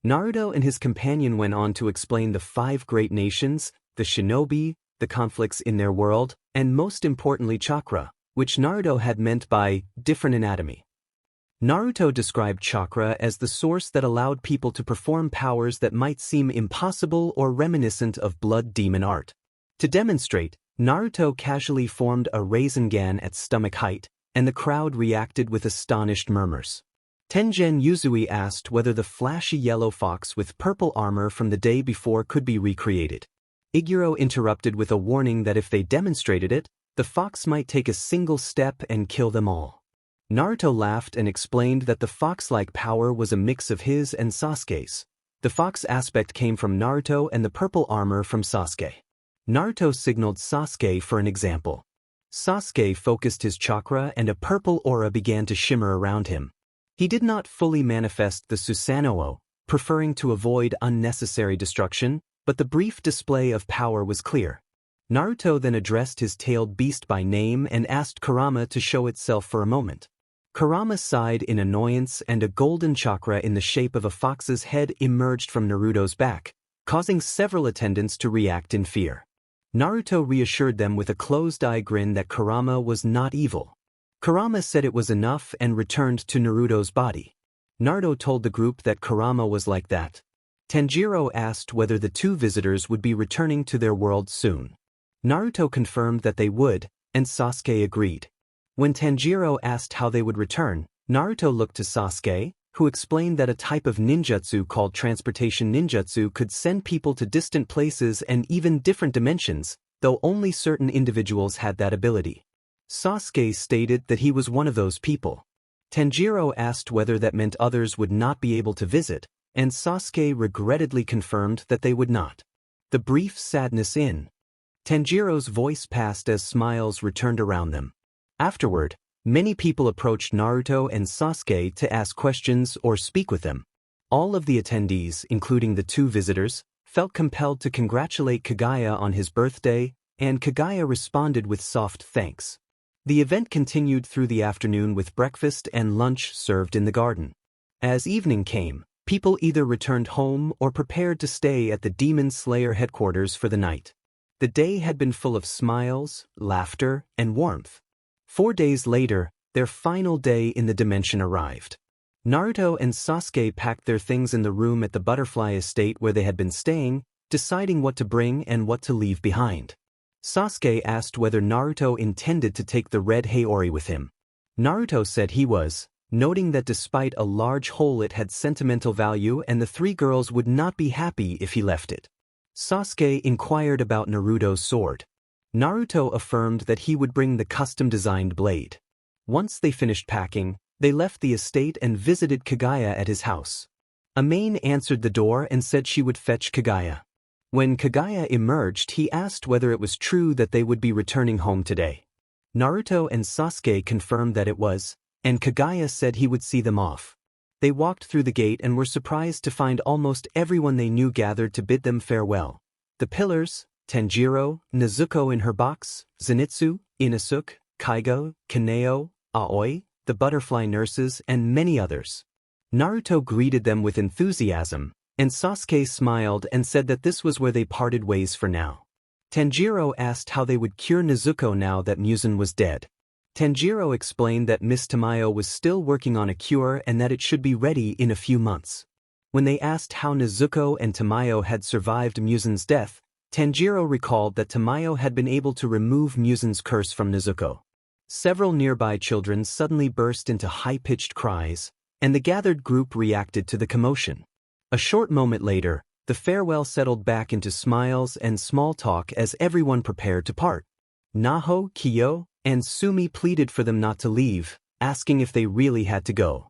Naruto and his companion went on to explain the 5 great nations, the shinobi, the conflicts in their world, and most importantly chakra, which Naruto had meant by different anatomy. Naruto described chakra as the source that allowed people to perform powers that might seem impossible or reminiscent of blood demon art. To demonstrate, Naruto casually formed a Rasengan at stomach height, and the crowd reacted with astonished murmurs. Tengen Yuzui asked whether the flashy yellow fox with purple armor from the day before could be recreated. Iguro interrupted with a warning that if they demonstrated it, the fox might take a single step and kill them all. Naruto laughed and explained that the fox-like power was a mix of his and Sasuke's. The fox aspect came from Naruto and the purple armor from Sasuke. Naruto signaled Sasuke for an example. Sasuke focused his chakra and a purple aura began to shimmer around him. He did not fully manifest the Susanoo, preferring to avoid unnecessary destruction, but the brief display of power was clear. Naruto then addressed his tailed beast by name and asked Kurama to show itself for a moment. Kurama sighed in annoyance and a golden chakra in the shape of a fox's head emerged from Naruto's back, causing several attendants to react in fear. Naruto reassured them with a closed-eye grin that Kurama was not evil. Kurama said it was enough and returned to Naruto's body. Naruto told the group that Kurama was like that. Tanjiro asked whether the 2 visitors would be returning to their world soon. Naruto confirmed that they would, and Sasuke agreed. When Tanjiro asked how they would return, Naruto looked to Sasuke, who explained that a type of ninjutsu called transportation ninjutsu could send people to distant places and even different dimensions, though only certain individuals had that ability. Sasuke stated that he was one of those people. Tanjiro asked whether that meant others would not be able to visit, and Sasuke regrettably confirmed that they would not. The brief sadness in Tanjiro's voice passed as smiles returned around them. Afterward, many people approached Naruto and Sasuke to ask questions or speak with them. All of the attendees, including the 2 visitors, felt compelled to congratulate Kagaya on his birthday, and Kagaya responded with soft thanks. The event continued through the afternoon with breakfast and lunch served in the garden. As evening came, people either returned home or prepared to stay at the Demon Slayer headquarters for the night. The day had been full of smiles, laughter, and warmth. 4 days later, their final day in the dimension arrived. Naruto and Sasuke packed their things in the room at the butterfly estate where they had been staying, deciding what to bring and what to leave behind. Sasuke asked whether Naruto intended to take the red Haori with him. Naruto said he was, noting that despite a large hole it had sentimental value and the 3 girls would not be happy if he left it. Sasuke inquired about Naruto's sword. Naruto affirmed that he would bring the custom-designed blade. Once they finished packing, they left the estate and visited Kagaya at his house. Amaine answered the door and said she would fetch Kagaya. When Kagaya emerged, he asked whether it was true that they would be returning home today. Naruto and Sasuke confirmed that it was, and Kagaya said he would see them off. They walked through the gate and were surprised to find almost everyone they knew gathered to bid them farewell. The pillars, Tanjiro, Nezuko in her box, Zenitsu, Inosuke, Kaigo, Kaneo, Aoi, the butterfly nurses, and many others. Naruto greeted them with enthusiasm, and Sasuke smiled and said that this was where they parted ways for now. Tanjiro asked how they would cure Nezuko now that Muzan was dead. Tanjiro explained that Miss Tamayo was still working on a cure and that it should be ready in a few months. When they asked how Nezuko and Tamayo had survived Muzan's death, Tanjiro recalled that Tamayo had been able to remove Muzan's curse from Nezuko. Several nearby children suddenly burst into high-pitched cries, and the gathered group reacted to the commotion. A short moment later, the farewell settled back into smiles and small talk as everyone prepared to part. Naho, Kyo, and Sumi pleaded for them not to leave, asking if they really had to go.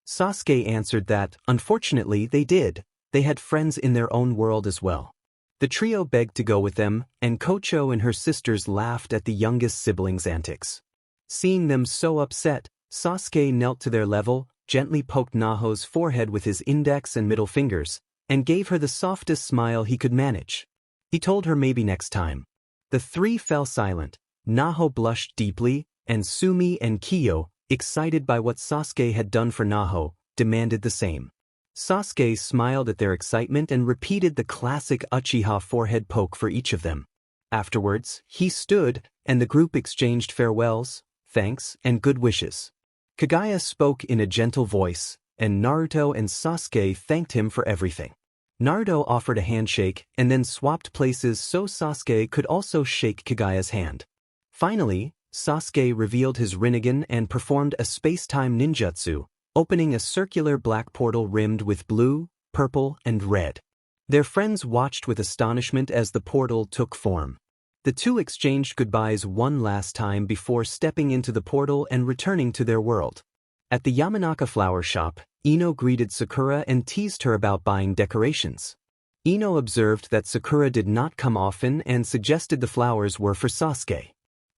Sasuke answered that, unfortunately, they did. They had friends in their own world as well. The trio begged to go with them, and Kocho and her sisters laughed at the youngest sibling's antics. Seeing them so upset, Sasuke knelt to their level, gently poked Naho's forehead with his index and middle fingers, and gave her the softest smile he could manage. He told her maybe next time. The 3 fell silent. Naho blushed deeply, and Sumi and Kiyo, excited by what Sasuke had done for Naho, demanded the same. Sasuke smiled at their excitement and repeated the classic Uchiha forehead poke for each of them. Afterwards, he stood, and the group exchanged farewells, thanks, and good wishes. Kagaya spoke in a gentle voice, and Naruto and Sasuke thanked him for everything. Naruto offered a handshake and then swapped places so Sasuke could also shake Kagaya's hand. Finally, Sasuke revealed his Rinnegan and performed a space-time ninjutsu, opening a circular black portal rimmed with blue, purple, and red. Their friends watched with astonishment as the portal took form. The two exchanged goodbyes one last time before stepping into the portal and returning to their world. At the Yamanaka flower shop, Ino greeted Sakura and teased her about buying decorations. Ino observed that Sakura did not come often and suggested the flowers were for Sasuke.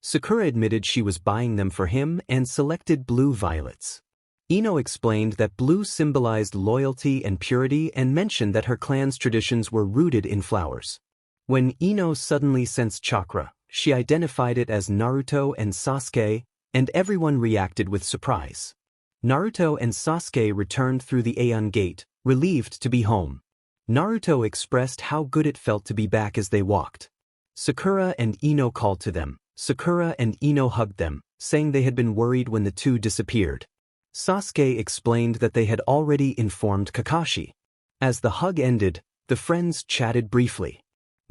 Sakura admitted she was buying them for him and selected blue violets. Ino explained that blue symbolized loyalty and purity and mentioned that her clan's traditions were rooted in flowers. When Ino suddenly sensed chakra, she identified it as Naruto and Sasuke, and everyone reacted with surprise. Naruto and Sasuke returned through the Aeon Gate, relieved to be home. Naruto expressed how good it felt to be back as they walked. Sakura and Ino called to them. Sakura and Ino hugged them, saying they had been worried when the two disappeared. Sasuke explained that they had already informed Kakashi. As the hug ended, the friends chatted briefly.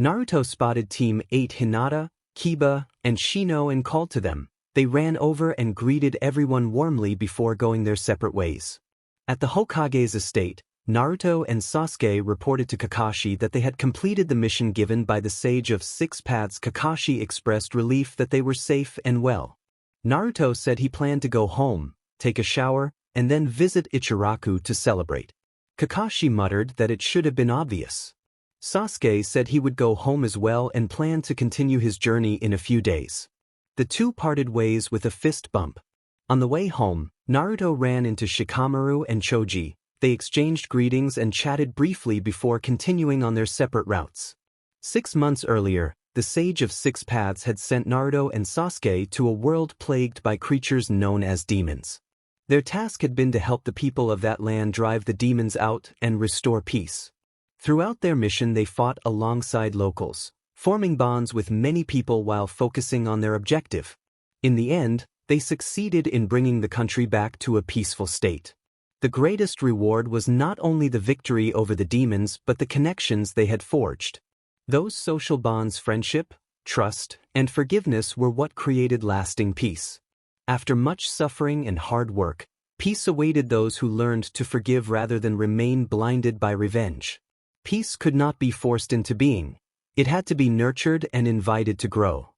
Naruto spotted Team 8 Hinata, Kiba, and Shino and called to them. They ran over and greeted everyone warmly before going their separate ways. At the Hokage's estate, Naruto and Sasuke reported to Kakashi that they had completed the mission given by the Sage of Six Paths. Kakashi expressed relief that they were safe and well. Naruto said he planned to go home, take a shower, and then visit Ichiraku to celebrate. Kakashi muttered that it should have been obvious. Sasuke said he would go home as well and planned to continue his journey in a few days. The two parted ways with a fist bump. On the way home, Naruto ran into Shikamaru and Choji. They exchanged greetings and chatted briefly before continuing on their separate routes. 6 months earlier, the Sage of Six Paths had sent Naruto and Sasuke to a world plagued by creatures known as demons. Their task had been to help the people of that land drive the demons out and restore peace. Throughout their mission they fought alongside locals, forming bonds with many people while focusing on their objective. In the end, they succeeded in bringing the country back to a peaceful state. The greatest reward was not only the victory over the demons but the connections they had forged. Those social bonds, friendship, trust, and forgiveness were what created lasting peace. After much suffering and hard work, peace awaited those who learned to forgive rather than remain blinded by revenge. Peace could not be forced into being. It had to be nurtured and invited to grow.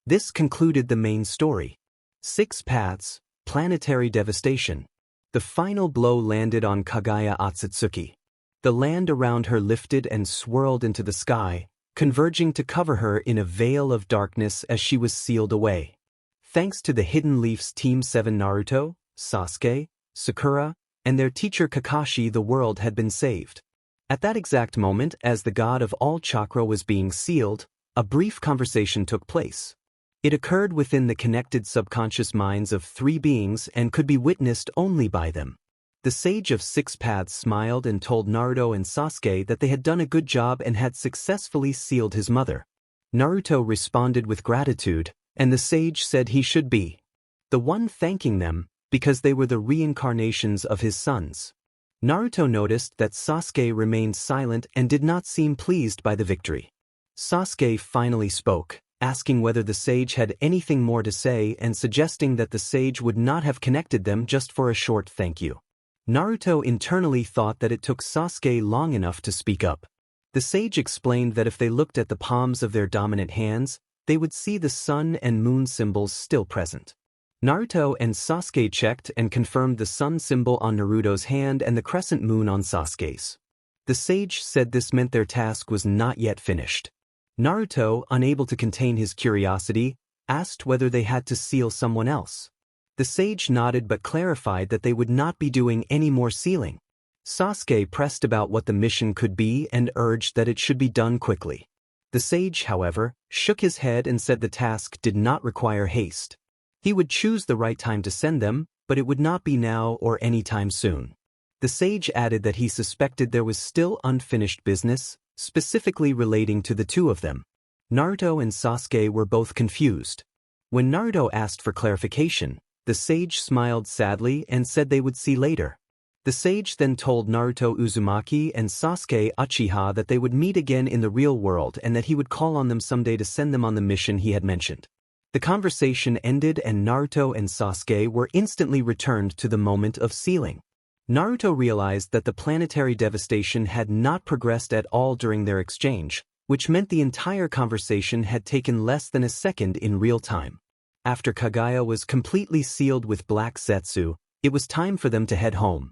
This concluded the main story. Six Paths, Planetary Devastation. The final blow landed on Kagaya Otsutsuki. The land around her lifted and swirled into the sky, converging to cover her in a veil of darkness as she was sealed away. Thanks to the Hidden Leaf's Team 7 Naruto, Sasuke, Sakura, and their teacher Kakashi, the world had been saved. At that exact moment, as the god of all chakra was being sealed, a brief conversation took place. It occurred within the connected subconscious minds of three beings and could be witnessed only by them. The Sage of Six Paths smiled and told Naruto and Sasuke that they had done a good job and had successfully sealed his mother. Naruto responded with gratitude, and the sage said he should be the one thanking them because they were the reincarnations of his sons. Naruto noticed that Sasuke remained silent and did not seem pleased by the victory. Sasuke finally spoke, asking whether the sage had anything more to say and suggesting that the sage would not have connected them just for a short thank you. Naruto internally thought that it took Sasuke long enough to speak up. The sage explained that if they looked at the palms of their dominant hands, they would see the sun and moon symbols still present. Naruto and Sasuke checked and confirmed the sun symbol on Naruto's hand and the crescent moon on Sasuke's. The sage said this meant their task was not yet finished. Naruto, unable to contain his curiosity, asked whether they had to seal someone else. The sage nodded but clarified that they would not be doing any more sealing. Sasuke pressed about what the mission could be and urged that it should be done quickly. The sage, however, shook his head and said the task did not require haste. He would choose the right time to send them, but it would not be now or any time soon. The sage added that he suspected there was still unfinished business, specifically relating to the two of them. Naruto and Sasuke were both confused. When Naruto asked for clarification, the sage smiled sadly and said they would see later. The sage then told Naruto Uzumaki and Sasuke Uchiha that they would meet again in the real world and that he would call on them someday to send them on the mission he had mentioned. The conversation ended and Naruto and Sasuke were instantly returned to the moment of sealing. Naruto realized that the planetary devastation had not progressed at all during their exchange, which meant the entire conversation had taken less than a second in real time. After Kagaya was completely sealed with Black Zetsu, it was time for them to head home.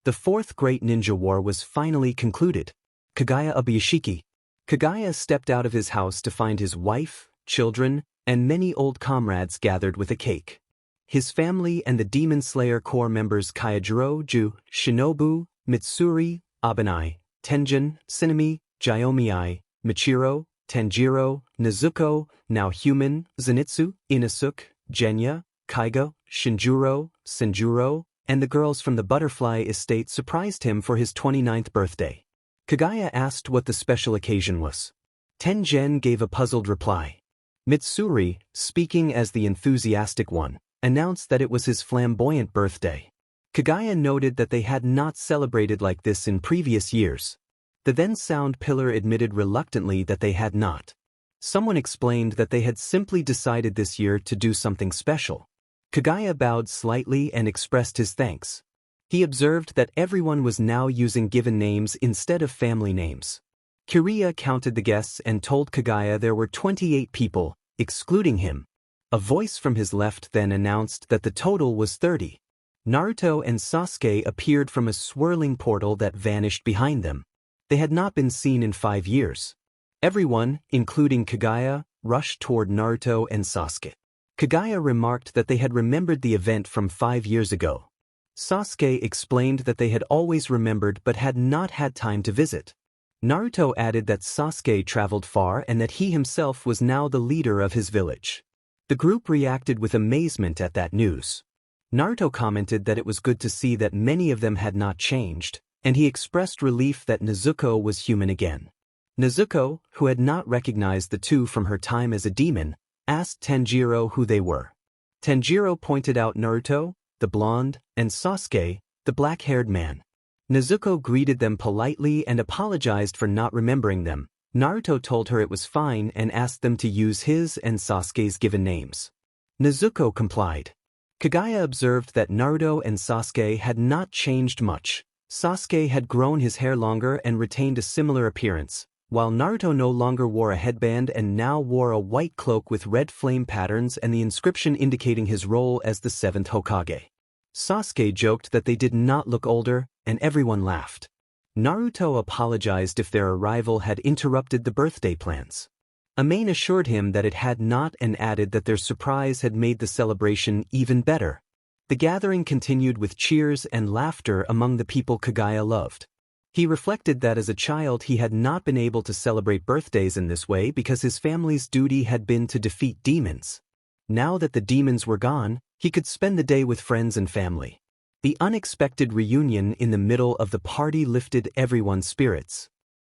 The Fourth Great Ninja War was finally concluded. Kagaya Obuyashiki. Kagaya stepped out of his house to find his wife, children, and many old comrades gathered with a cake. His family and the Demon Slayer Corps members Kyojuro, Ju, Shinobu, Mitsuri, Abanai, Tenjin, Tsunemi, Gyomii, Michiro, Tanjiro, Nezuko, now human, Zenitsu, Inosuke, Genya, Kaigo, Shinjuro, Senjuro, and the girls from the Butterfly Estate surprised him for his 29th birthday. Kagaya asked what the special occasion was. Tenjin gave a puzzled reply. Mitsuri, speaking as the enthusiastic one, announced that it was his flamboyant birthday. Kagaya noted that they had not celebrated like this in previous years. The then Sound Pillar admitted reluctantly that they had not. Someone explained that they had simply decided this year to do something special. Kagaya bowed slightly and expressed his thanks. He observed that everyone was now using given names instead of family names. Kiriya counted the guests and told Kagaya there were 28 people, excluding him. A voice from his left then announced that the total was 30. Naruto and Sasuke appeared from a swirling portal that vanished behind them. They had not been seen in 5 years. Everyone, including Kagaya, rushed toward Naruto and Sasuke. Kagaya remarked that they had remembered the event from 5 years ago. Sasuke explained that they had always remembered but had not had time to visit. Naruto added that Sasuke traveled far and that he himself was now the leader of his village. The group reacted with amazement at that news. Naruto commented that it was good to see that many of them had not changed, and he expressed relief that Nezuko was human again. Nezuko, who had not recognized the two from her time as a demon, asked Tanjiro who they were. Tanjiro pointed out Naruto, the blonde, and Sasuke, the black-haired man. Nezuko greeted them politely and apologized for not remembering them. Naruto told her it was fine and asked them to use his and Sasuke's given names. Nezuko complied. Kagaya observed that Naruto and Sasuke had not changed much. Sasuke had grown his hair longer and retained a similar appearance, while Naruto no longer wore a headband and now wore a white cloak with red flame patterns and the inscription indicating his role as the 7th Hokage. Sasuke joked that they did not look older, and everyone laughed. Naruto apologized if their arrival had interrupted the birthday plans. Amain assured him that it had not and added that their surprise had made the celebration even better. The gathering continued with cheers and laughter among the people Kagaya loved. He reflected that as a child he had not been able to celebrate birthdays in this way because his family's duty had been to defeat demons. Now that the demons were gone, he could spend the day with friends and family. The unexpected reunion in the middle of the party lifted everyone's spirits.